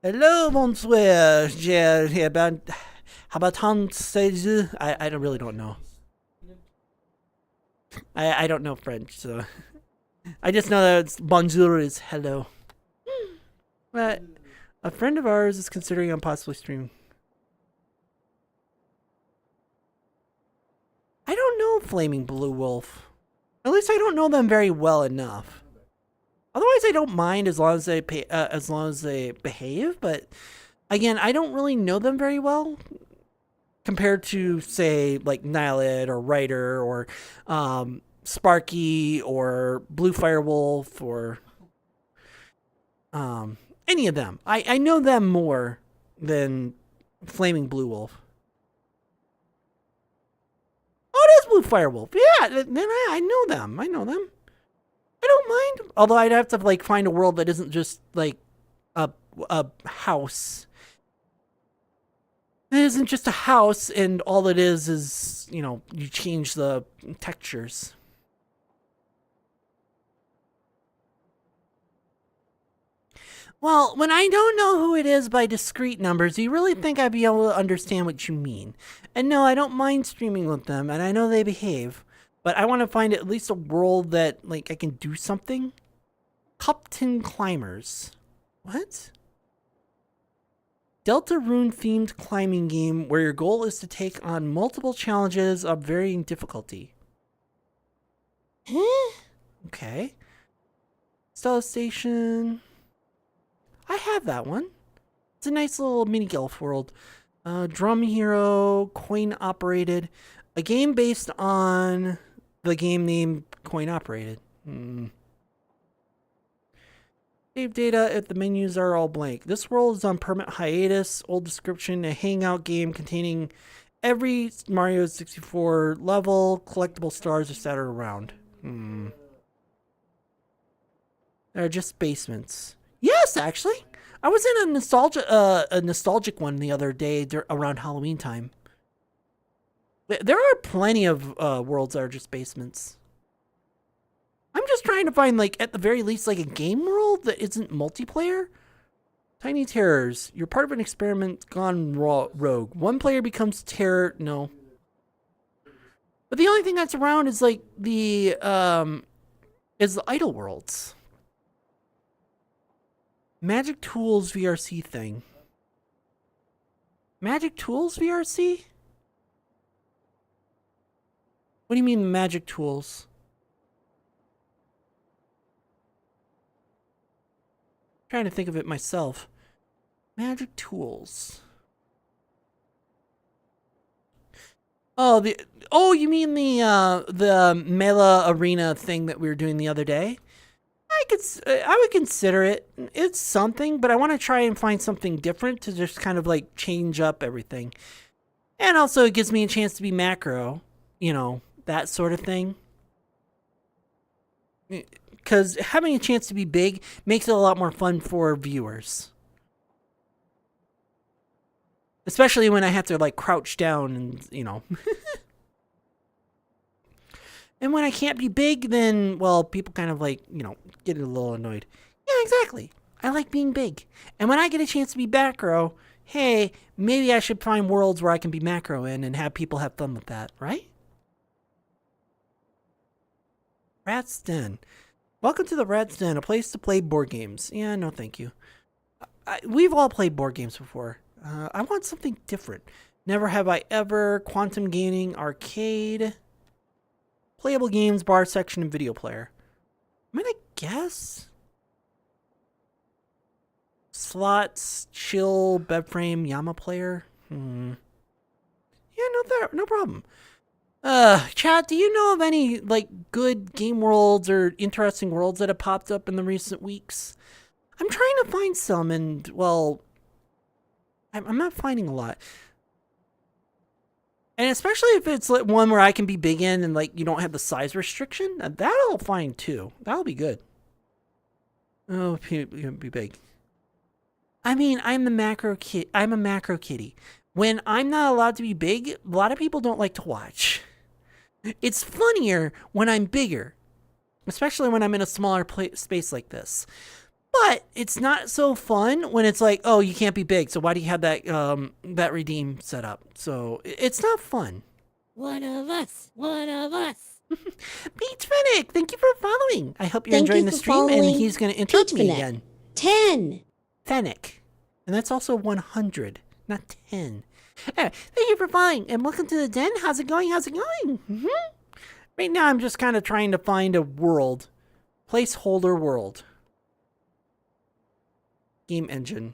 Hello, bonsoir. How about I really don't know. I don't know French, so I just know that it's bonjour is hello. But a friend of ours is considering on possibly streaming. I don't know Flaming Blue Wolf. At least I don't know them very well enough. Otherwise, I don't mind as long as they behave. But again, I don't really know them very well compared to, say, like Nihilid or Ryder or Sparky or Blue Firewolf or any of them. I know them more than Flaming Blue Wolf. Oh, it is Blue Firewolf. Yeah, then I know them. I don't mind. Although I'd have to like find a world that isn't just like a house. It isn't just a house, and all it is you change the textures. Well, when I don't know who it is by discrete numbers, you really think I'd be able to understand what you mean. And no, I don't mind streaming with them, and I know they behave. But I want to find at least a world that, like, I can do something. Cupton Climbers. What? Deltarune-themed climbing game where your goal is to take on multiple challenges of varying difficulty. Huh? Okay. Stella Station. I have that one. It's a nice little mini golf world. Drum Hero, coin operated. A game based on the game named Coin Operated. Save data if the menus are all blank. This world is on permanent hiatus. Old description, a hangout game containing every Mario 64 level. Collectible stars are scattered around. They're just basements. Yes, actually. I was in a nostalgic one the other day around Halloween time. There are plenty of worlds that are just basements. I'm just trying to find, like, at the very least, like, a game world that isn't multiplayer. Tiny Terrors. You're part of an experiment gone rogue. One player becomes terror. No. But the only thing that's around is, like, the idle worlds. Magic Tools VRC thing. Magic Tools VRC? What do you mean Magic Tools? I'm trying to think of it myself. Magic Tools. Oh, you mean the Mela Arena thing that we were doing the other day? I would consider it. It's something, but I want to try and find something different to just kind of like change up everything. And also it gives me a chance to be macro, that sort of thing. Because having a chance to be big makes it a lot more fun for viewers. Especially when I have to like crouch down and, And when I can't be big, then, well, people kind of like, get a little annoyed. Yeah, exactly. I like being big. And when I get a chance to be macro, hey, maybe I should find worlds where I can be macro in and have people have fun with that, right? Rat's Den. Welcome to the Rat's Den, a place to play board games. Yeah, no thank you. We've all played board games before. I want something different. Never Have I Ever, Quantum Gaming, Arcade, Playable Games, Bar Section, and Video Player. I'm gonna guess. Slots, Chill, Bed Frame, Yama Player. Yeah, no problem. Chat, do you know of any, good game worlds or interesting worlds that have popped up in the recent weeks? I'm trying to find some, and, well, I'm not finding a lot. And especially if it's one where I can be big in and, you don't have the size restriction, that I'll find, too. That'll be good. Oh, be big. I mean, I'm a macro kitty. When I'm not allowed to be big, a lot of people don't like to watch. It's funnier when I'm bigger, especially when I'm in a smaller space like this. But it's not so fun when it's like, oh, you can't be big, so why do you have that redeem set up? So it's not fun. One of us. Peach Fennec, thank you for following. I hope you're enjoying the stream, and he's going to interrupt me again. 10. Fennec. And that's also 100, not 10. Anyway, thank you for following, and welcome to the den. How's it going? Mm-hmm. Right now, I'm just kind of trying to find a world. Placeholder world. Game engine.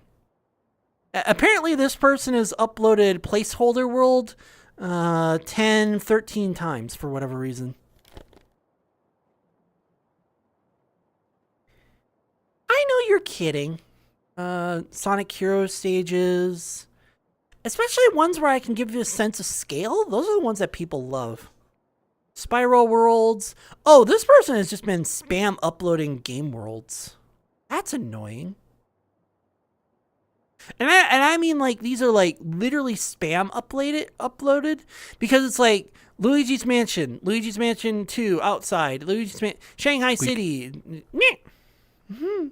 Apparently, this person has uploaded Placeholder World 10, 13 times for whatever reason. I know you're kidding. Sonic Hero stages. Especially ones where I can give you a sense of scale. Those are the ones that people love. Spiral Worlds. Oh, this person has just been spam uploading game worlds. That's annoying. And I mean, these are, literally spam uploaded. Because it's Luigi's Mansion 2, outside. Shanghai City. Mm-hmm.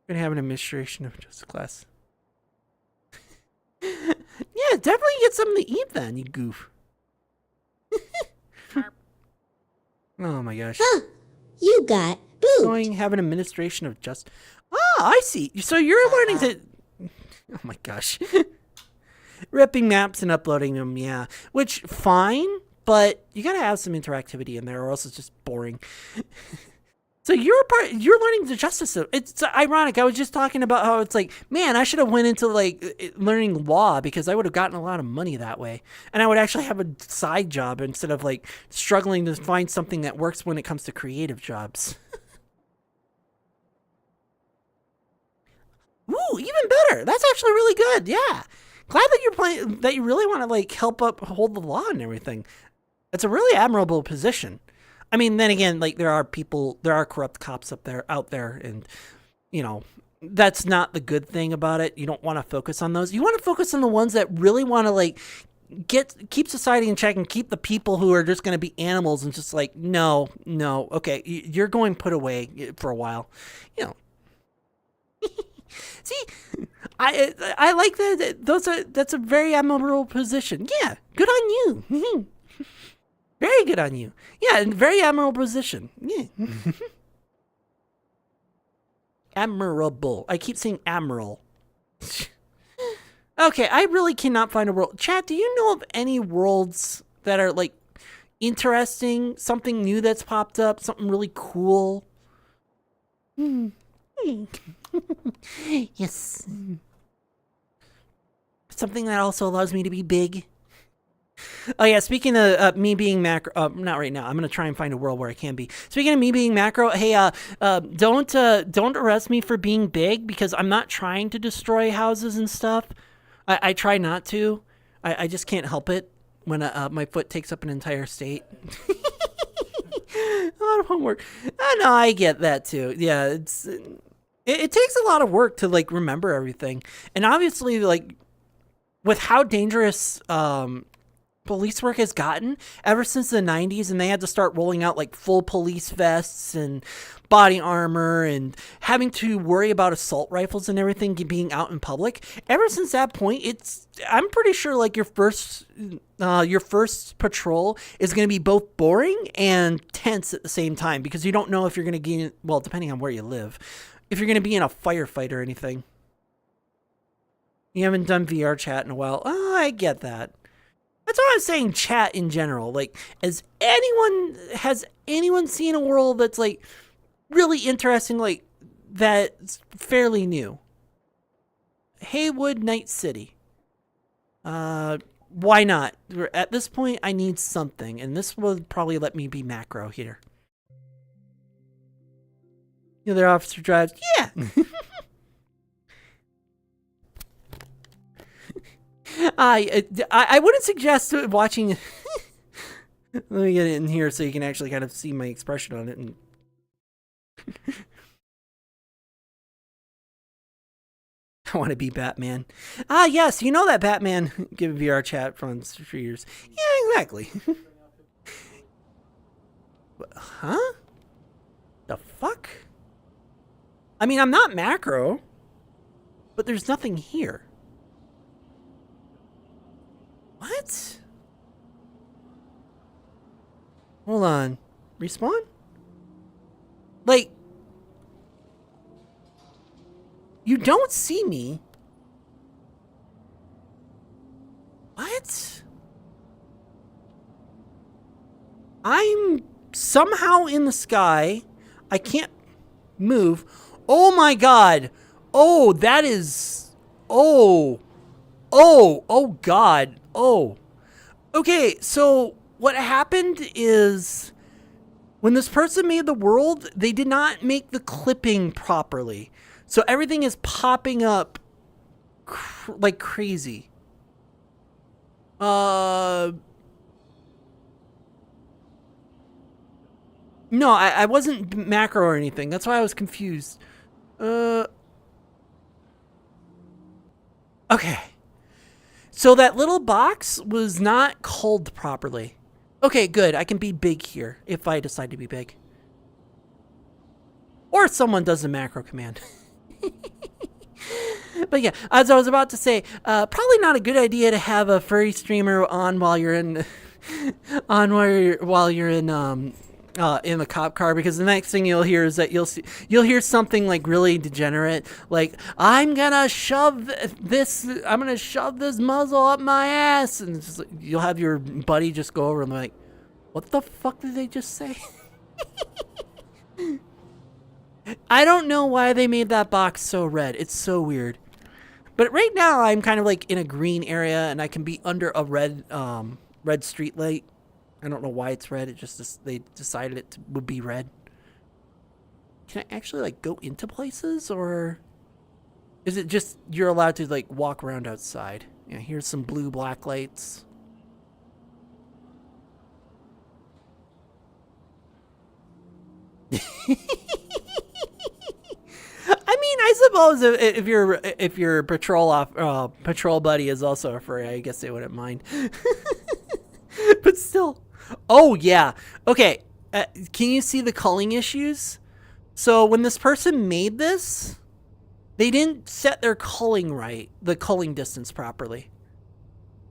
Gonna have an administration of justice class. Yeah, definitely get something to eat then, you goof. Oh my gosh. Huh. You got boot. Going have an administration of justice. Ah, I see. So you're learning to... Oh my gosh. Ripping maps and uploading them, yeah. Which, fine, but you gotta have some interactivity in there or else it's just boring. So you're learning the justice system. It's ironic. I was just talking about how it's man, I should have went into learning law because I would have gotten a lot of money that way. And I would actually have a side job instead of struggling to find something that works when it comes to creative jobs. Ooh, even better. That's actually really good. Yeah. Glad that that you really want to help hold the law and everything. It's a really admirable position. I mean, then again, there are corrupt cops out there, and, that's not the good thing about it. You don't want to focus on those. You want to focus on the ones that really want to, keep society in check and keep the people who are just going to be animals and just no, okay, you're going put away for a while. See, I like that. That's a very admirable position. Yeah, good on you. Very good on you. Yeah, very admirable position. Yeah. Admirable. I keep saying admiral. Okay, I really cannot find a world. Chat, do you know of any worlds that are like interesting? Something new that's popped up? Something really cool? Yes. Something that also allows me to be big. Oh yeah, speaking of me being macro, not right now. I'm gonna try and find a world where I can be. Speaking of me being macro, hey, don't arrest me for being big because I'm not trying to destroy houses and stuff. I try not to. I just can't help it when my foot takes up an entire state. A lot of homework. No, I get that too. Yeah, it takes a lot of work to like remember everything, and obviously like with how dangerous police work has gotten ever since the 90s, and they had to start rolling out like full police vests and body armor and having to worry about assault rifles and everything being out in public. Ever since that point, I'm pretty sure like your first patrol is going to be both boring and tense at the same time because you don't know if you're going to get, well, depending on where you live, if you're going to be in a firefight or anything. You haven't done VRChat in a while. Oh, I get that. That's why I'm saying chat in general. Like, has anyone seen a world that's like really interesting, like that's fairly new? Haywood, Night City. Why not? At this point, I need something, and this would probably let me be macro here. The other officer drives. Yeah. I wouldn't suggest watching. Let me get it in here so you can actually kind of see my expression on it. And I want to be Batman. Yes, you know that Batman. Give VRChat for years. Yeah, exactly. Huh? The fuck? I mean, I'm not macro, but there's nothing here. What? Hold on. Respawn? Like, you don't see me. What? I'm somehow in the sky. I can't move. Oh my god. Oh, that is... Oh god. Oh. Okay, so what happened is when this person made the world, they did not make the clipping properly. So everything is popping up like crazy. No, I wasn't macro or anything. That's why I was confused. Okay. So that little box was not culled properly. Okay, good. I can be big here if I decide to be big. Or if someone does a macro command. But yeah, as I was about to say, probably not a good idea to have a furry streamer on while you're in while you're in the cop car, because the next thing you'll hear is that you'll hear something like really degenerate, like I'm gonna shove this muzzle up my ass, and it's like, you'll have your buddy just go over and like, what the fuck did they just say? I don't know why they made that box so red. It's so weird. But right now I'm kind of like in a green area and I can be under a red street light. I don't know why it's red. It just, they decided it would be red. Can I actually like go into places, or is it just you're allowed to like walk around outside? Yeah, here's some blue black lights. I mean, I suppose if your patrol buddy is also a furry, I guess they wouldn't mind. But still, oh yeah, okay. Can you see the culling issues? So when this person made this, they didn't set their culling right, the culling distance properly.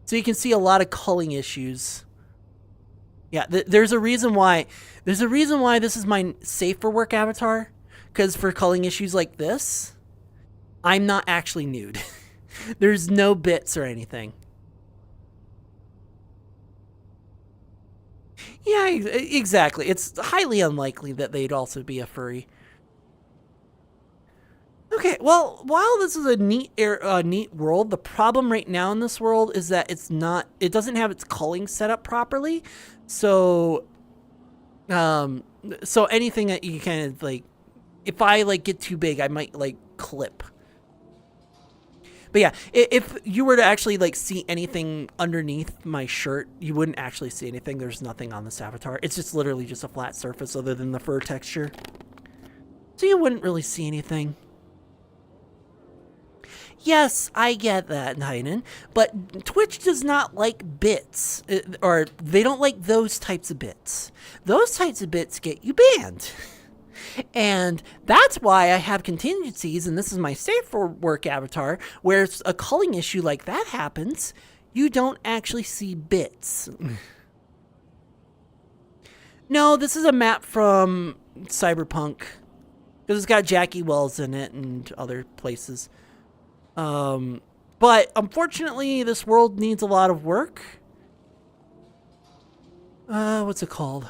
So you can see a lot of culling issues. Yeah, there's a reason why this is my safe for work avatar. because for culling issues like this, I'm not actually nude. There's no bits or anything. Yeah, exactly. It's highly unlikely that they'd also be a furry. Okay, well, while this is a neat world, the problem right now in this world is that it doesn't have its culling set up properly. So, so anything that you kind of like, if I like get too big, I might like clip. But yeah, if you were to actually like see anything underneath my shirt, you wouldn't actually see anything. There's nothing on this avatar. It's just literally just a flat surface other than the fur texture. So you wouldn't really see anything. Yes, I get that, Heinen, but Twitch does not like bits, or they don't like those types of bits. Those types of bits get you banned. And that's why I have contingencies, and this is my safe for work avatar, where it's a culling issue like that happens, you don't actually see bits. No, this is a map from Cyberpunk, because it's got Jackie Wells in it and other places. But unfortunately, this world needs a lot of work. What's it called?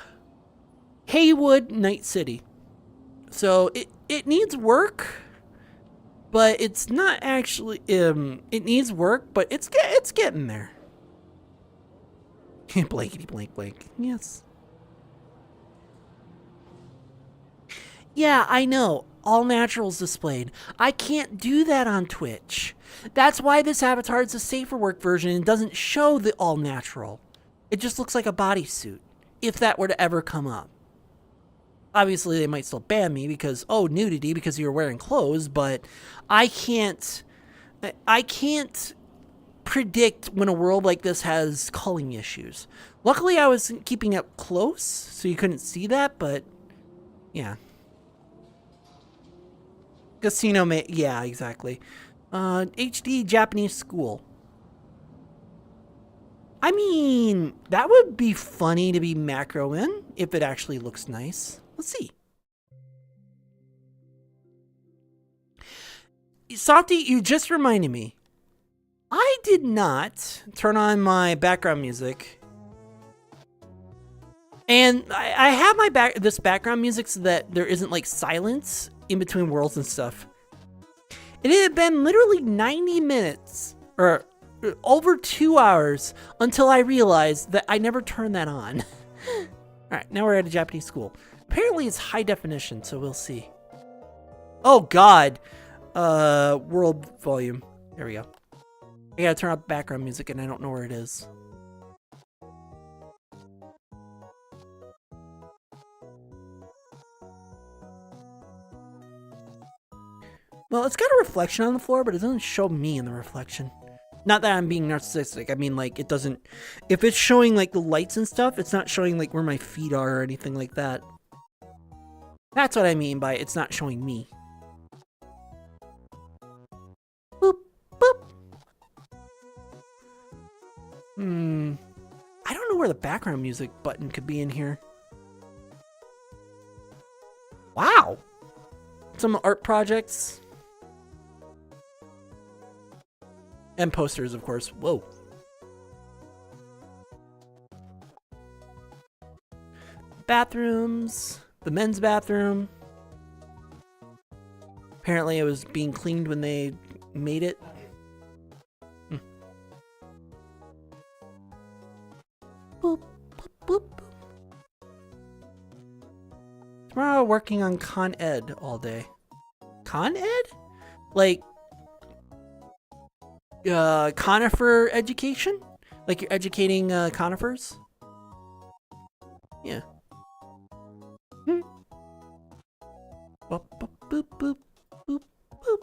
Haywood Night City. So it needs work, but it's not actually, it needs work, but it's getting there. Blankety blank blank. Yes. Yeah, I know. All naturals displayed. I can't do that on Twitch. That's why this avatar is a safer work version and doesn't show the all natural. It just looks like a bodysuit, if that were to ever come up. Obviously, they might still ban me because, oh, nudity because you're wearing clothes, but I can't predict when a world like this has culling issues. Luckily, I was keeping up close, so you couldn't see that, but yeah. Casino, yeah, exactly. HD Japanese school. I mean, that would be funny to be macro in if it actually looks nice. Let's see. Softy, you just reminded me. I did not turn on my background music. And I have this background music so that there isn't like silence in between worlds and stuff. It had been literally 90 minutes or over 2 hours until I realized that I never turned that on. All right, now we're at a Japanese school. Apparently it's high definition, so we'll see. Oh God, world volume. There we go. I gotta turn up background music and I don't know where it is. Well, it's got a reflection on the floor, but it doesn't show me in the reflection. Not that I'm being narcissistic. I mean, like, it doesn't... If it's showing, like, the lights and stuff, it's not showing, like, where my feet are or anything like that. That's what I mean by it's not showing me. Boop, boop. I don't know where the background music button could be in here. Wow. Some art projects. And posters, of course. Whoa. Bathrooms. The men's bathroom. Apparently it was being cleaned when they made it. Boop, boop, boop, boop. Tomorrow working on Con Ed all day. Con Ed? Like conifer education? Like you're educating conifers? Yeah. Boop, boop, boop, boop, boop, boop.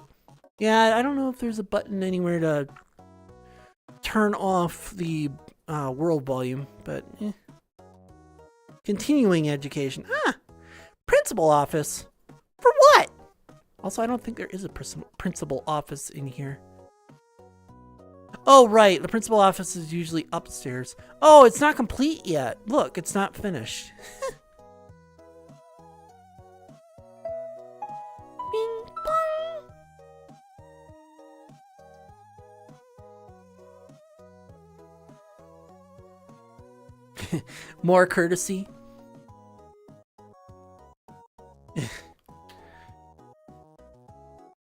Yeah, I don't know if there's a button anywhere to turn off the world volume, but Continuing education. Ah! Principal office. For what? Also, I don't think there is a principal office in here. Oh, right. The principal office is usually upstairs. Oh, it's not complete yet. Look, it's not finished. More courtesy.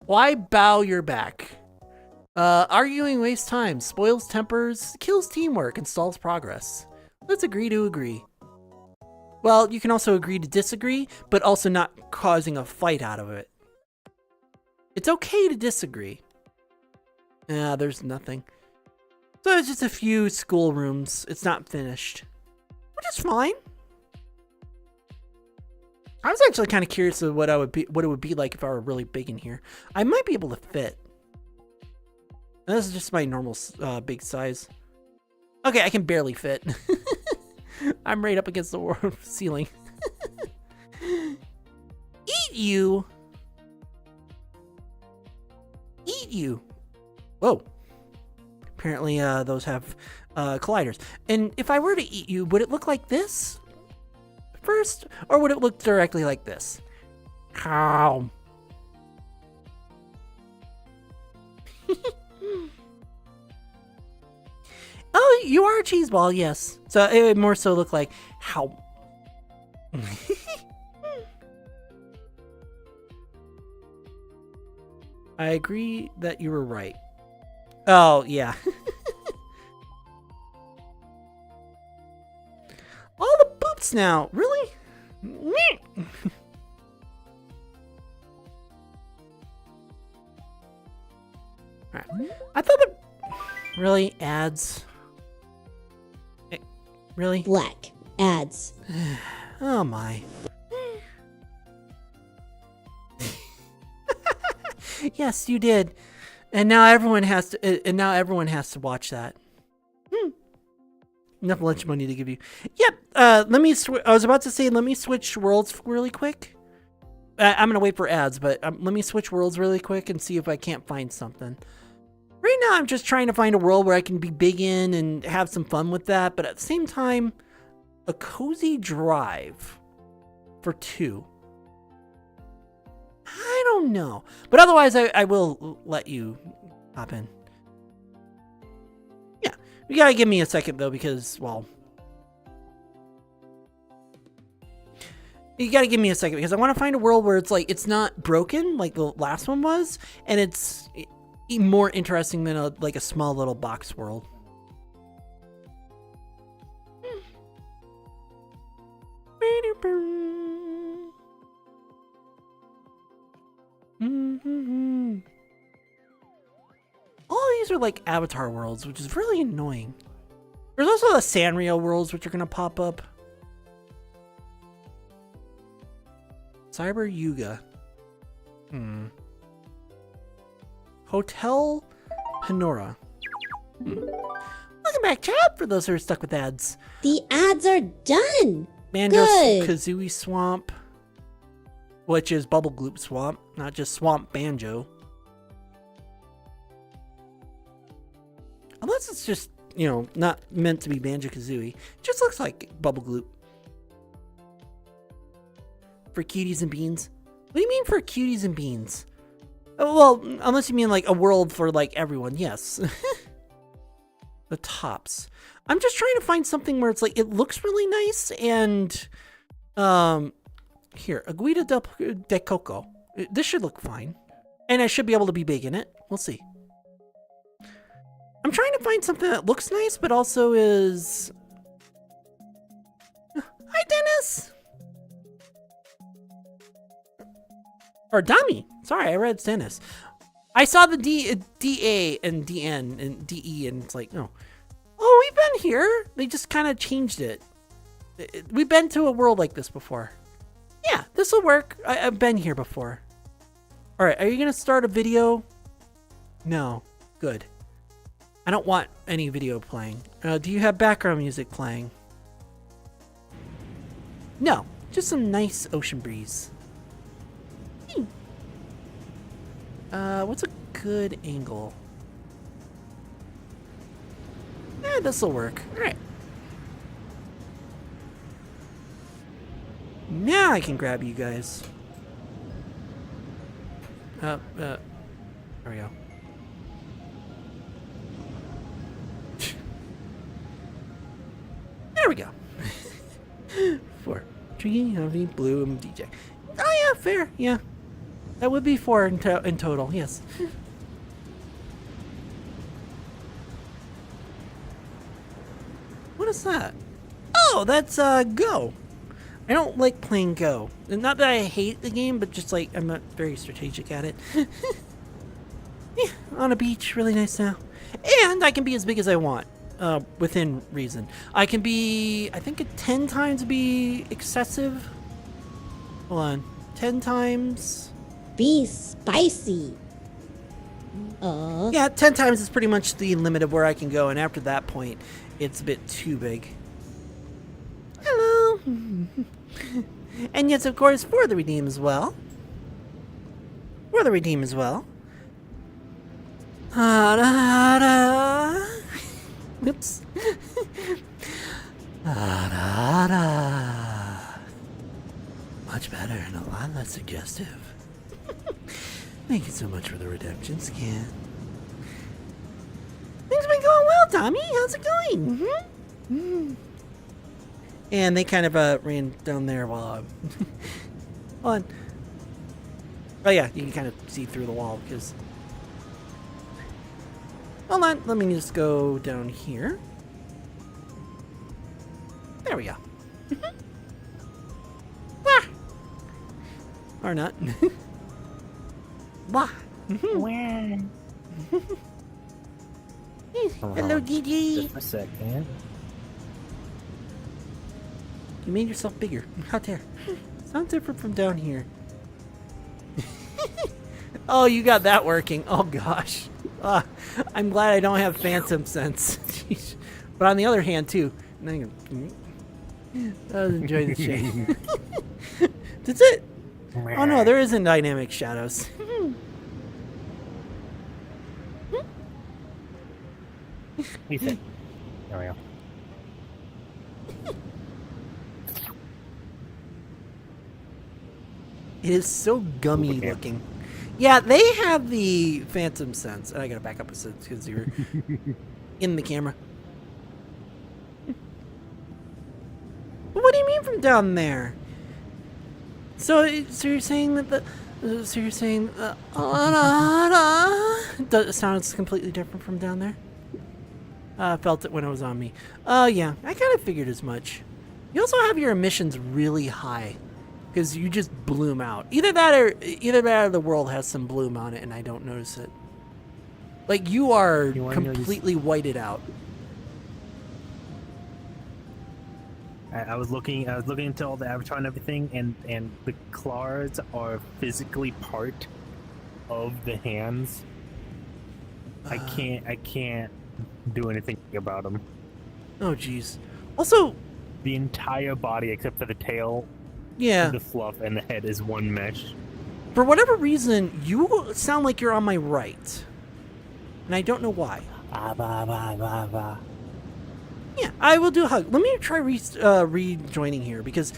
Why bow your back? Arguing wastes time, spoils tempers, kills teamwork, and stalls progress. Let's agree to agree. Well, you can also agree to disagree, but also not causing a fight out of it. It's okay to disagree. There's nothing. So it's just a few schoolrooms. It's not finished. Which is fine. I was actually kind of curious of what it would be like if I were really big in here. I might be able to fit. This is just my normal big size. Okay, I can barely fit. I'm right up against the ceiling. Eat you! Eat you! Whoa. Apparently those have colliders. And if I were to eat you, would it look like this first? Or would it look directly like this? How? Oh, you are a cheese ball, yes. So it would more so look like how. I agree that you were right. Oh, yeah. All the boops now. Really? Alright. I thought that really ads. Really? Black. Ads. Oh my. Yes, you did. And now everyone has to watch that. Enough lunch money to give you. Yep. I was about to say, let me switch worlds really quick. I'm gonna wait for ads, but let me switch worlds really quick and see if I can't find something. Right now, I'm just trying to find a world where I can be big in and have some fun with that, but at the same time, a cozy drive for 2. I don't know. But otherwise, I will let you hop in. Yeah, you gotta give me a second, though, because, well... You gotta give me a second, because I want to find a world where it's like, it's not broken, like the last one was, and it's... more interesting than a small little box world. All these are like Avatar worlds, which is really annoying. There's also the Sanrio worlds, which are gonna pop up. Cyber Yuga. Hotel Panora. Welcome back, chat, for those who are stuck with ads. The ads are done. Banjo Good. Kazooie Swamp, which is Bubble Gloop Swamp, not just Swamp Banjo. Unless it's just, not meant to be Banjo Kazooie. It just looks like Bubble Gloop. For cuties and beans? What do you mean for cuties and beans? Well, unless you mean like a world for like everyone, yes. The tops. I'm just trying to find something where it's like it looks really nice and here, Aguida de Coco. This should look fine. And I should be able to be big in it. We'll see. I'm trying to find something that looks nice but also is... Hi, Dennis! Or Dummy. Sorry, I read Dennis. I saw the DA and DN and DE and it's like, no. Oh, we've been here. They just kind of changed it. We've been to a world like this before. Yeah, this will work. I've been here before. All right, are you going to start a video? No. Good. I don't want any video playing. Do you have background music playing? No, just some nice ocean breeze. What's a good angle? Yeah, this'll work. Alright. Now I can grab you guys. There we go. There we go. Tree, Heavy, Blue, and DJ. Oh yeah, fair. Yeah, that would be 4 in total. Yes. What is that? Oh, that's Go. I don't like playing Go. And not that I hate the game, but just like I'm not very strategic at it. Yeah, on a beach, really nice now. And I can be as big as I want, within reason. I can be, I think 10 times would be excessive. Hold on. 10 times. Be spicy. Yeah, 10 times is pretty much the limit of where I can go, and after that point, it's a bit too big. Hello! And yes, of course, for the redeem as well. For the redeem as well. Oops. Much better and a lot less suggestive. Thank you so much for the redemption scan. Things been going well, Tommy. How's it going? Mm-hmm. And they kind of ran down there while hold on. Oh yeah, you can kind of see through the wall because. Hold on, let me just go down here. There we go. Wah! Or not. Wah! Hello, DD. Just a second. You made yourself bigger. How dare. Sounds different from down here. Oh, you got that working. Oh, gosh. I'm glad I don't have phantom sense. Jeez. But on the other hand, too. I was enjoy the shade. That's it. Oh, no, there isn't dynamic shadows. We said. There we go. It is so gummy looking. Yeah, they have the phantom sense. And I gotta back up a sense because you're in the camera. But what do you mean from down there? So you're saying that so you're saying it sounds completely different from down there? I felt it when it was on me. Oh yeah, I kind of figured as much. You also have your emissions really high. Because you just bloom out. Either that or the world has some bloom on it and I don't notice it. Like you are completely whited out. I was looking into all the avatar and everything, and the claws are physically part of the hands. I can't do anything about them. Oh jeez. Also, the entire body except for the tail. Yeah. The fluff and the head is one mesh. For whatever reason, you sound like you're on my right. And I don't know why. Yeah, I will do a hug. Let me try rejoining here because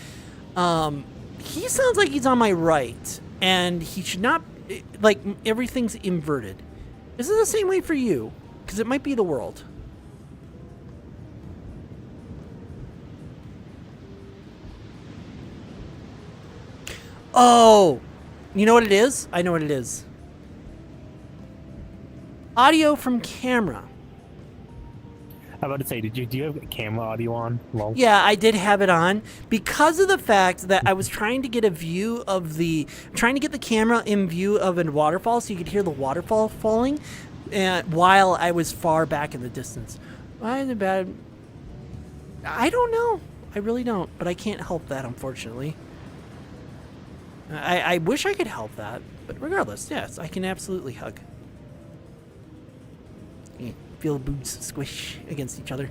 he sounds like he's on my right. And he should not, like, everything's inverted. Is it the same way for you? Because it might be the world. Oh, you know what it is? I know what it is. Audio from camera. I was about to say, do you have camera audio on? Lol. Yeah, I did have it on because of the fact that I was trying to get the camera in view of a waterfall so you could hear the waterfall falling while I was far back in the distance. Why is it bad? I don't know. I really don't, but I can't help that, unfortunately. I wish I could help that, but regardless, yes, I can absolutely hug. Yeah, feel the boobs squish against each other.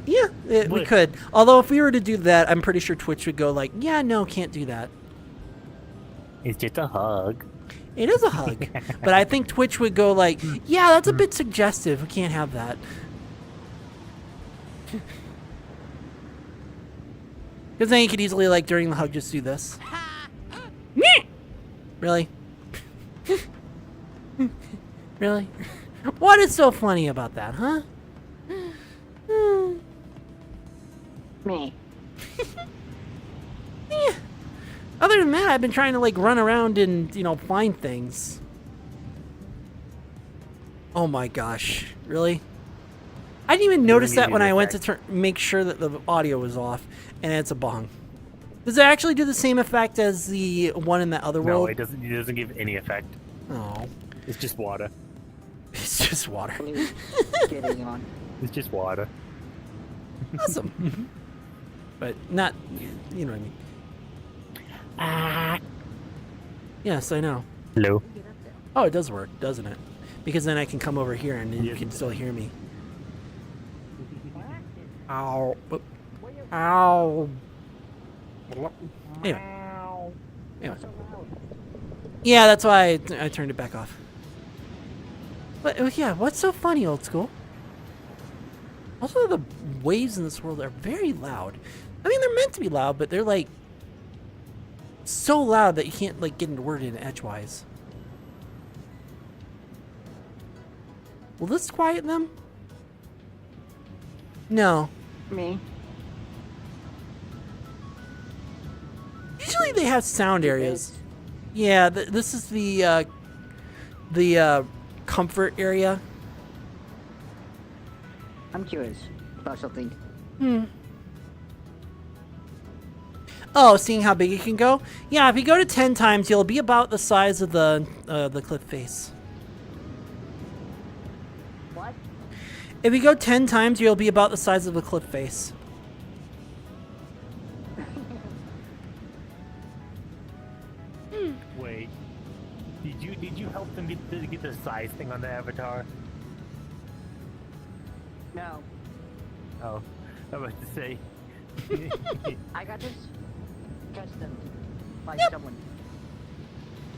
Yeah, we could. Although if we were to do that, I'm pretty sure Twitch would go like, yeah, no, can't do that. It's just a hug. It is a hug. But I think Twitch would go like, yeah, that's a bit suggestive. We can't have that. Because then you could easily, like, during the hug, just do this. Meh! Really? Really? What is so funny about that, huh? Me. Yeah. Other than that, I've been trying to, like, run around and, you know, find things. Oh my gosh. Really? I didn't even notice that when I went to make sure that the audio was off, and it's a bong. Does it actually do the same effect as the one in the other world? No, it doesn't. It doesn't give any effect. Oh. It's just water. It's just water. Getting on. It's just water. Awesome. But not, you know what I mean. Yes, I know. Hello. Oh, it does work, doesn't it? Because then I can come over here and then you can still hear me. Ow. Whoop. Ow. Anyway. Yeah, that's why I turned it back off. But yeah, what's so funny, old school? Also, the waves in this world are very loud. I mean, they're meant to be loud, but they're like so loud that you can't like get into word in edgewise. Will this quiet them? No. Me. Usually they have sound areas. Yeah, this is the comfort area. I'm curious about something. Oh, seeing how big it can go? Yeah, if you go to 10 times, you'll be about the size of the cliff face. What? If you go 10 times, you'll be about the size of the cliff face. Wait. Did you help them get the size thing on the avatar? No. Oh, I was about to say. I got this custom by someone.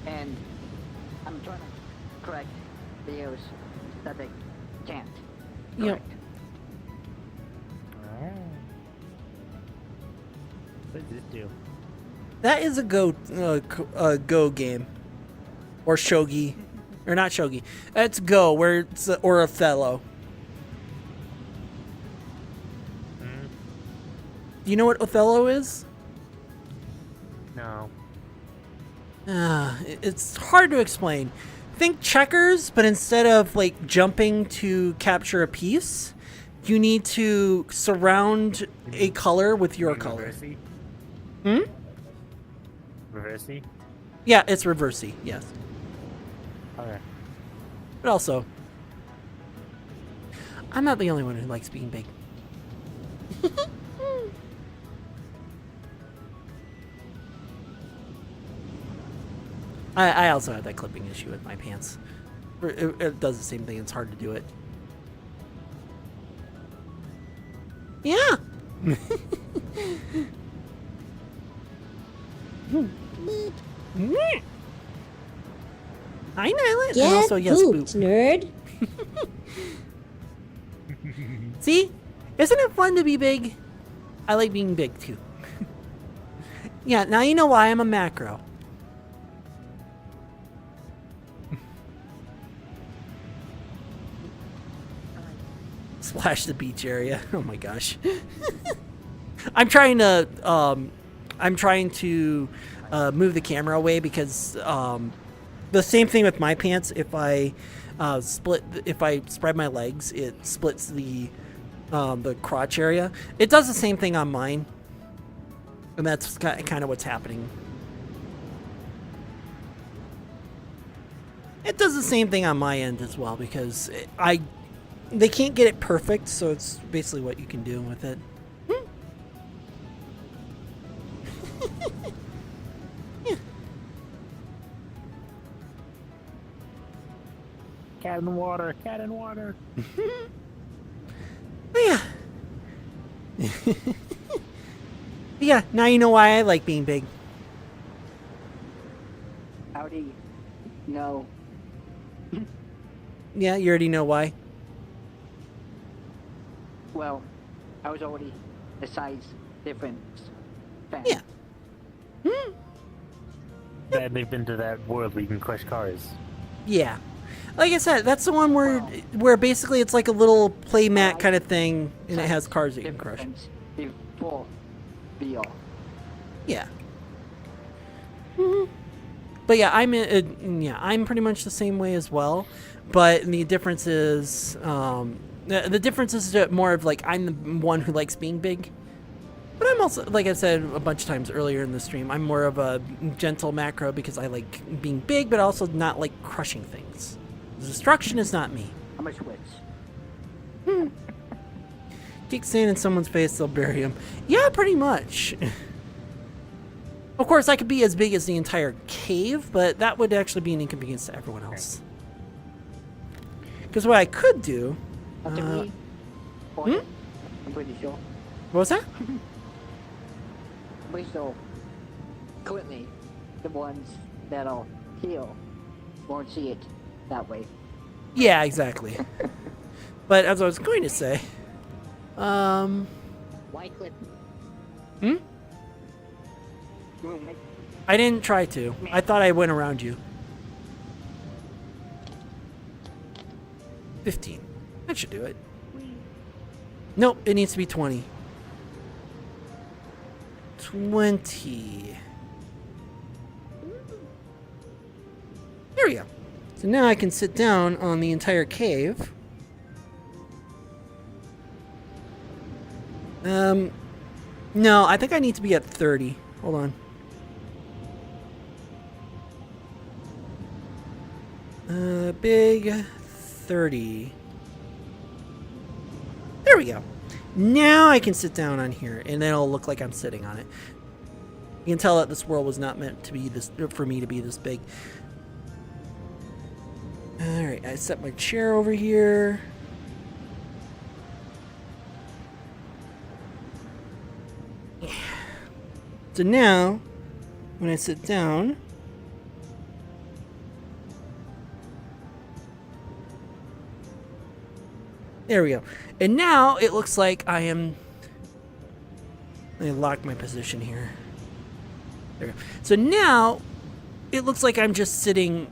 And I'm trying to correct videos that they can't. Yep. Correct. What does this do? That is a Go game, or shogi, or not shogi. It's Go, where it's or Othello. Do you know what Othello is? No. It's hard to explain. Think checkers, but instead of like jumping to capture a piece, you need to surround a color with your color. Reversey? Reversey? Yeah, it's reversey, yes. Okay. But also, I'm not the only one who likes being big. I also had that clipping issue with my pants. It does the same thing. It's hard to do it. Yeah. Hi, Nyla. And Get also, yes, pooped, Boop. nerd. See? Isn't it fun to be big? I like being big, too. Yeah, now you know why I'm a macro. Splash the beach area. Oh my gosh. I'm trying to move the camera away because the same thing with my pants. If I spread my legs, it splits the crotch area. It does the same thing on mine, and that's kind of what's happening. It does the same thing on my end as well because they can't get it perfect, so it's basically what you can do with it. Yeah. Cat in the water. Cat in water. Yeah. Yeah, now you know why I like being big. Howdy. No. Yeah, you already know why. Well, I was already the size difference Phantom. Yeah. That they've been to that world where you can crush cars. Yeah. Like I said, that's the one where basically it's like a little play mat kind of thing, and it has cars that you can crush. Difference before VR. Yeah. But yeah, I'm pretty much the same way as well. But the difference is, the difference is that more of like I'm the one who likes being big. But I'm also, like I said a bunch of times earlier in the stream, I'm more of a gentle macro because I like being big, but also not like crushing things. Destruction is not me. How much wits? Kick sand in someone's face, they'll bury him. Yeah, pretty much. Of course, I could be as big as the entire cave, but that would actually be an inconvenience to everyone else. Because what I could do... I'm pretty sure. What was that? Pretty sure. Currently, the ones that'll heal won't see it that way. Yeah, exactly. But as I was going to say... Why clip? Hmm? I didn't try to. I thought I went around you. 15. That should do it. Nope, it needs to be 20. 20. There we go. So now I can sit down on the entire cave. No, I think I need to be at 30. Hold on. Big 30. There we go. Now I can sit down on here, and then it'll look like I'm sitting on it. You can tell that this world was not meant to be this, for me to be this big. Alright, I set my chair over here. Yeah. So now, when I sit down, there we go. And now it looks like I am... Let me lock my position here. There we go. So now it looks like I'm just sitting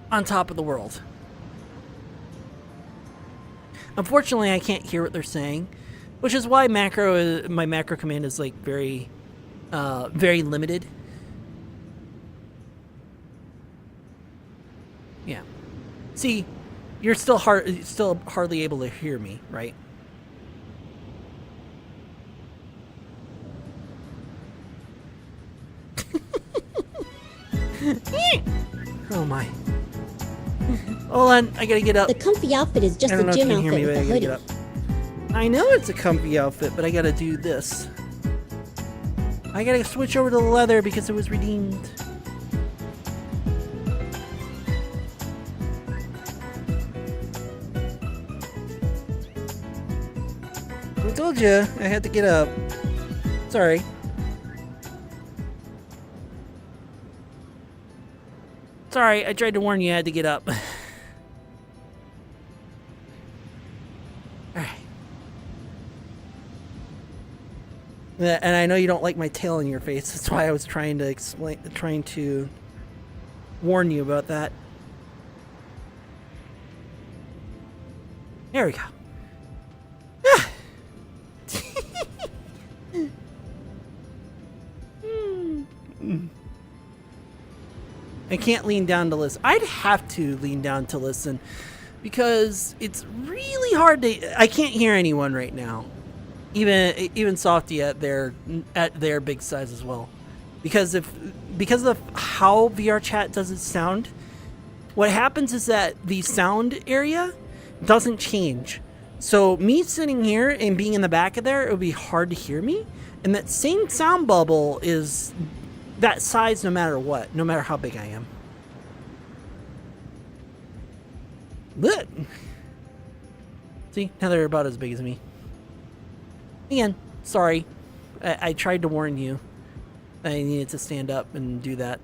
on top of the world. Unfortunately, I can't hear what they're saying, which is why my macro command is like very limited. Yeah. See, you're still hardly able to hear me, right? Oh my. Hold on, I gotta get up. The comfy outfit is just I don't a know if gym you can hear outfit me, but I with a gotta hoodie. get up. I know it's a comfy outfit, but I gotta do this. I gotta switch over to the leather because it was redeemed. I told you I had to get up. Sorry. Sorry, I tried to warn you I had to get up. Alright. And I know you don't like my tail in your face. That's why I was trying to warn you about that. There we go. Ah. I can't lean down to listen. I'd have to lean down to listen because it's really hard to... I can't hear anyone right now. Even Softy at their big size as well. Because of how VRChat does its sound, what happens is that the sound area doesn't change. So me sitting here and being in the back of there, it would be hard to hear me. And that same sound bubble is that size no matter what, no matter how big I am. Look. See, now they're about as big as me. Again, sorry. I tried to warn you. I needed to stand up and do that.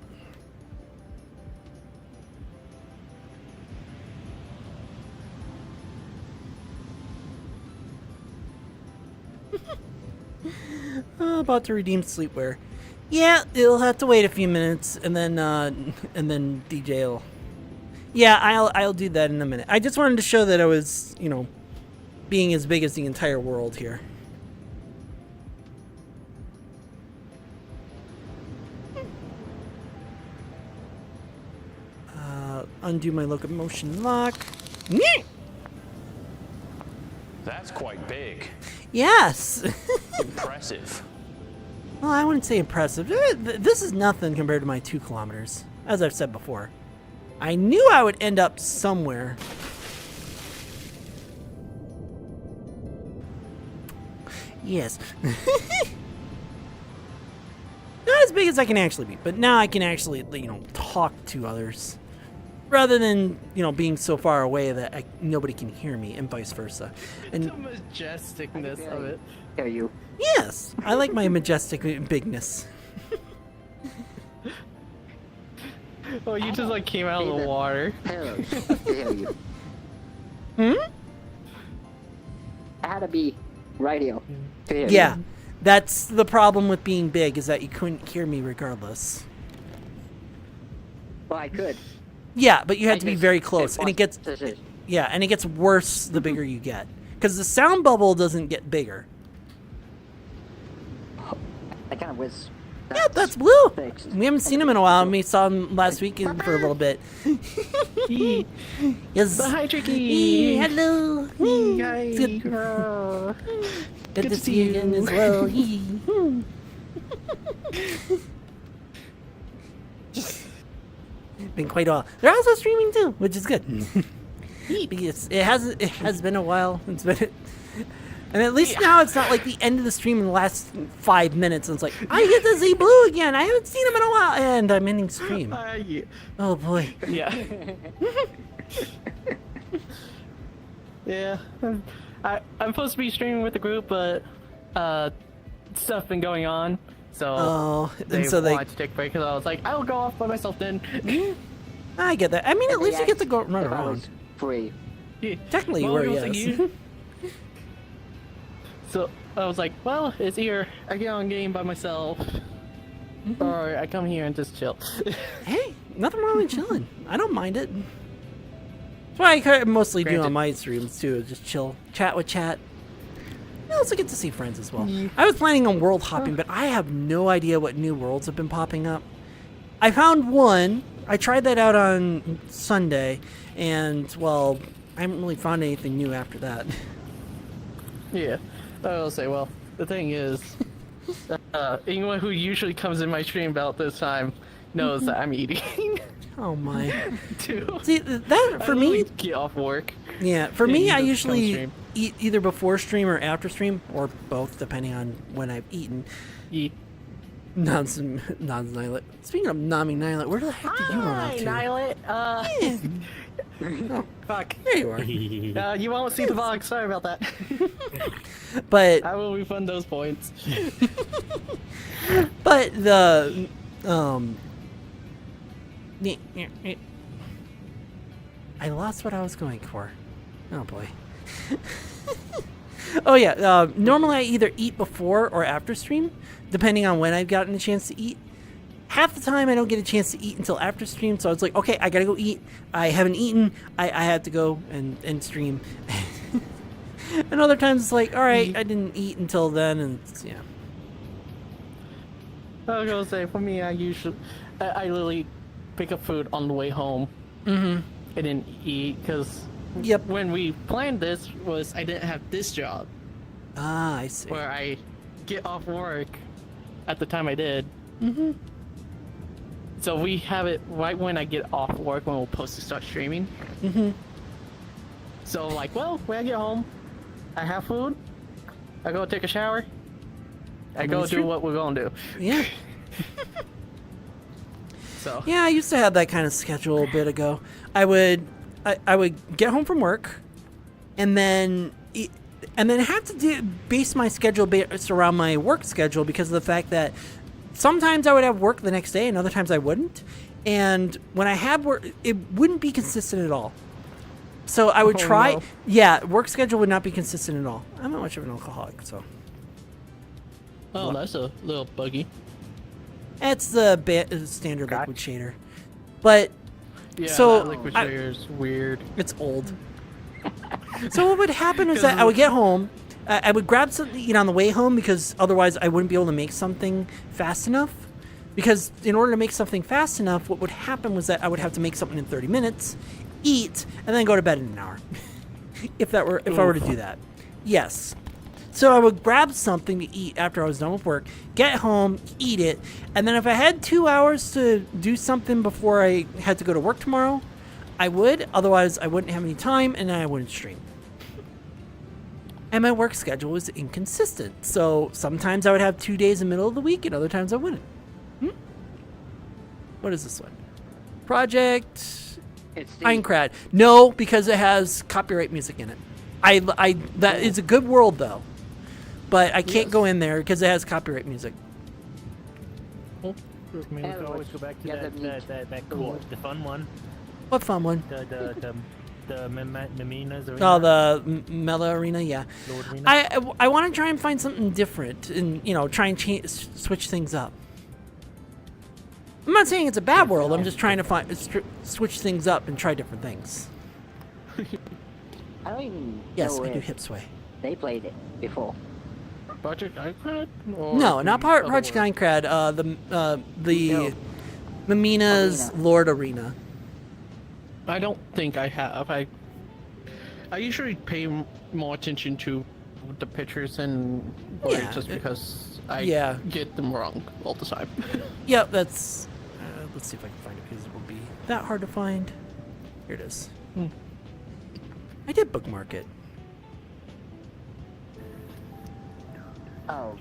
about to redeem sleepwear. Yeah, it'll have to wait a few minutes, and then DJ will. Yeah, I'll do that in a minute. I just wanted to show that I was, being as big as the entire world here. Undo my locomotion lock. That's quite big. Yes. Impressive. Well, I wouldn't say impressive. This is nothing compared to my 2 kilometers, as I've said before. I knew I would end up somewhere. Yes. Not as big as I can actually be, but now I can actually, talk to others. Rather than, being so far away that nobody can hear me, and vice versa. And The majesticness of it. Hear you. yes, I like my majestic bigness. Oh, you just like came out of the water. Hello. Hear you. Hmm? I had to be radio. To hear Yeah, you. that's the problem with being big, is that you couldn't hear me regardless. Well, I could. Yeah, but you have I to be just very did close, and one it gets decision. and it gets worse the bigger you get, because the sound bubble doesn't get bigger. I kind of was. Yeah, that's Blue. fixed. We haven't seen him in a while, and we saw him last weekend for a little bit. Yes. Hi, Tricky. Hello. Hi. It's good to see you again as well. Been quite a while. They're also streaming too, which is good. Because it has been a while. It's been, and at least now it's not like the end of the stream in the last 5 minutes. And it's like I get to see Blue again. I haven't seen him in a while, and I'm ending stream. Yeah. Oh boy. Yeah. Yeah. I'm supposed to be streaming with the group, but stuff been going on, so Oh, they and so wanted to take a break. Because I was like, I'll go off by myself then. I get that. I mean, at least you get to go run If I was around. free. Technically, you Well, were, it was like yes. you. So I was like, well, it's either I get on game by myself, or I come here and just chill. Hey, nothing wrong with chilling. I don't mind it. That's what I mostly do Granted. on my streams too, is just chill, chat with chat. I also get to see friends as well. I was planning on world hopping, but I have no idea what new worlds have been popping up. I found one. I tried that out on Sunday, and well, I haven't really found anything new after that. Yeah, I will say, well, the thing is, anyone who usually comes in my stream about this time knows that I'm eating Oh my. too. See, that for I me, literally get off work. yeah, for Yeah, me, you I just come usually stream. eat either before stream or after stream, or both, depending on when I've eaten. Eat. Nilet. Speaking of Nami Nilet, where the heck did you run off to? Nilet. Oh, Fuck. there you are. You won't see the vlog. Sorry about that. But I will refund those points. but the I lost what I was going for. Oh boy. Oh yeah. Normally I either eat before or after stream, depending on when I've gotten a chance to eat. Half the time I don't get a chance to eat until after stream, so I was like, okay, I gotta go eat. I haven't eaten. I have to go and stream. And other times it's like, all right, I didn't eat until then, and yeah. I was gonna say, for me, I literally pick up food on the way home. Mm-hmm. I didn't eat because Yep. when we planned this was I didn't have this job Ah, I see. where I get off work at the time I did. Mm-hmm. So we have it right when I get off work when we're supposed to start streaming. Mm-hmm. So like, well, when I get home, I have food. I go take a shower. I go do stream? what we're gonna do. Yeah. So Yeah, I used to have that kind of schedule a bit ago. I would get home from work, and then have to base my schedule based around my work schedule because of the fact that sometimes I would have work the next day and other times I wouldn't. And when I had work, it wouldn't be consistent at all. So I would Oh, try. no. Yeah, work schedule would not be consistent at all. I'm not much of an alcoholic, so. Oh, that's a little buggy. It's the standard Gotcha. liquid shader. But Yeah, So, that liquid I- shader is weird. it's old. So what would happen is that I would get home, I would grab something to eat on the way home because otherwise I wouldn't be able to make something fast enough. Because in order to make something fast enough, what would happen was that I would have to make something in 30 minutes, eat, and then go to bed in an hour. if I were to do that. Yes. So I would grab something to eat after I was done with work, get home, eat it, and then if I had 2 hours to do something before I had to go to work tomorrow, I would. Otherwise, I wouldn't have any time, and then I wouldn't stream. And my work schedule was inconsistent. So sometimes I would have 2 days in the middle of the week, and other times I wouldn't. What is this one? Project It's the Minecraft. No, because it has copyright music in it. That is a good world though, but I can't go in there because it has copyright music. I mean, we can always go back to Yeah, that cool, the fun one. What fun one? The Miminas Arena. Oh, the Mela Arena. Yeah, Lord Arena. I want to try and find something different and try and switch things up. I'm not saying it's a bad world. I'm just trying to switch things up and try different things. I don't even Yes, know I do if hip sway. they played it before. Project Minecraft? Or No, not the other Project one? Minecraft. The No. Mimina's Arena. Lord Arena. I don't think I have. I usually pay more attention to the pictures and words Yeah, just because I yeah. get them wrong all the time. Yep, that's. Let's see if I can find it because it will be that hard to find. Here it is. I did bookmark it. Oh,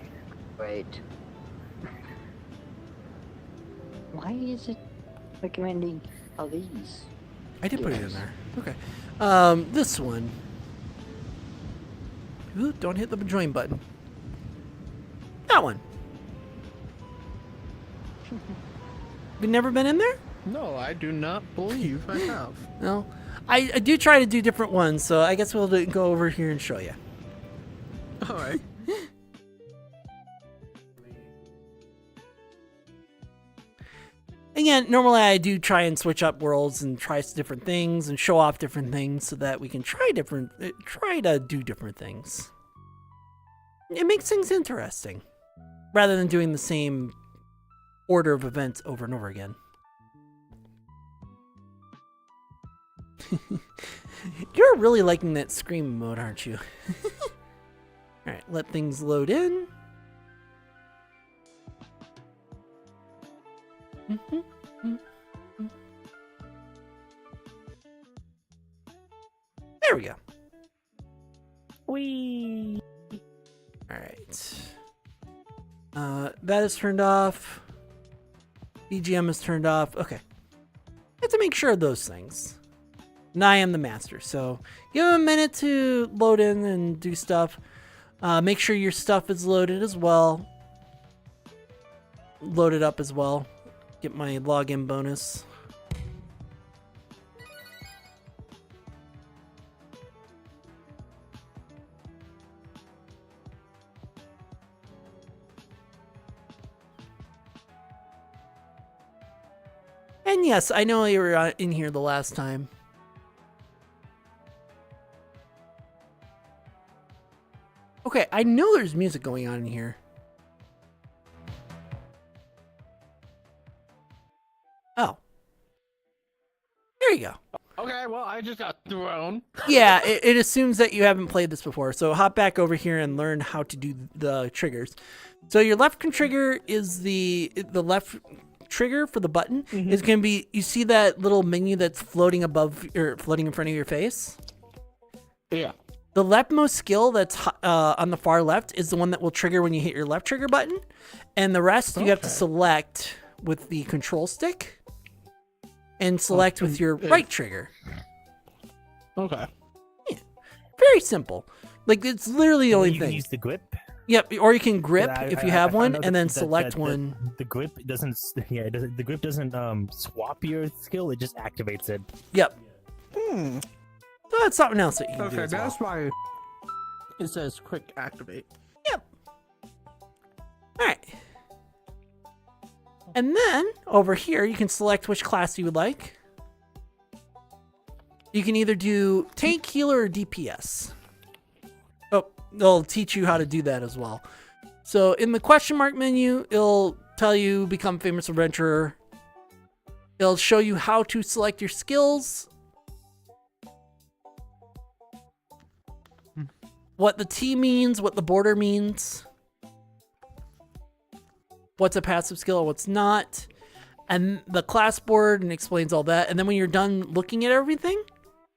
wait. Why is it recommending all these? I did put it in Yes. there. Okay. This one. Ooh, don't hit the join button. That one. You've never been in there? No, I do not believe I have. No. I do try to do different ones, so I guess we'll go over here and show you. All right. Again, normally I do try and switch up worlds and try different things and show off different things so that we can try to do different things. It makes things interesting rather than doing the same order of events over and over again. You're really liking that scream mode, aren't you? Alright, let things load in. There we go. Whee! Alright. That is turned off. BGM is turned off. Okay. I have to make sure of those things. And I am the master, so give him a minute to load in and do stuff. Make sure your stuff is loaded as well. Loaded up as well. Get my login bonus. And yes, I know you were in here the last time. Okay, I know there's music going on in here. Oh. There you go. Okay, well, I just got thrown. Yeah, it assumes that you haven't played this before. So hop back over here and learn how to do the triggers. So your left trigger is the left trigger for the button is going to be, you see that little menu that's floating above or floating in front of your face? Yeah. The leftmost skill that's on the far left is the one that will trigger when you hit your left trigger button. And the rest you have to select with the control stick and select with your right trigger. Okay. Very simple. Like, it's literally the only You can thing. use the grip. Yep, or you can grip Yeah, if you I have found one, out and then that select one. The grip doesn't. Yeah, it doesn't, the grip doesn't swap your skill. It just activates it. Yep. So that's something else that you can do Okay, as well. that's why it says quick activate. Yep. Alright. And then, over here, you can select which class you would like. You can either do tank, healer, or DPS. Oh, they'll teach you how to do that as well. So, in the question mark menu, it'll tell you become famous adventurer. It'll show you how to select your skills. What the T means, what the border means. What's a passive skill and what's not. And the class board and explains all that. And then when you're done looking at everything,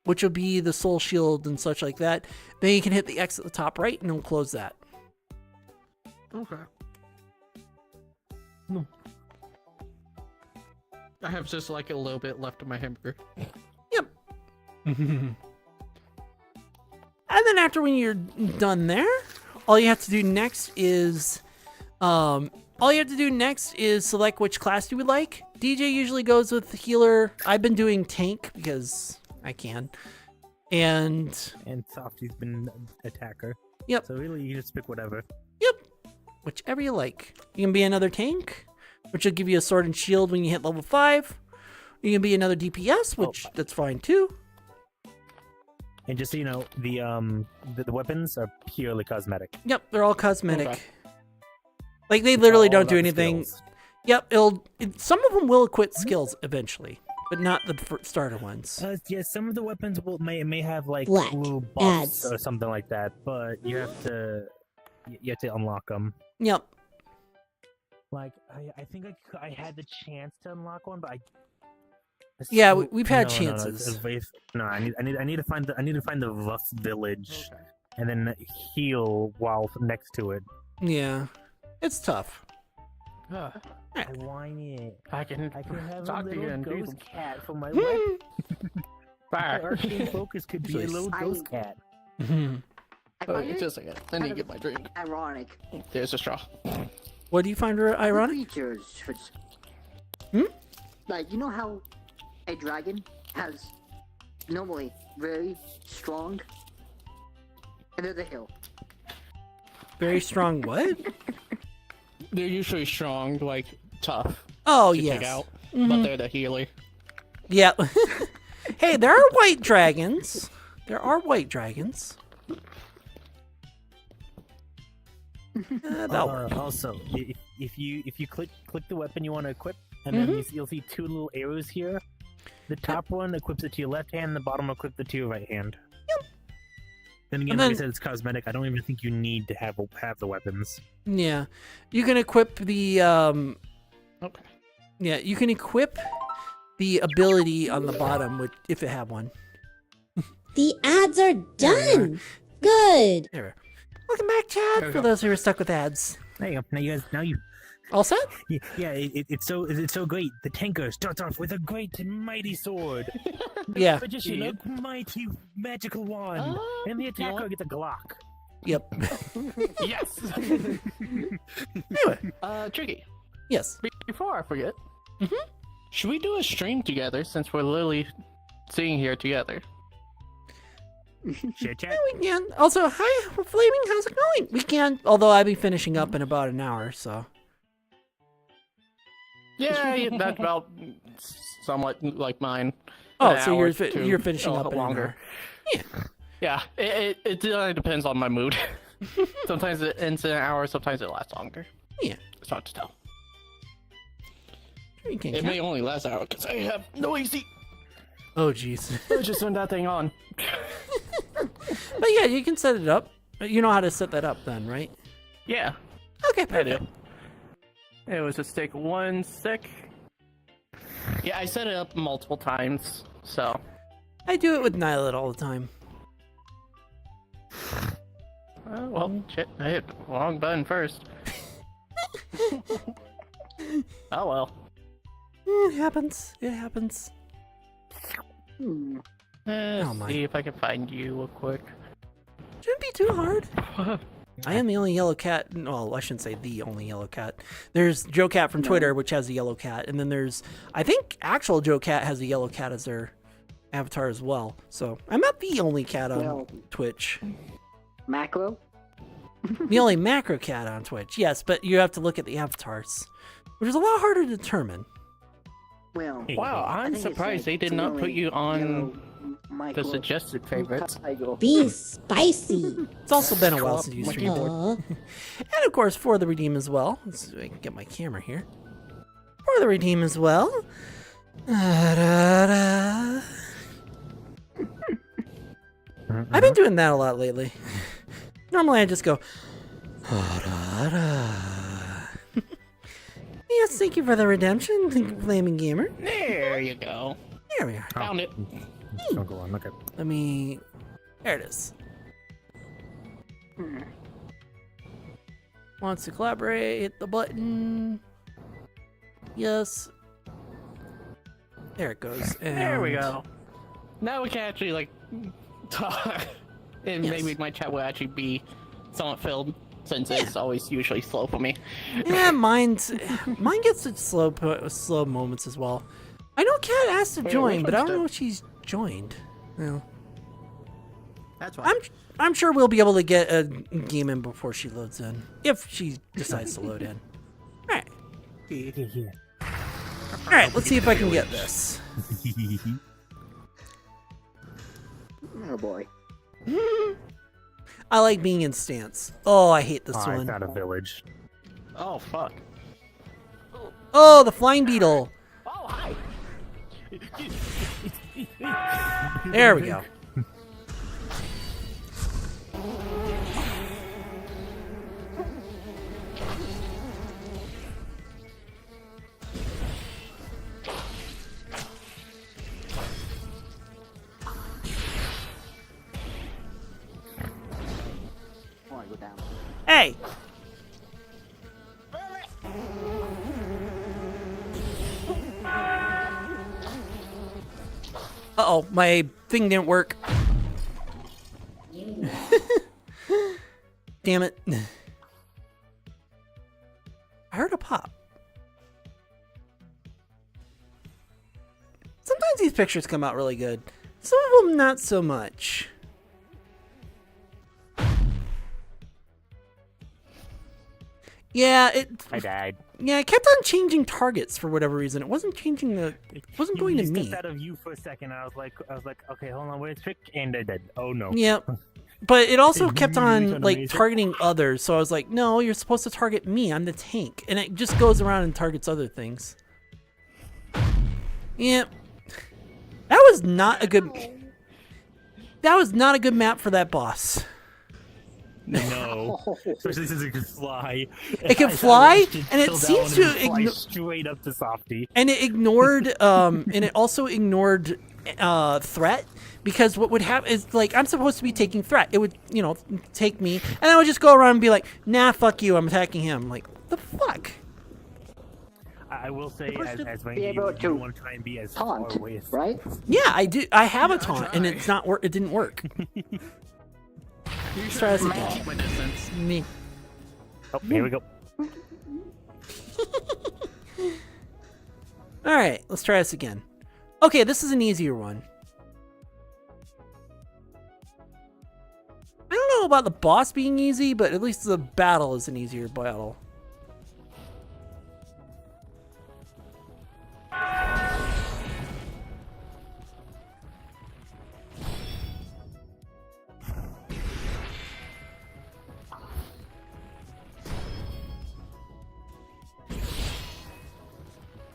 which will be the soul shield and such like that, then you can hit the X at the top right and it'll close that. Okay. No. I have just like a little bit left of my hamburger. Yep. And then after when you're done there, all you have to do next is select which class you would like. DJ usually goes with the healer. I've been doing tank because I can. And Softy's been attacker. Yep. So really, you just pick whatever. Yep. Whichever you like. You can be another tank, which will give you a sword and shield when you hit level 5. You can be another DPS, which that's fine too. And just so you know, the weapons are purely cosmetic. Yep, they're all cosmetic. Okay. Like they literally All don't about do the anything. skills. Yep, some of them will equip skills eventually, but not the starter ones. Yeah, some of the weapons may have like Black little buffs ads. or something like that, but you have to unlock them. Yep. Like I think I had the chance to unlock one, but Yeah, we've had No, chances. I need to find the Vus village, and then heal while next to it. Yeah, it's tough. Uh, I want it. I can have talk a to you little and do ghost cat for my weapon. My fire. arcane focus could be a little ghost cat. I Oh, find it just a second. I need to get my drink. ironic. There's a straw. What do you find ironic? Creatures, like, you know how a dragon has normally very strong, and there's a hill. Very strong what? They're usually strong, like tough Oh, to yes. take out, but they're the healer. Yeah. Hey, there are white dragons. There are white dragons. That'll work. Also, if you click the weapon you want to equip, and then you'll see two little arrows here. The top one equips it to your left hand, and the bottom equips it to your right hand. Yep. Then again, And like I then- said, it's cosmetic. I don't even think you need to have the weapons. Yeah. You can equip the Okay. yeah, you can equip the ability on the bottom with if it have one. The ads are done. Good. There we go. Welcome back, Chad. we For go. those who are stuck with ads. There you go. Now you. All set? Yeah, it's so great. The tanker starts off with a great and mighty sword. Yeah. Magician, a mighty magical wand, and the attacker gets a Glock. Yep. Yes. Anyway. Tricky. Yes. Before I forget, should we do a stream together since we're literally sitting here together? Shit, chat. Yeah, we can. Also, hi, Flaming. How's it going? We can. Although I'll be finishing up in about an hour, so. Yeah, that's about somewhat like mine. Oh, An so hour you're to finishing a up in an longer. hour. Yeah, it really depends on my mood. Sometimes it ends in an hour, sometimes it lasts longer. Yeah. It's hard to tell. Sure you can. It may only last an hour because I have no AC. Oh, jeez. I just turned that thing on. But yeah, you can set it up. You know how to set that up then, right? Yeah, Okay, I perfect. do. It was just take 1 sec. Yeah, I set it up multiple times, so. I do it with Nylet all the time. Well, shit, I hit the wrong button first. Oh well. It happens. It happens. Hmm. Oh, my. See if I can find you real quick. Shouldn't be too hard. I am the only yellow cat. Well, I shouldn't say the only yellow cat. There's Joe Cat from Twitter, which has a yellow cat, and then there's, I think, actual Joe Cat has a yellow cat as their avatar as well. So I'm not the only cat on Well. Twitch. Macro? The only macro cat on Twitch, yes, but you have to look at the avatars, which is a lot harder to determine. Well, Wow, I I'm think it's surprised like they did two not put really you on yellow the micro- suggested favorites. Being spicy. It's also been a while since you Like streamed. Aw. And of course, for the redeem as well. Let's see if I can get my camera here. For the redeem as well. Da-da-da. I've been doing that a lot lately. Normally I just go. Da-da-da. Yes, thank you for the redemption, Flaming Gamer. There you go. There we are. Found it. Oh, go on. Okay. Let me. There it is. Wants to collaborate. Hit the button. Yes. There it goes. There we and- go. Now we can actually like talk, and Yes. maybe my chat will actually be somewhat filled, since it's always usually slow for me. Yeah, mine gets its slow moments as well. I know Kat asked to Wait, join, which but I one's don't the- know if she's joined. No. That's why. I'm sure we'll be able to get a game in before she loads in, if she decides to load in. All right. Yeah. All right. Let's see if I can get this. Oh boy. I like being in stance. Oh, I hate this Oh, I one. found a village. Oh fuck. Oh, the flying beetle. Oh hi. There we go. Oh, I go down. Hey. Uh-oh, my thing didn't work. Damn it. I heard a pop. Sometimes these pictures come out really good. Some of them not so much. Yeah, I died. Yeah, it kept on changing targets for whatever reason. It wasn't changing the. It wasn't going to You me. stepped out of you for a second. I was like, okay, hold on, wait a trick, and I did. Oh no. Yep. But it also kept really on trying to like maze it? targeting others. So I was like, no, you're supposed to target me. I'm the tank, and it just goes around and targets other things. Yep. That was not a good. That was not a good map for that boss. No. Especially since it can fly. It can I fly, watched and it chill seems down to and fly igno- straight up to Softy. And it ignored, and it also ignored threat, because what would happen is, like, I'm supposed to be taking threat. It would, take me, and I would just go around and be like, nah, fuck you, I'm attacking him. Like, the fuck? I will say, supposed to as be Randy, able you to want to try and be as far Taunt, away as right? Yeah, I do. I have a taunt, and it's not work. It didn't work. Let's try this again. Keep my distance. Me. Oh, here we go. All right, let's try this again. Okay, this is an easier one. I don't know about the boss being easy, but at least the battle is an easier battle.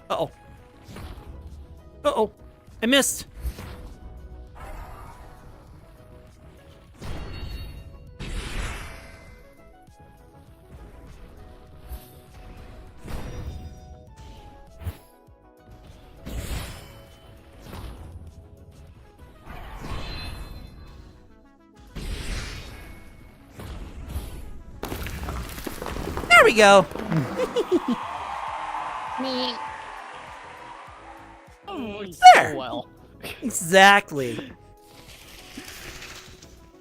Uh-oh. Uh-oh. I missed. There we go. There. Oh, well. Exactly.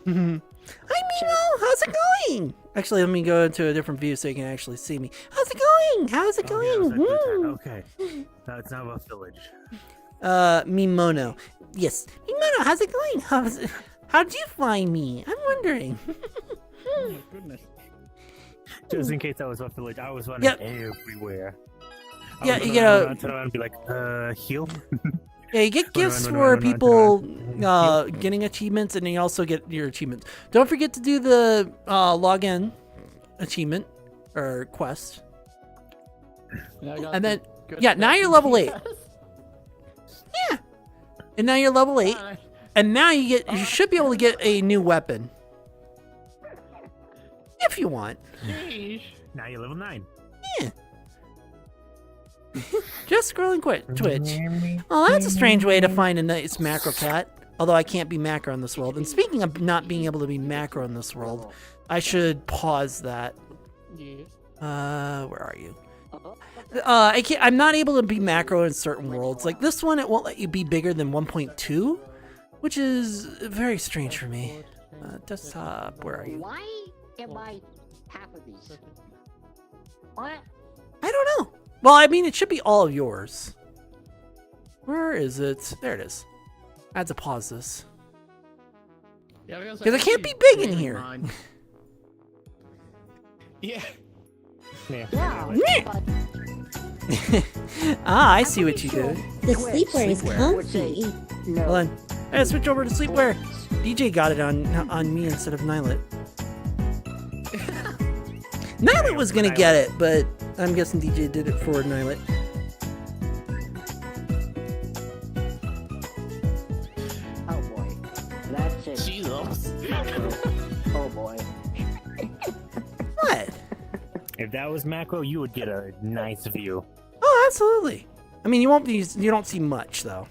Hi, Mimo. How's it going? Actually, let me go into a different view so you can actually see me. How's it going? How's it Oh, yeah, it was going? a good time. Woo. Okay. No, it's not about village. Mimono. Yes. Mimono, how's it going? How'd you find me? I'm wondering. Oh, goodness. Just in case I was off village, I was running Yep. everywhere. Yeah, I was you gonna gotta- run around, turn around and be like, heal. Yeah, you get Run gifts around, for run around, people turn around. getting achievements, and you also get your achievements. Don't forget to do the login achievement or quest. Yeah, I got And then, good yeah, now you're level 8. Yes. Yeah. And now you're level 8. Bye. And now you should be able to get a new weapon. If you want. Sheesh. Now you're level 9. Yeah. Just scrolling Twitch. Oh, that's a strange way to find a nice macro cat. Although I can't be macro in this world. And speaking of not being able to be macro in this world, I should pause that. Yeah. Where are you? I'm not able to be macro in certain worlds. Like this one, it won't let you be bigger than 1.2, which is very strange for me. Desktop, where are you? Why am I half of these? What? I don't know. Well, I mean, it should be all of yours. Where is it? There it is. I had to pause this. Yeah, because Because it can't be big in here. Yeah. Yeah. Yeah. Ah, I see what you did. The sleepwear is comfy. No. Hold on. I gotta switch over to sleepwear. DJ got it on me instead of Nylet. Nylet was gonna get it, but I'm guessing DJ did it for Nylet. Oh boy. That's it. Jesus. Oh boy. What? If that was macro, you would get a nice view. Oh, absolutely. I mean, you don't see much though.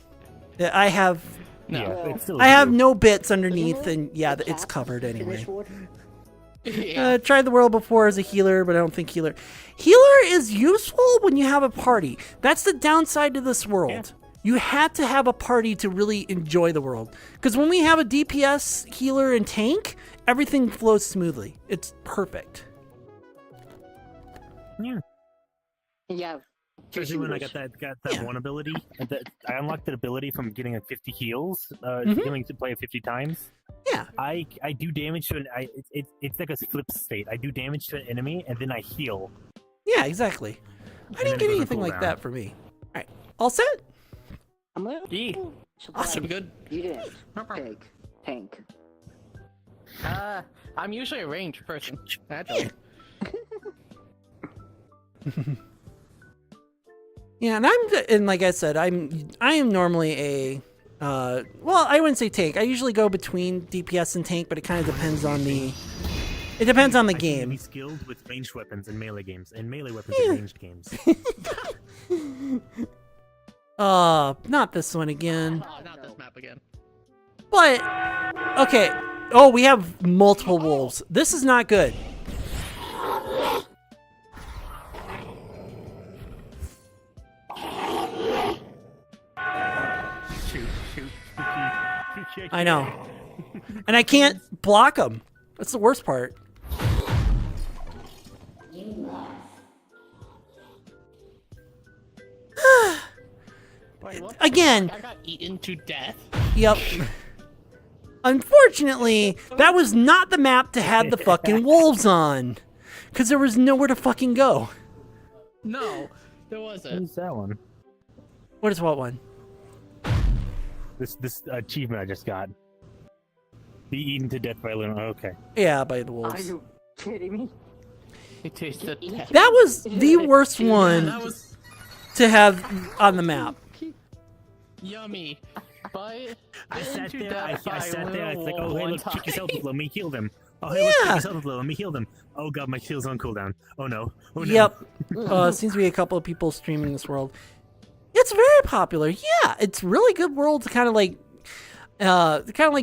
I have No. Yeah, it's still I have view. no bits underneath, and yeah, it's covered In anyway. this world? Yeah. Tried the world before as a healer, but I don't think healer is useful when you have a party. That's the downside to this world. Yeah. You have to have a party to really enjoy the world. Because when we have a DPS, healer, and tank, everything flows smoothly. It's perfect. Yeah. Yeah. Especially when I got that Yeah. one ability. I unlocked that ability from getting a 50 heals, Mhm. healing to play 50 times. Yeah. I do damage to it's like a flip state. I do damage to an enemy and then I heal. Yeah, exactly. I And didn't then it get goes on anything like cooldown. that for me. All right. All set? I'm a Yeah. surprised Good. you didn't pick tank. I'm usually a ranged person. Naturally. Yeah, and like I said, I am normally a well, I wouldn't say tank. I usually go between DPS and tank, but it kind of depends on the I tend to be game. skilled with ranged weapons and melee games, and melee weapons Yeah. in ranged games. Not this one again. Oh, not this map again. But okay. Oh, we have multiple wolves. This is not good. I know. And I can't block them. That's the worst part. Wait, what? Again, I got eaten to death. yep. Unfortunately, that was not the map to have the fucking wolves on. Because there was nowhere to fucking go. No, there wasn't. Who's that one? What is what one? This achievement I just got. Be eaten to death by a little. Okay. Yeah, by the Are wolves. you kidding me? It tasted death. That was the worst Yeah, one that was to have on the map. yummy. But I sat to there. death I by sat there. It's like, little oh hey, one look, check yourself. time. Let me heal them. Oh hey, look, Yeah. check yourself. Let me heal them. Oh god, my heal's on cooldown. Oh no. Oh no. Yep. Seems to be a couple of people streaming this world. It's very popular. Yeah, it's really good world to kind of like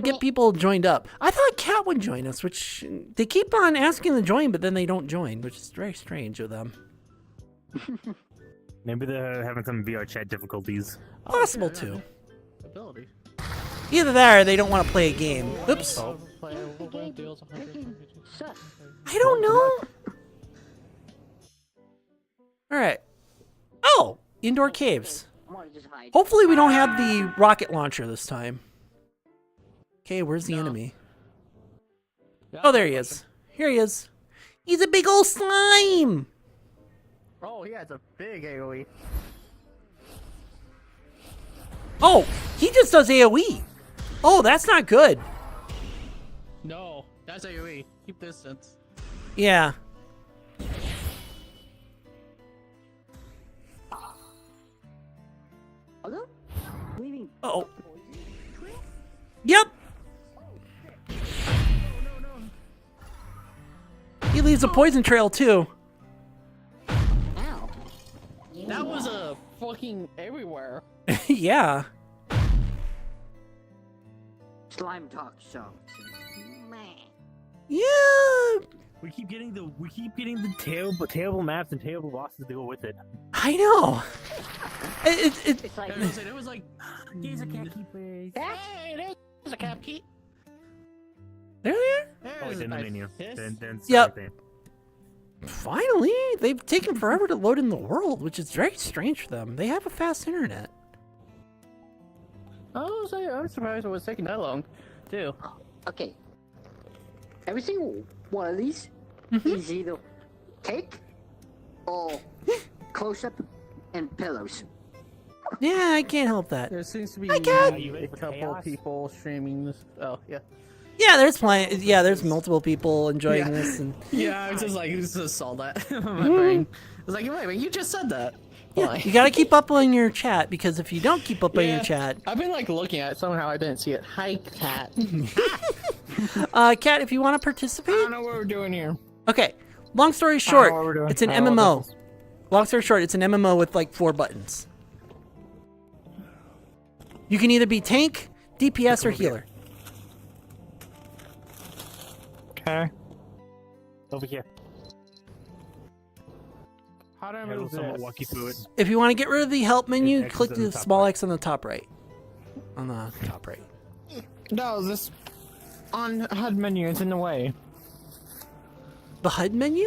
get people joined up. I thought Cat would join us, which they keep on asking to join, but then they don't join, which is very strange of them. Maybe they're having some VRChat difficulties. Possible too. Ability. Either that or they don't want to play a game. Oops. Oh. Deals Sus. I don't know. All right. Oh, indoor caves. I want to just hide. Hopefully we don't have the rocket launcher this time. Okay, where's the No. enemy? Oh, there he is. Here he is. He's a big old slime. Oh, he has a big AoE. Oh, he just does AoE. Oh, that's not good. No, that's AoE. Keep distance. Yeah. Hello? Leaving. Oh. Yep. He leaves a poison trail too. Ow. That was a fucking everywhere. Yeah. Slime talk show. Yeah. We keep getting the terrible maps and terrible bosses to go with it. I know. It's like, It was like, These are cat keepers. hey, there's a cap key. There they are. Oh, it's in the Nice. menu. Yes. Then Yep. right Finally, they've taken forever to load in the world, which is very strange for them. They have a fast internet. I'm surprised it was taking that long, too. okay. Every single one of these Mm-hmm. is either cake or close-up and pillows. Yeah, I can't help that. There seems to be Hi, Cat. Are you ready a for couple chaos? people streaming this. Oh, yeah. Yeah, there's plenty. Yeah, there's multiple people enjoying this, and Yeah, I was just like, just saw that in my brain. I was like, wait, you just said that. yeah, Why? you gotta keep up on your chat because if you don't keep up on your chat, I've been like looking at it. Somehow I didn't see it. Hi, cat. Cat, if you want to participate, I don't know what we're doing here. okay. Long story what we're short, doing. it's an I don't know MMO. what this Long story short, it's an MMO with like 4 buttons. You can either be tank, DPS, or healer. Okay. Over here. How do I It'll move somewhat this? walk you through it. If you want to get rid of the help menu, X is click on the the top small right. X on the top right. On the top right. No, this on HUD menu is in the way. The HUD menu?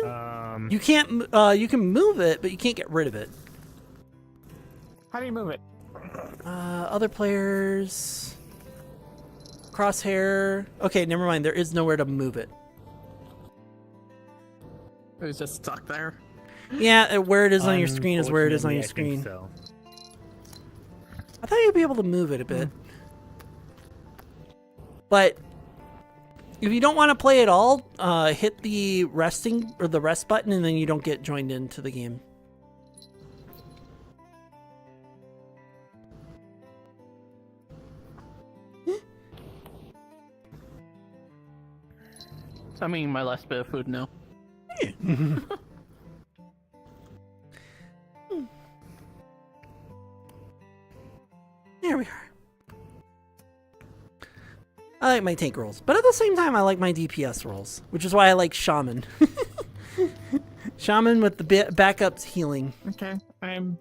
You can't. You can move it, but you can't get rid of it. How do you move it? Other players. Crosshair. Okay, never mind. There is nowhere to move it. It was just stuck there. Yeah, where it is on your screen is where it is on your Unfortunately, I screen. think so. I thought you'd be able to move it a bit. But if you don't want to play at all, hit the resting or the rest button and then you don't get joined into the game. I'm eating my last bit of food now. There we are. I like my tank rolls, but at the same time I like my DPS rolls, which is why I like Shaman. Shaman with the backups healing. Okay, I'm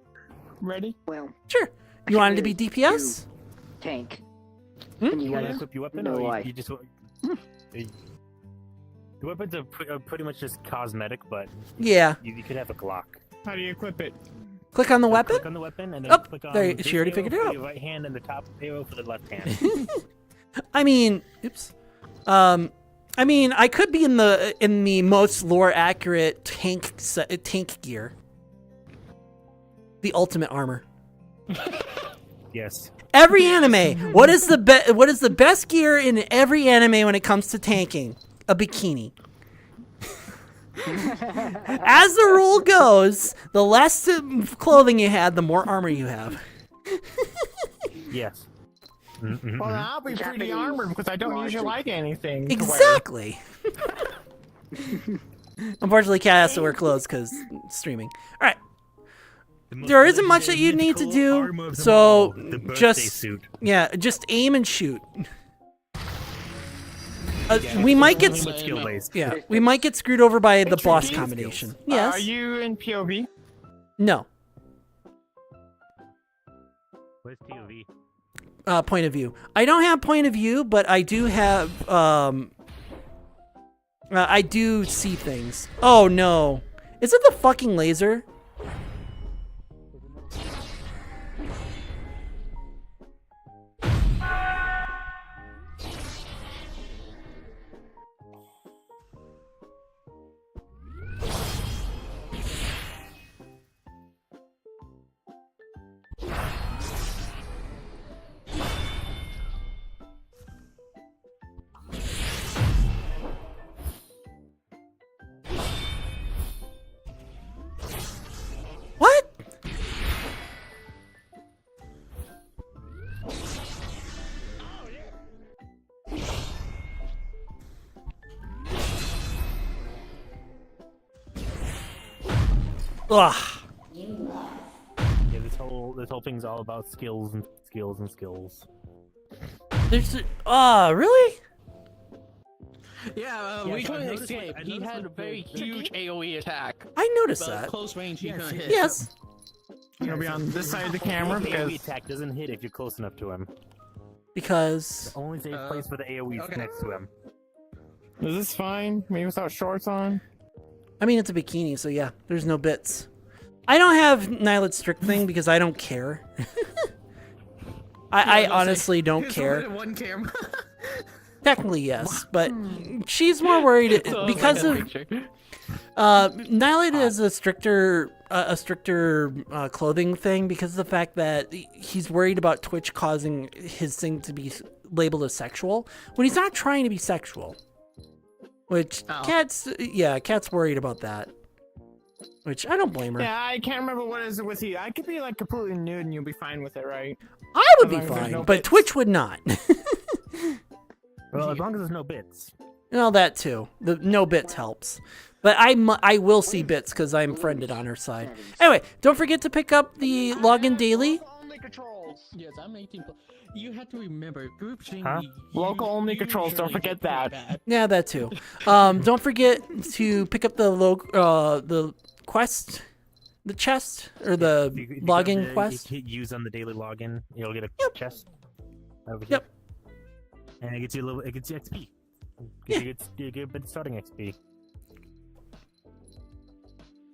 ready. Well, Sure. You wanted to be DPS? tank. Hmm? And You you want to gotta equip your weapon, know or why. you just... The weapons are pretty much just cosmetic, but Yeah. you could have a Glock. How do you equip it? Click on the weapon. Click on the weapon, and then Oh, click on there- this she already arrow figured it for out. your right hand and the top arrow for the left hand. I mean, oops. I mean, I could be in the most lore accurate tank gear. The ultimate armor. Yes. Every anime. What is the best gear in every anime when it comes to tanking? A bikini. As the rule goes, the less clothing you had, the more armor you have. Yes. Well, then I'll be pretty Japanese armored because I don't usually like anything. to wear. Exactly. Unfortunately, Cat has to wear clothes because streaming. All right. There isn't much that you need to do, so the birthday just suit. yeah, just aim and shoot. We might get Only with skill based. we might get screwed over by the Hey, boss Tricky. combination. Are Yes. you in POV? No. Where's POV? Point of view. I don't have point of view, but I do have I do see things. Oh no. Is it the fucking laser? Ugh. Yeah, this whole thing's all about skills and skills and skills. There's really? Yeah, Yeah, we I couldn't noticed, escape. I He noticed, had a very the- huge AoE attack. I noticed But that. close range, he couldn't hit. Yes. I'm gonna be on this side of the camera The because AoE attack doesn't hit if you're close enough to him. Because Only safe place for the AoE is next to him. is this fine? Me without shorts on? I mean it's a bikini, so yeah, there's no bits. I don't have Nylet's strict thing because I don't care. I honestly don't care. One camera. Technically, yes, but she's more worried because of Nylet is a stricter clothing thing because of the fact that he's worried about Twitch causing his thing to be labeled as sexual when he's not trying to be sexual. Which Cat's worried about that. Which I don't blame her. Yeah, I can't remember what is it with you. I could be like completely nude and you'll be fine with it, right? I would be As long as there's fine, no but bits. Twitch would not. Well, as long as there's no bits. Well, that too. The no bits helps. But I will see bits because I'm friended on her side. Anyway, don't forget to pick up the login daily. Only controls. Yes, I'm 18. You have to remember, group stream. Huh? Local only controls, don't forget that. Yeah, that too. Don't forget to pick up the quest, the chest, or the If you login go to- quest. you hit use on the daily login, you'll get a chest. Over here. Yep. And it gets you XP. You get a bit of starting XP.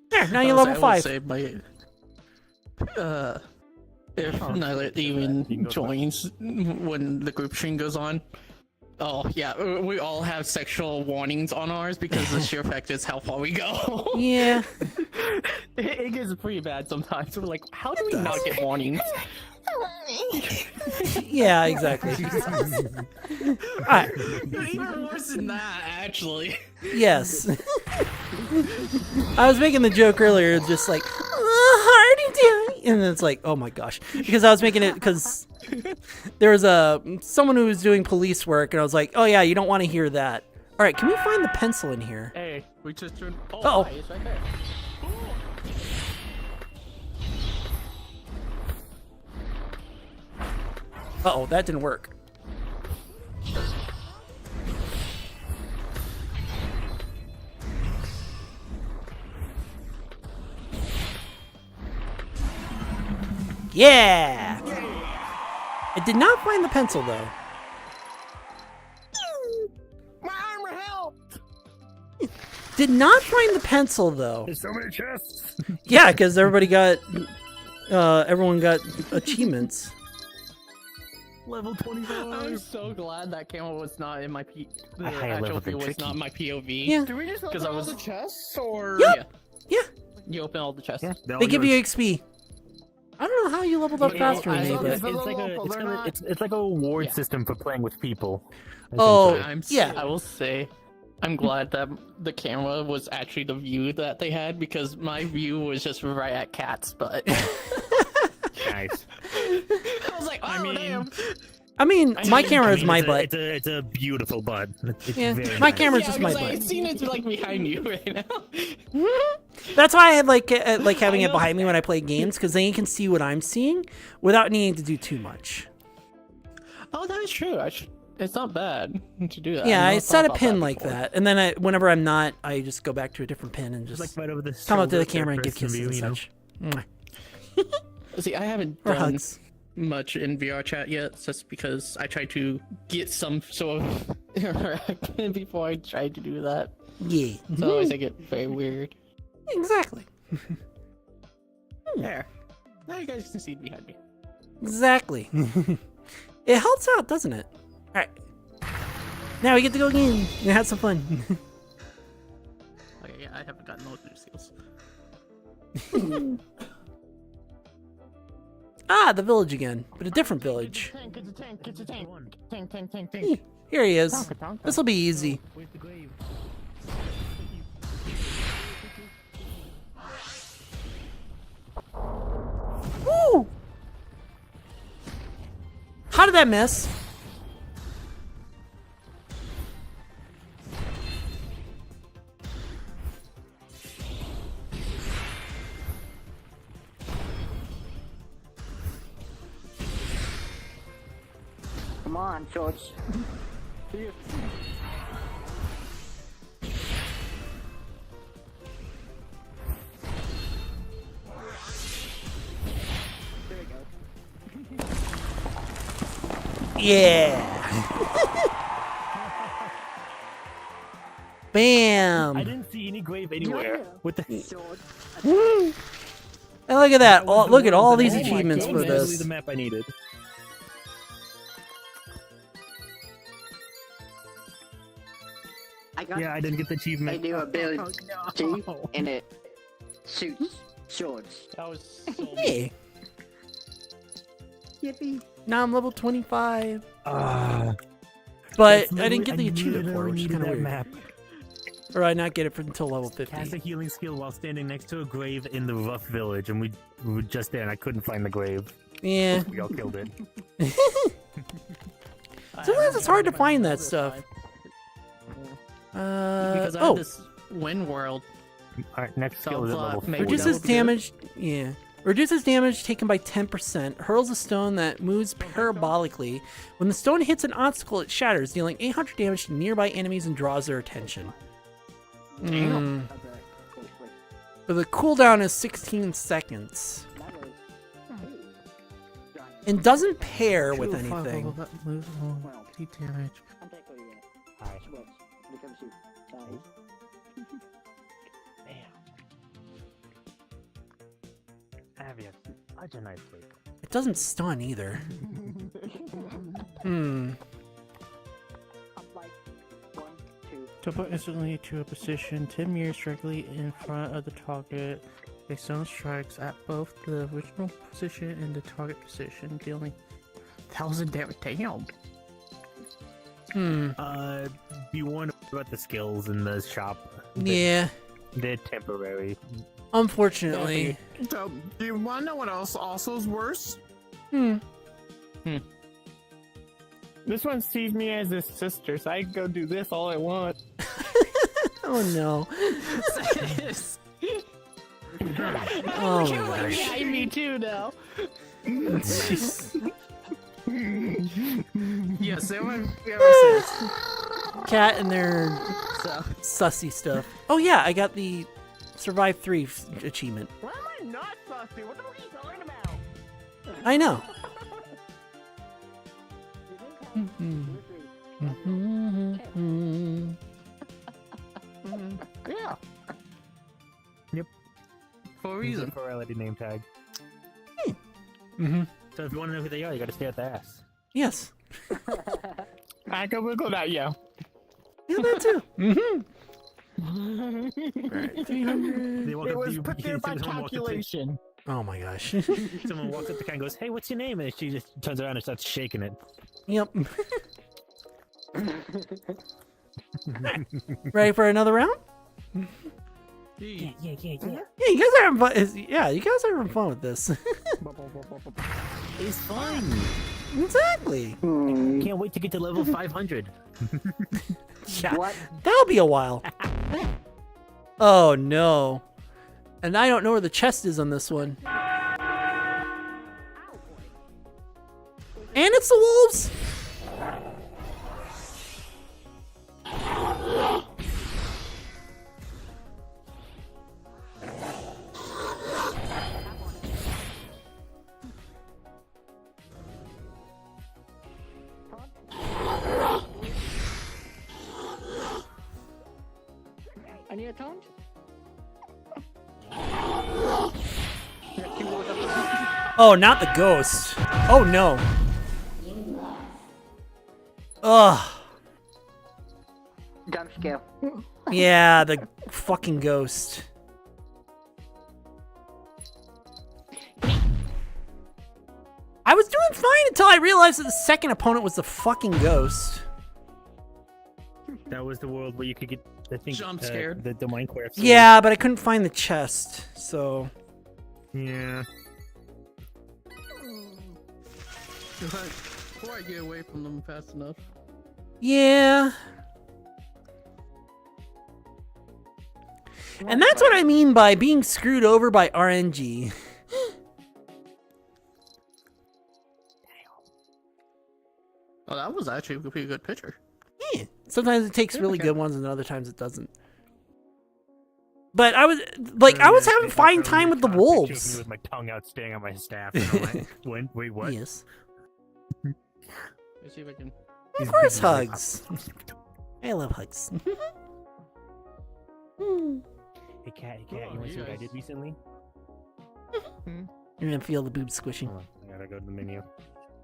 There, now you're level 5. If Nylet even You can go joins when the group stream goes on. Oh yeah, we all have sexual warnings on ours because the sheer fact is how far we go. Yeah. It gets pretty bad sometimes. We're like, how do we not get warnings? Yeah, exactly. Alright. Even worse than that, actually. Yes. I was making the joke earlier, just like, Hardy doing, and then it's like, oh my gosh, because I was making it because there was someone who was doing police work, and I was like, oh yeah, you don't want to hear that. All right, can we find the pencil in here? Hey, we just turned. Uh-oh. Hi, it's right there. Uh-oh, that didn't work. Yeah! I did not find the pencil, though. My armor helped! Did not find the pencil, though. There's so many chests. Yeah, because everybody got... everyone got achievements. Level 25. I'm so glad that camera was not in my the I higher actual level than view was tricky. not my POV. Yeah. Do we just open I all was- the chests, or...? Yep. Yeah, You open all the chests. Yeah, they give you XP. I don't know how you leveled up faster than I me, love but... this. It's like a reward Yeah. system for playing with people. Oh, essentially. yeah. I will say, I'm glad that the camera was actually the view that they had because my view was just right at Cat's butt. Nice. I was like, oh damn. I mean, my camera is my it's butt. It's a beautiful butt. It's Yeah, very my nice. camera's Yeah, just my because I butt. seen it like behind you right now. That's why I like having it behind me when I play games, because then you can see what I'm seeing without needing to do too much. Oh, that is true. It's not bad to do that. Yeah, I've I not set thought a about pin that like before. that, and then whenever I'm not, I just go back to a different pin and just Just like right over the come up to the shoulder, camera and give third-person kisses view, and you know? such. See, I haven't Or done hugs. much in VRChat yet, just because I tried to get some sort of interaction before I tried to do that. Yeah. So always I get very weird. Exactly. There. Now you guys can see behind me. Exactly. It helps out, doesn't it? All right. Now we get to go again and have some fun. Okay, yeah, I haven't gotten those new skills. Ah, the village again, but a different village. Tank, it's a tank, it's a tank. Tank, tank, tank, tank. Here he is. Tonka, tonka. This will be easy. Where's the grave? Woo! How did that miss? Come on, George. Yeah. Bam. I didn't see any grave anywhere. What the? George. And look at that. was the Look at one- all the these map- achievements that for was literally this. the map I needed. I got Yeah, I didn't get the a achievement. new ability, no. and it suits George. That was so Hey, Yippee. now I'm level 25. Ah, But that's I didn't get the literally- I achievement for it, which is needed kind of that weird. map. Or I not get it until level Cast a 50. healing skill while standing next to a grave in the rough village, and we were just there, and I couldn't find the grave. Yeah. We all killed it. Sometimes it's hard to find that stuff. Because I Oh, had this Wind World. All right, next skill is at Self-love, level 40. maybe reduces that would do it. damage. Yeah. Reduces damage taken by 10%. Hurls a stone that moves parabolically. When the stone hits an obstacle, it shatters, dealing 800 damage to nearby enemies and draws their attention. Mm. But the cooldown is 16 seconds. And doesn't pair with anything. Damage. Hi. Abby has such a nice place. It doesn't stun either. Hmm. To put instantly to a position 10 meters directly in front of the target, a stone strikes at both the original position and the target position, dealing 1,000 damage. Damn. Hmm. Be warned about the skills in the shop. Yeah. They're temporary. Unfortunately. So, do you want to know what else also is worse? Hmm. This one sees me as his sister, so I can go do this all I want. Oh no. Oh my gosh. I me too now. Yes, everyone says. Cat and their So. sussy stuff. Oh yeah, I got the Survive 3 achievement. Why am I not fussy? What are you talking about? I know. Yeah. Yep. For a He's a reason. plurality name tag. Mm-hmm. So if you want to know who they are, you got to stay at the ass. Yes. I can wiggle that, yeah. Yeah, that too. Mm-hmm. Alright, 300. They walk It up to was you, put there by someone walks up to- calculation. Oh my gosh. Someone walks up to Kat and goes, "Hey, what's your name?" And she just turns around and starts shaking it. Yep. Ready for another round? Yeah. Yeah, you guys are having fun. Yeah, you guys are having fun with this. It's fun. Exactly. Can't wait to get to level 500. Yeah, What? that'll be a while. Oh no. And I don't know where the chest is on this one. And it's the wolves. I need a taunt? Oh, not the ghost. Oh no. Ugh. Jump scare. Yeah, the fucking ghost. I was doing fine until I realized that the second opponent was the fucking ghost. That was the world where you could get, I think, Jump scared. the Minecraft. sword. Yeah, but I couldn't find the chest, so. Yeah. Before I get away from them fast enough. Yeah. And that's what I mean by being screwed over by RNG. Oh, that was actually a pretty good picture. Yeah. Sometimes it takes really good ones, and other times it doesn't. But I was having fine time with the wolves. With my tongue out, staring at my staff. And I'm like, wait, what? Yes. Let's see if I can. Of course, hugs. I love hugs. Hey cat, you want to see what I did recently? You're gonna feel the boobs squishing. Hold on, I gotta go to the menu.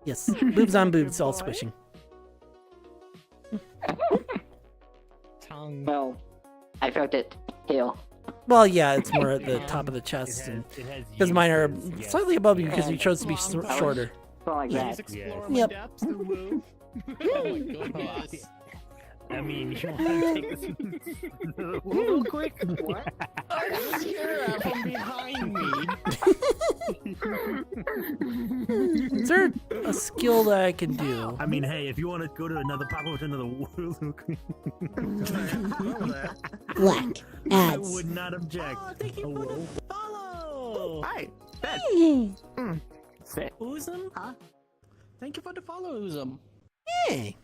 Yes, boobs on boobs, all squishing. Tongue. Well, I felt it here. Well, yeah, it's more at the top of the chest, and because mine are slightly above you because you chose to be shorter. Well, like Please that. explore Yep. my depths, the woo. Oh my goodness. I mean, you want to take this real quick? What? I just hear that from behind me. Is there a skill that I can do? I mean, hey, if you want to go to another pop over to another world, Black I ads. would not object. Oh, thank you for the follow. Hi, Ben. Sit. Oozum? Huh? Thank you for the follow, Oozum. Hey.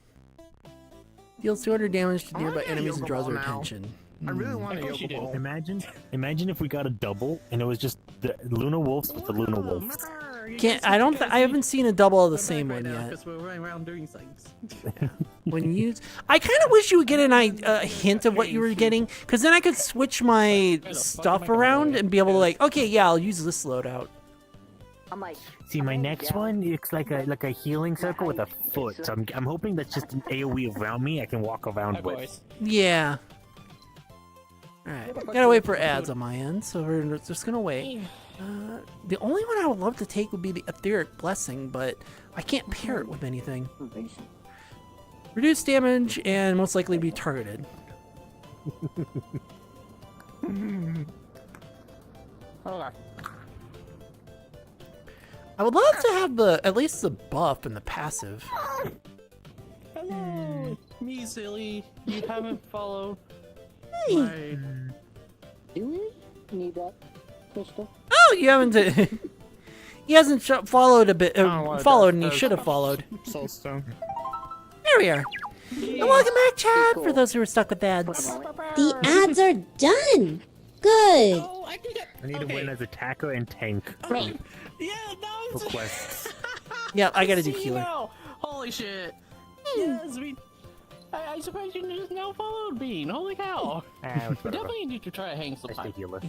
Deals 200 damage to I nearby want a enemies and yoga draws ball their now. attention. I really want a Of course you yoga do. ball. Imagine if we got a double and it was just the Luna Wolves with the Luna Wolves. I haven't seen a double of the same one yet. Because we're running around doing things. When you use, I kind of wish you would get a hint of what you were getting, because then I could switch my stuff around and be able to like, okay, yeah, I'll use this loadout. I'm like, See, my next one, it's like a healing circle with a foot. So I'm hoping that's just an AoE around me I can walk around Hi, with. boys. Yeah. Alright, gotta wait for ads on my end, so we're just gonna wait. The only one I would love to take would be the Etheric Blessing, but I can't pair it with anything. Reduce damage and most likely be targeted. I would love to have at least the buff and the passive. Hello, me, silly. You haven't followed Hey. my... do we need that crystal? Oh, you haven't. He hasn't followed a bit. well, Followed, and he that's- should have followed. Soulstone. There we are. And welcome back, chat. For those who are stuck with ads. The ads are done. Good. Oh, I did it. I need to win as attacker and tank Yeah, that was requests. Yeah, I gotta do See healer. now. Holy shit. Yes, I surprised you just now followed Bean. Holy cow. We definitely need to try to hang I stay sometime. healer.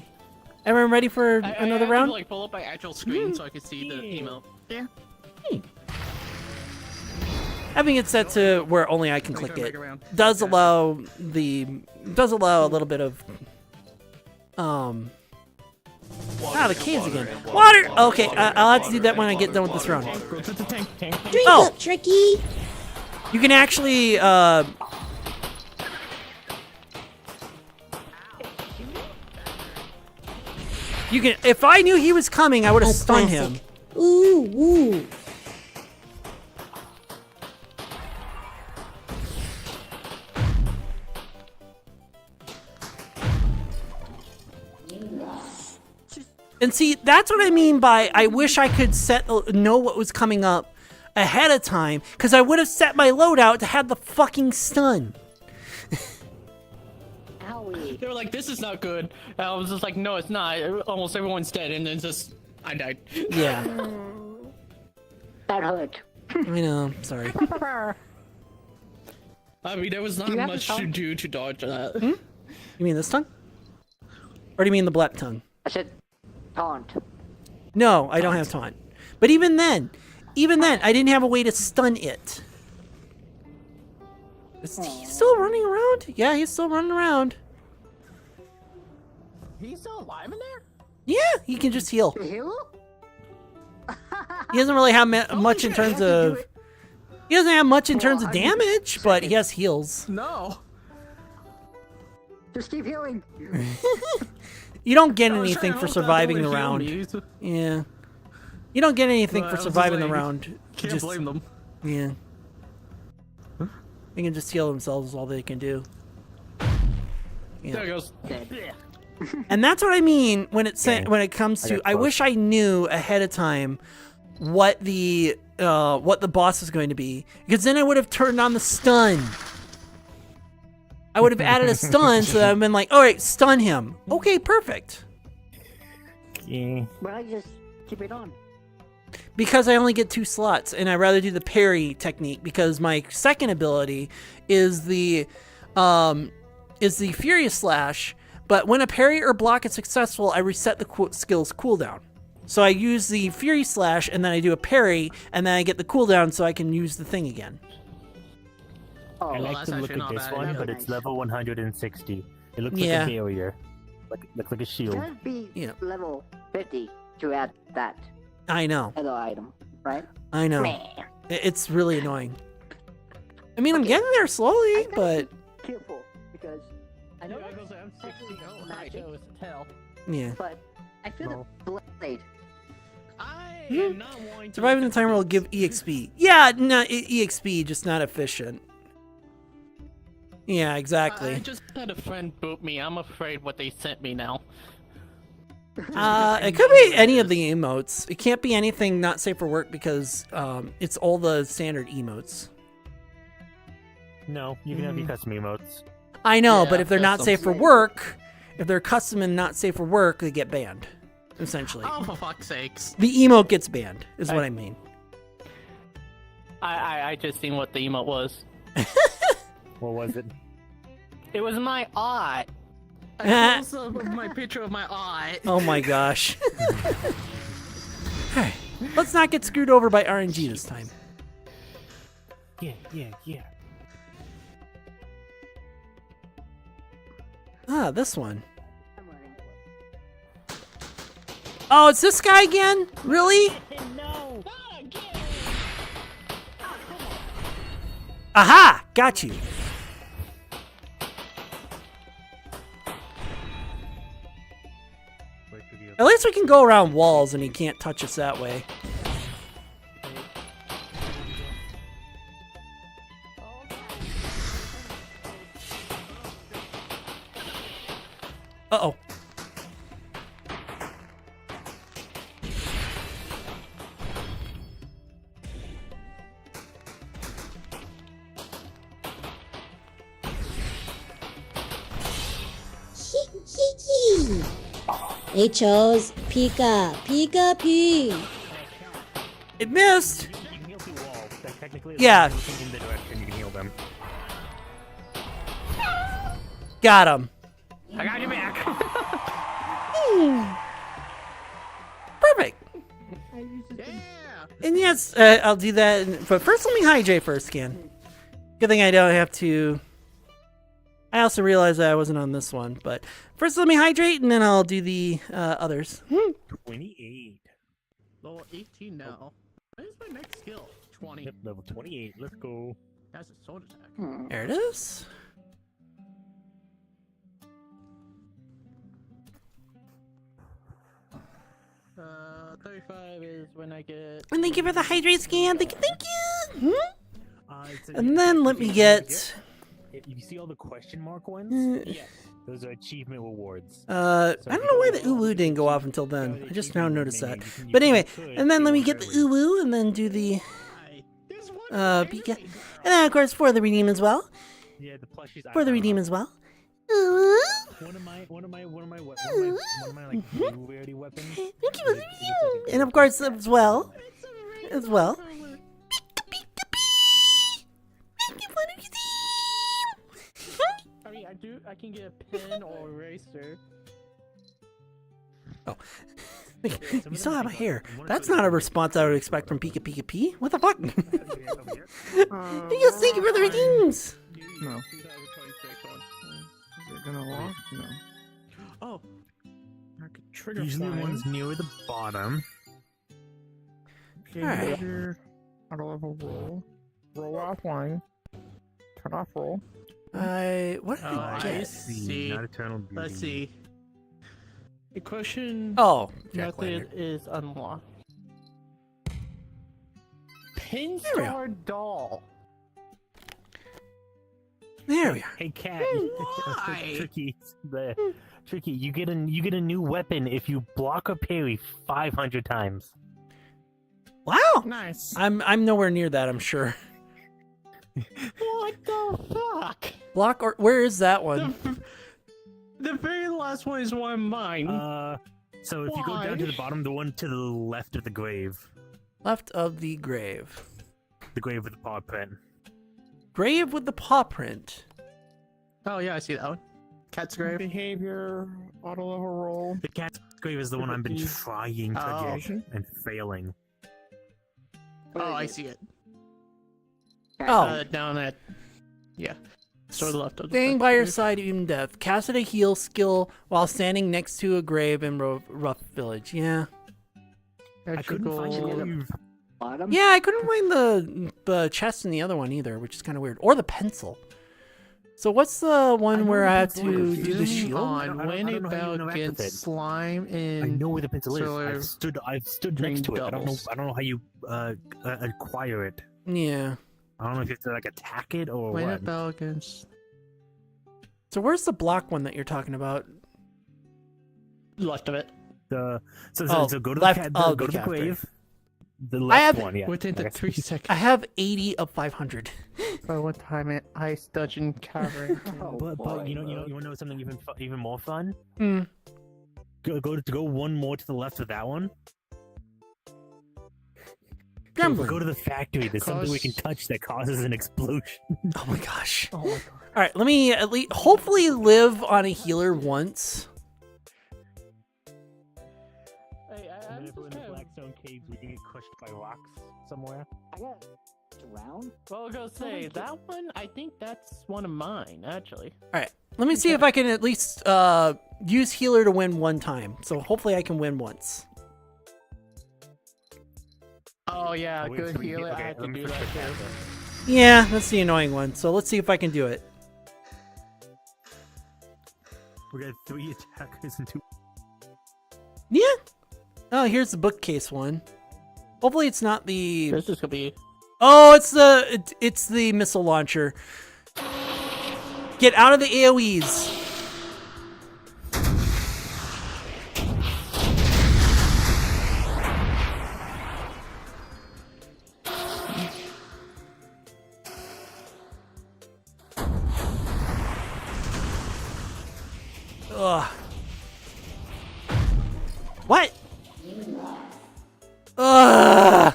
Everyone ready for I another have round? To, like, pull up my actual screen so I can see the email. Yeah. Having it set to where only I can Make click sure I it make it around. does allow a little bit of the caves again. Water. Okay, I'll have to do that when I get done with this round. Go to the tank. Drink Oh. up, Tricky. You can actually you can. If I knew he was coming, I would have A stunned classic. him. Ooh, woo. And see, that's what I mean by I wish I could know what was coming up ahead of time, because I would have set my loadout to have the fucking stun. Owie. They were like, this is not good. And I was just like, no, it's not. Almost everyone's dead, and then just, I died. Yeah, That hurt. I know. Sorry. I mean, there was not you have much a to tongue? do to dodge that. You mean this tongue? Or do you mean the black tongue? I said taunt. No, I don't have taunt. But even then, I didn't have a way to stun it. Is he still running around? Yeah, he's still running around. He's still alive in there? Yeah, he can just heal. The hero? He doesn't really have much in terms of. He doesn't have much in terms of Well, I mean- damage, but he has heals. No. Just keep healing. You don't get I was anything trying for to hope that surviving the would heal round. me. Yeah. You don't get anything Well, for I was just surviving the like, round. Can't Just- blame them. Yeah. They can just heal themselves is all they can do. There it goes. Dead. And that's what I mean when it Okay. when it comes I to got I close. wish I knew ahead of time what the boss is going to be, because then I would have turned on the stun. I would have added a stun so that I've been like, all right, stun him. Okay, perfect. Yeah. Why just keep it on? Because I only get 2 slots, and I'd rather do the parry technique, because my second ability is the Furious Slash, but when a parry or block is successful, I reset the skill's cooldown. So I use the Fury Slash, and then I do a parry, and then I get the cooldown so I can use the thing again. Oh, I like that's to look actually at not this bad. one, Really but it's nice. level 160. It looks Yeah. like a barrier. Looks like a shield. Gotta be Yeah. level 50 to add that I know. other item, right? I know. Meh. It's really annoying. I mean, I'm getting there I slowly, gotta but be careful because I know that's I'm 16. Oh, hi, magic, Joe. It's a tell. yeah. but I feel the blade. I am not wanting to. Surviving the timer will give EXP. Yeah, not EXP, just not efficient. Yeah, I exactly. just had a friend boot me. I'm afraid what they sent me now. It could be any of the emotes. It can't be anything not safe for work because it's all the standard emotes. No, you can have your custom emotes. I know, Yeah, but if they're not customs. safe for work, if they're custom and not safe for work, they get banned. Essentially, Oh, for fuck's sakes. the emote gets banned. Is what I mean. I just seen what the emote was. What was it? It was my eye. A close-up of my picture of my eye. Oh my gosh. Hey, let's not get screwed over by RNG this time. Yeah. Ah, this one. I'm running. Oh, it's this guy again? Really? No! Aha! Got you. At least we can go around walls and he can't touch us that way. Uh-oh. They chose Pika, Pika P. It missed! You can heal through walls. Like, technically, Yeah. looking in the direction, you can heal them. Got him. I got you back! Perfect. Yeah. And yes, I'll do that. But first, let me hydrate first, Scan. Good thing I don't have to. I also realized that I wasn't on this one. But first, let me hydrate, and then I'll do the others. 28. Level 18 now. What is my next skill? 20. Yep, level 28. Let's go. That's a sword attack. There it is. Uh, 35 is when I get. And thank you for the hydrate scan. Thank you. It's And then let me get. You see all the question mark ones? Yes. Those are achievement rewards. I don't know why the uwu didn't go off until then. I just now noticed that. But anyway, and then let me get the uwu and then do the This one. Pika. And then of course for the redeem as well. Yeah, the plushies. For the redeem as well. Uwu. One of my like new rarity weapons. Thank you for the redeem. And of course as well. As well. Thank you for the redeem. I mean, I can get a pen or eraser. Oh. You still have my hair. That's not a response I would expect from Pika Pika P. What the fuck? Yes, thank you for the redeems. No. 2026 one. Is it gonna lock? No. Oh, I could trigger Usually flying. one's near the bottom. Okay, Alright. major auto level roll. Roll offline. Cut off roll. What did I I get? see. Not eternal beauty. let's see. Equation Oh, Jack method Lantern. is unlocked. Pin There we go. Star doll. There we are. Hey cat. Why? Tricky. You get a new weapon if you block a parry 500 times. Wow. Nice. I'm nowhere near that, I'm sure. What the fuck? Block or where is that one? The very last one is one of mine. So if you go down to the bottom, the one to the left of the grave. Left of the grave. The grave with the paw print. Grave with the paw print. Oh yeah, I see that one. Cat's grave. Behavior, auto level roll. The cat's grave is the one I've been trying to get and failing. Oh, I see it. Oh. Down at... Yeah. So the left of the Staying by your side even death. Casted a heal skill while standing next to a grave in rough village. Yeah. I couldn't find the grave. Bottom? Yeah, I couldn't find the chest in the other one either, which is kind of weird. Or the pencil. So what's the one where I have to do the shield? On when it fell against slime in... I know where the pencil solar is. I've stood next to it. I don't know how you acquire it. Yeah. I don't know if you have to like attack it or When what. it fell against... So where's the block one that you're talking about? Left of it. So go to left the of go to the the grave. The I left have- one, yeah. Within the Okay. 3 seconds. I have 80 of 500. For one time in Ice Dungeon Cavern. But you want to know something even more fun? Hmm. Go one more to the left of that one. Gremlin. Go to the factory. There's something we can touch that causes an explosion. Oh my gosh. Oh my god. All right, let me at least hopefully live on a healer once. Hey, And then if we're in the Blackstone caves, we can get crushed by rocks somewhere. I got drowned. Well, I was gonna say, that one, I think that's one of mine, actually. All right, let me see if I can at least use healer to win one time. So hopefully I can win once. Oh yeah, Oh, wait, good so we- healer. okay, I had to let me do fix that the cat too. then. Yeah, that's the annoying one. So let's see if I can do it. We got 3 attackers and 2. Yeah. Oh, here's the bookcase one. Hopefully it's not the... This is gonna be... Oh, it's the missile launcher. Get out of the AoEs. Ugh. What? Ugh.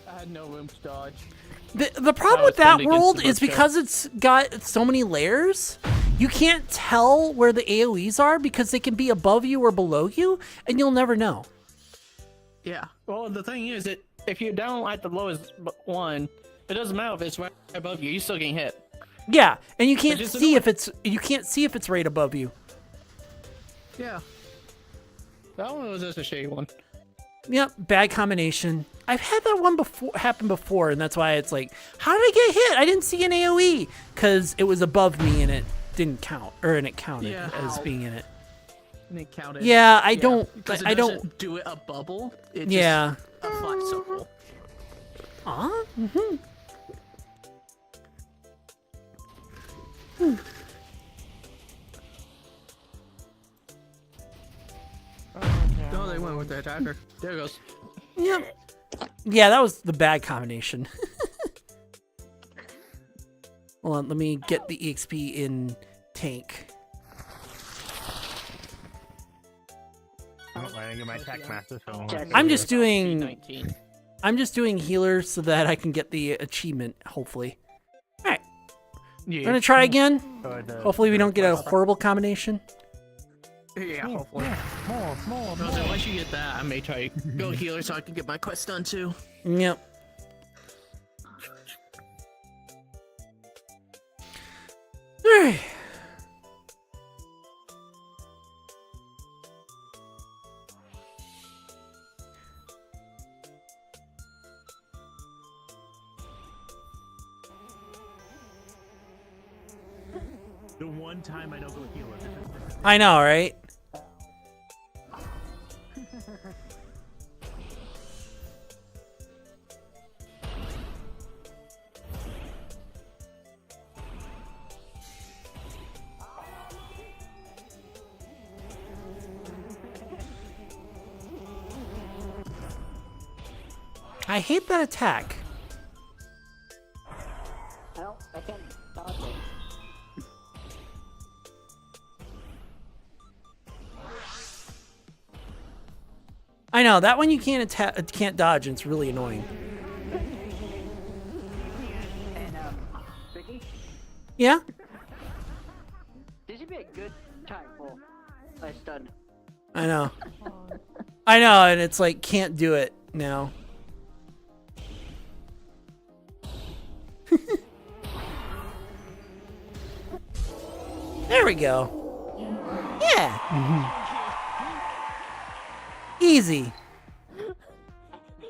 I had no room to dodge. The problem with that world is because it's got so many layers, you can't tell where the AoEs are because they can be above you or below you, and you'll never know. Yeah. Well, the thing is, if you're down at the lowest one, it doesn't matter if it's right above you. You're still getting hit. Yeah, and you can't just see if it's right above you. Yeah. That one was just a shady one. Yep, bad combination. I've had that one happen before, and that's why it's like, how did I get hit? I didn't see an AoE because it was above me and it didn't count, and it counted as being in it. And it counted. Yeah, I don't. Because I don't do it a bubble. It Yeah. just a flat circle. Aw. No, they went with the attacker. There it goes. Yep. Yeah, that was the bad combination. Hold on, let me get the EXP in tank. I didn't get my attack master, so I'm just doing 19. healer so that I can get the achievement, hopefully. Alright. Yeah. We're gonna try again. the- Hopefully we don't get a horrible combination. Yeah, hopefully. No, so once you get that, I may try to go healer so I can get my quest done too. Yep. Alright. The one time I don't go healer. I know, right? I hate that attack. I can't dodge it. I know that one you can't attack, can't dodge, and it's really annoying. And Vicky, Yeah. this would be a good time for a stun. I know. I know, and it's like can't do it now. There we go. Yeah. Easy.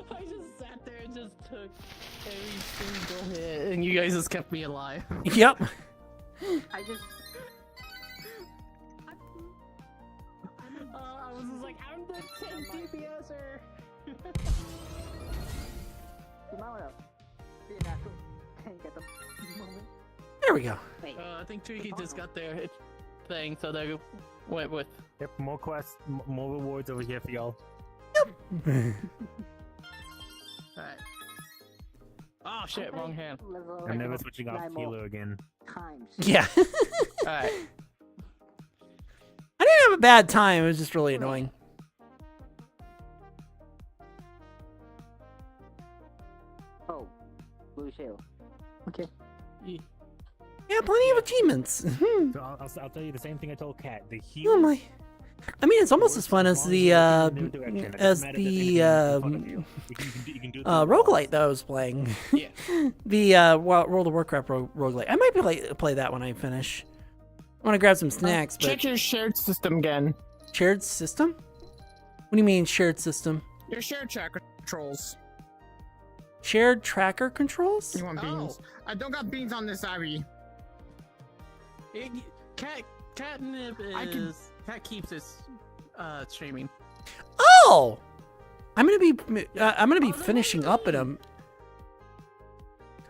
I just sat there and just took every single hit, and you guys just kept me alive. Yep. I just I was just like, I'm the 10 DPSer. you might wanna be a natural and get the moment. There we go. Wait, I think Tricky just got their thing, so they went with. Yep, more quests, more rewards over here for y'all. Alright. Oh shit, wrong hand. level I'm never switching off 9 more healer again. times. Yeah. Alright. I didn't have a bad time. It was just really annoying. Oh, blue shell. Okay. Yeah, plenty of achievements. So I'll tell you the same thing I told Kat. The healer. Oh my. I mean, it's almost as fun as the roguelite that I was playing. Yeah. The World of Warcraft roguelite. I might play that when I finish. I want to grab some snacks, but Check your shared system again. shared system? What do you mean shared system? Your shared tracker controls. Shared tracker controls? You want beans? I don't got beans on this, Abby. Catnip is. Cat keeps his streaming. Oh, I'm gonna be finishing up in a.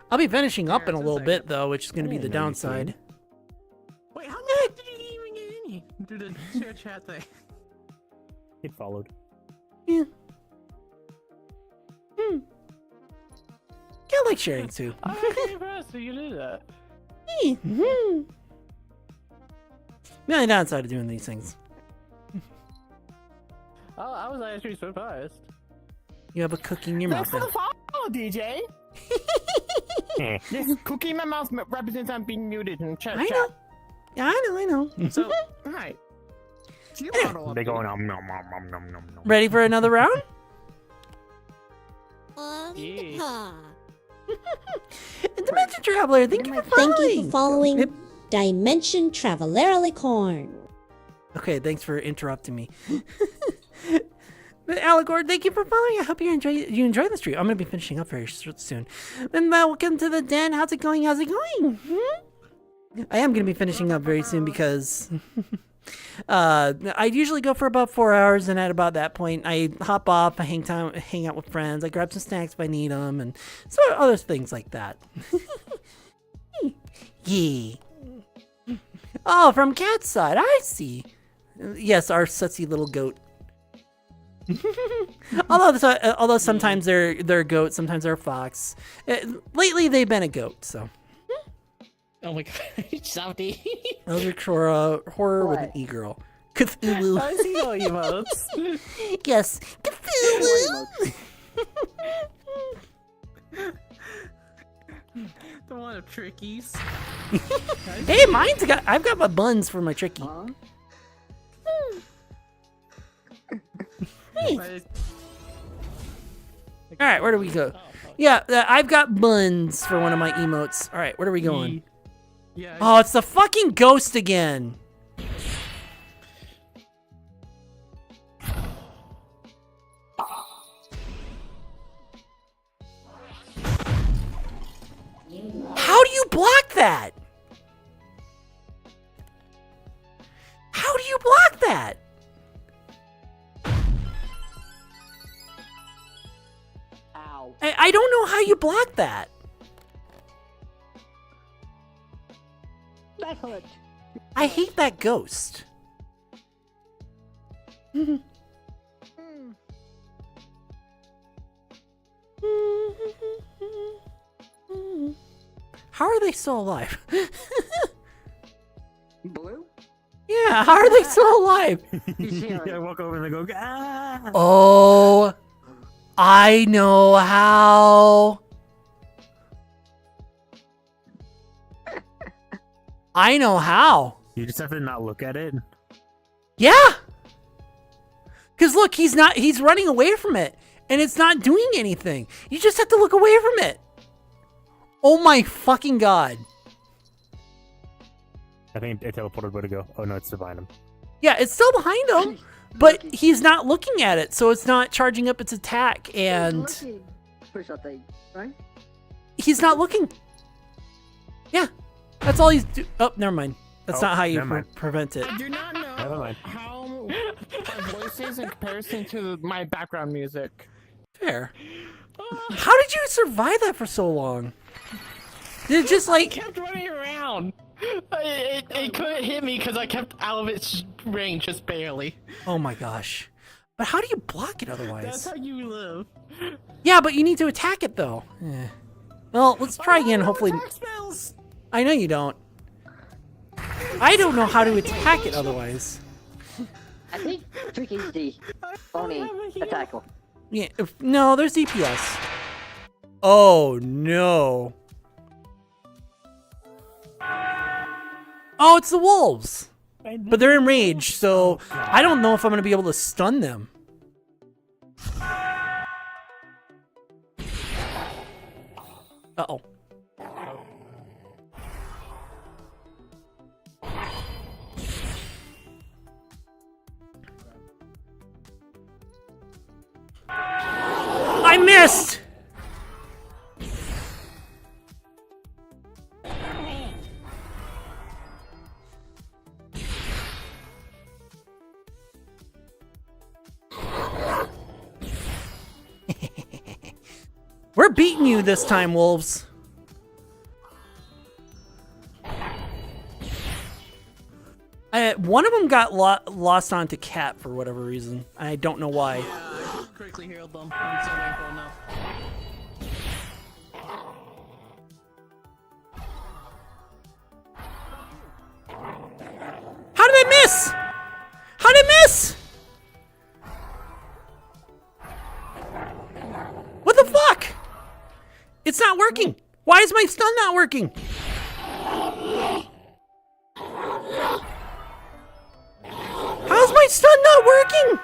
I'll be finishing up in a little bit though, which is gonna be the downside. Wait, how the heck did you even get in here? Do the share chat thing. It followed. Yeah. I like sharing too. I'm impressed that you did that. The only downside of doing these things. Oh, I was actually surprised. You have a cookie in your mouth. Thanks for Now. the follow, DJ. This cookie in my mouth represents I'm being muted in chat. I know. Yeah, I know. So, alright. They go nom nom nom nom nom nom. Ready for another round? Yeah. Dimension Traveler, thank you for following. Thank you for following Yep. Dimension Traveler Licorn. Okay, thanks for interrupting me. But Aligord, thank you for following. I hope you enjoy the stream. I'm gonna be finishing up very soon. And welcome to the den. How's it going? I am gonna be finishing up very soon because I usually go for about 4 hours, and at about that point, I hop off. I hang out with friends. I grab some snacks if I need them, and some other things like that. Yeah. Oh, from Cat's side, I see. Yes, our sussy little goat. although sometimes they're goat, sometimes they're fox. Lately, they've been a goat, so. Oh my god, Salty. Elder horror with an e-girl. Cthulhu. I see all emotes. Yes, Cthulhu. The one of Trickies. Hey, I've got my buns for my tricky. Hey. All right, where do we go? Yeah, I've got buns for one of my emotes. All right, where are we going? Yeah. Oh, it's the fucking ghost again. How do you block that? How do you block that? Ow. I don't know how you block that. That hurt. I hate that ghost. How are they still alive? Blue? Yeah, how are they still alive? I walk over and I go, ah! Oh, I know how. I know how. You just have to not look at it. Yeah. Because look, he's running away from it and it's not doing anything. You just have to look away from it. Oh my fucking God. I think it teleported where to go. Oh no, it's behind him. Yeah, it's still behind him, but he's not looking at it, so it's not charging up its attack, and Looking for something, right? he's not looking. Yeah, that's all he's do. Oh, never mind. That's Oh, not how you never mind. prevent it. I do not Never know mind. how my voice is in comparison to my background music. Fair. How did you survive that for so long? Did it just I like? kept running around. It couldn't hit me because I kept out of its range just barely. Oh my gosh. But how do you block it That's otherwise? how you live. Yeah, but you need to attack it though. Eh. Well, let's try again. Hopefully. Attack spells. I know you don't. I don't know how to attack it otherwise. I think Tricky is the only attacker. Yeah. No, there's DPS. Oh no. Oh, it's the wolves. But they're enraged, so I don't know if I'm going to be able to stun them. Uh-oh. I missed! We're beating you this time, wolves. One of them got lost onto Cat for whatever reason. I don't know why. Quickly healed them. I'm still waiting for enough. How did I miss? How did I miss? What the fuck? It's not working. Why is my stun not working? How's my stun not working?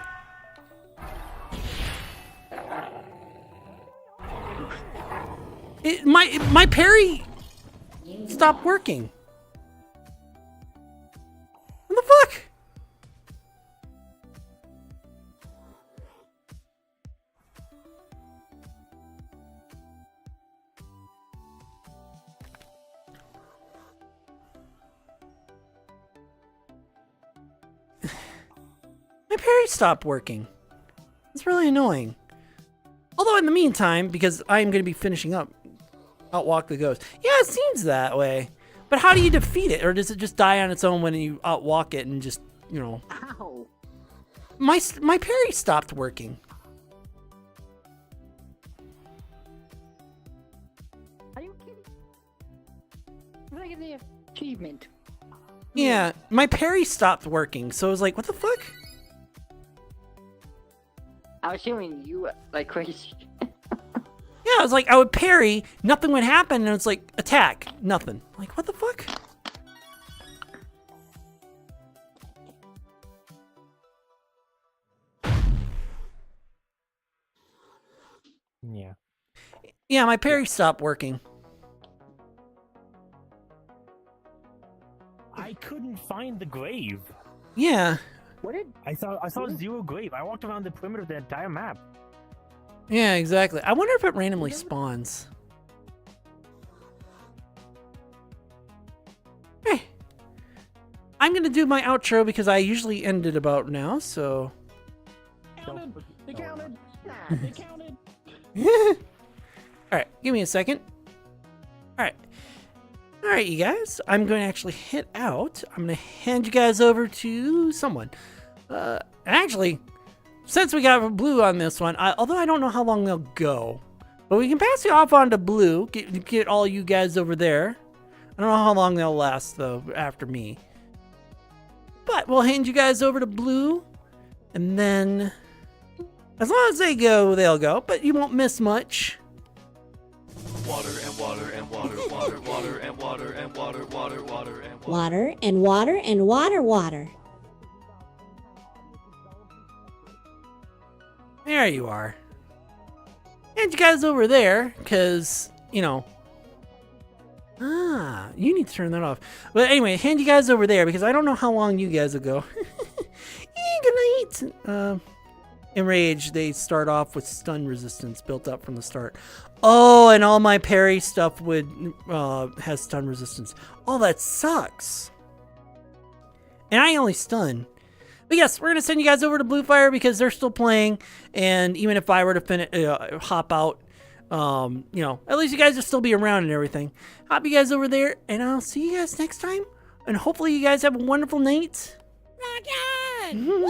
My parry stopped working. What the fuck? My parry stopped working. It's really annoying. Although in the meantime, because I am going to be finishing up Outwalk the Ghost. Yeah, it seems that way. But how do you defeat it? Or does it just die on its own when you outwalk it and just, you know... Ow! My parry stopped working. Are you kidding? Look at the achievement. Yeah, my parry stopped working, so I was like, what the fuck? I was hearing you like crazy. Yeah, I was like, I would parry, nothing would happen, and it's like, attack, nothing. Like, what the fuck? Yeah. Yeah, my parry stopped working. I couldn't find the grave. Yeah. What did? I saw zero grave. I walked around the perimeter of the entire map. Yeah, exactly. I wonder if it randomly spawns. Hey. I'm gonna do my outro because I usually end it about now, so... Counted. They counted. They counted. Alright, give me a second. Alright. Alright, you guys. I'm going to actually hit out. I'm going to hand you guys over to someone. Actually, since we got blue on this one, although I don't know how long they'll go, But we can pass you off onto blue. Get all you guys over there. I don't know how long they'll last, though, after me. But we'll hand you guys over to blue. And then, as long as they go, they'll go. But you won't miss much. Water and water and water, water, water and water and water, water, water and water. Water and water and water, water. There you are. And you guys over there, because, you know. You need to turn that off. But anyway, hand you guys over there, because I don't know how long you guys will go. Good night. In Rage, they start off with stun resistance built up from the start. Oh, and all my parry stuff has stun resistance. Oh, that sucks. And I only stun. But yes, we're going to send you guys over to Blue Fire because they're still playing. And even if I were to hop out, you know, at least you guys will still be around and everything. Hop you guys over there, and I'll see you guys next time. And hopefully you guys have a wonderful night. Woo!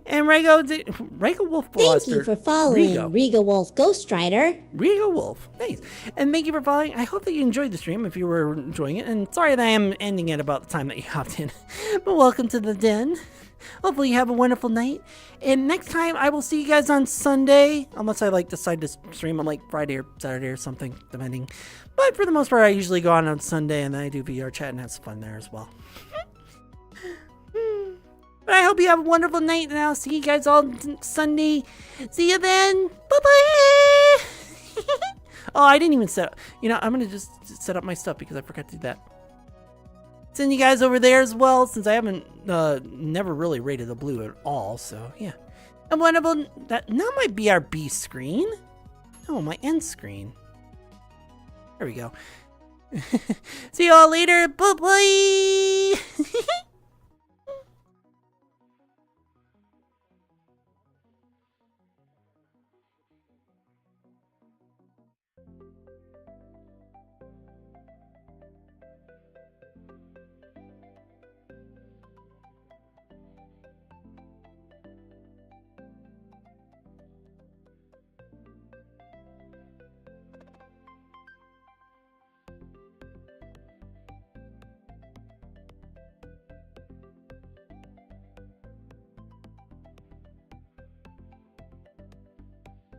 And Rego Wolf Thank you for following Riga Wolf Ghost Rider. Riga Wolf, nice. And thank you for following. I hope that you enjoyed the stream if you were enjoying it. And sorry that I am ending it about the time that you hopped in. But welcome to the den. Hopefully you have a wonderful night. And next time I will see you guys on Sunday. Unless I decide to stream on Friday or Saturday or something, depending. But for the most part, I usually go on Sunday and then I do VRChat and have some fun there as well. But I hope you have a wonderful night, and I'll see you guys all Sunday. See you then. Bye-bye. Oh, I didn't even set up. You know, I'm going to just set up my stuff because I forgot to do that. Send you guys over there as well, since I haven't never really rated the blue at all. So, yeah. And wonderful. Not my BRB screen. No, my end screen. There we go. See you all later. Bye-bye.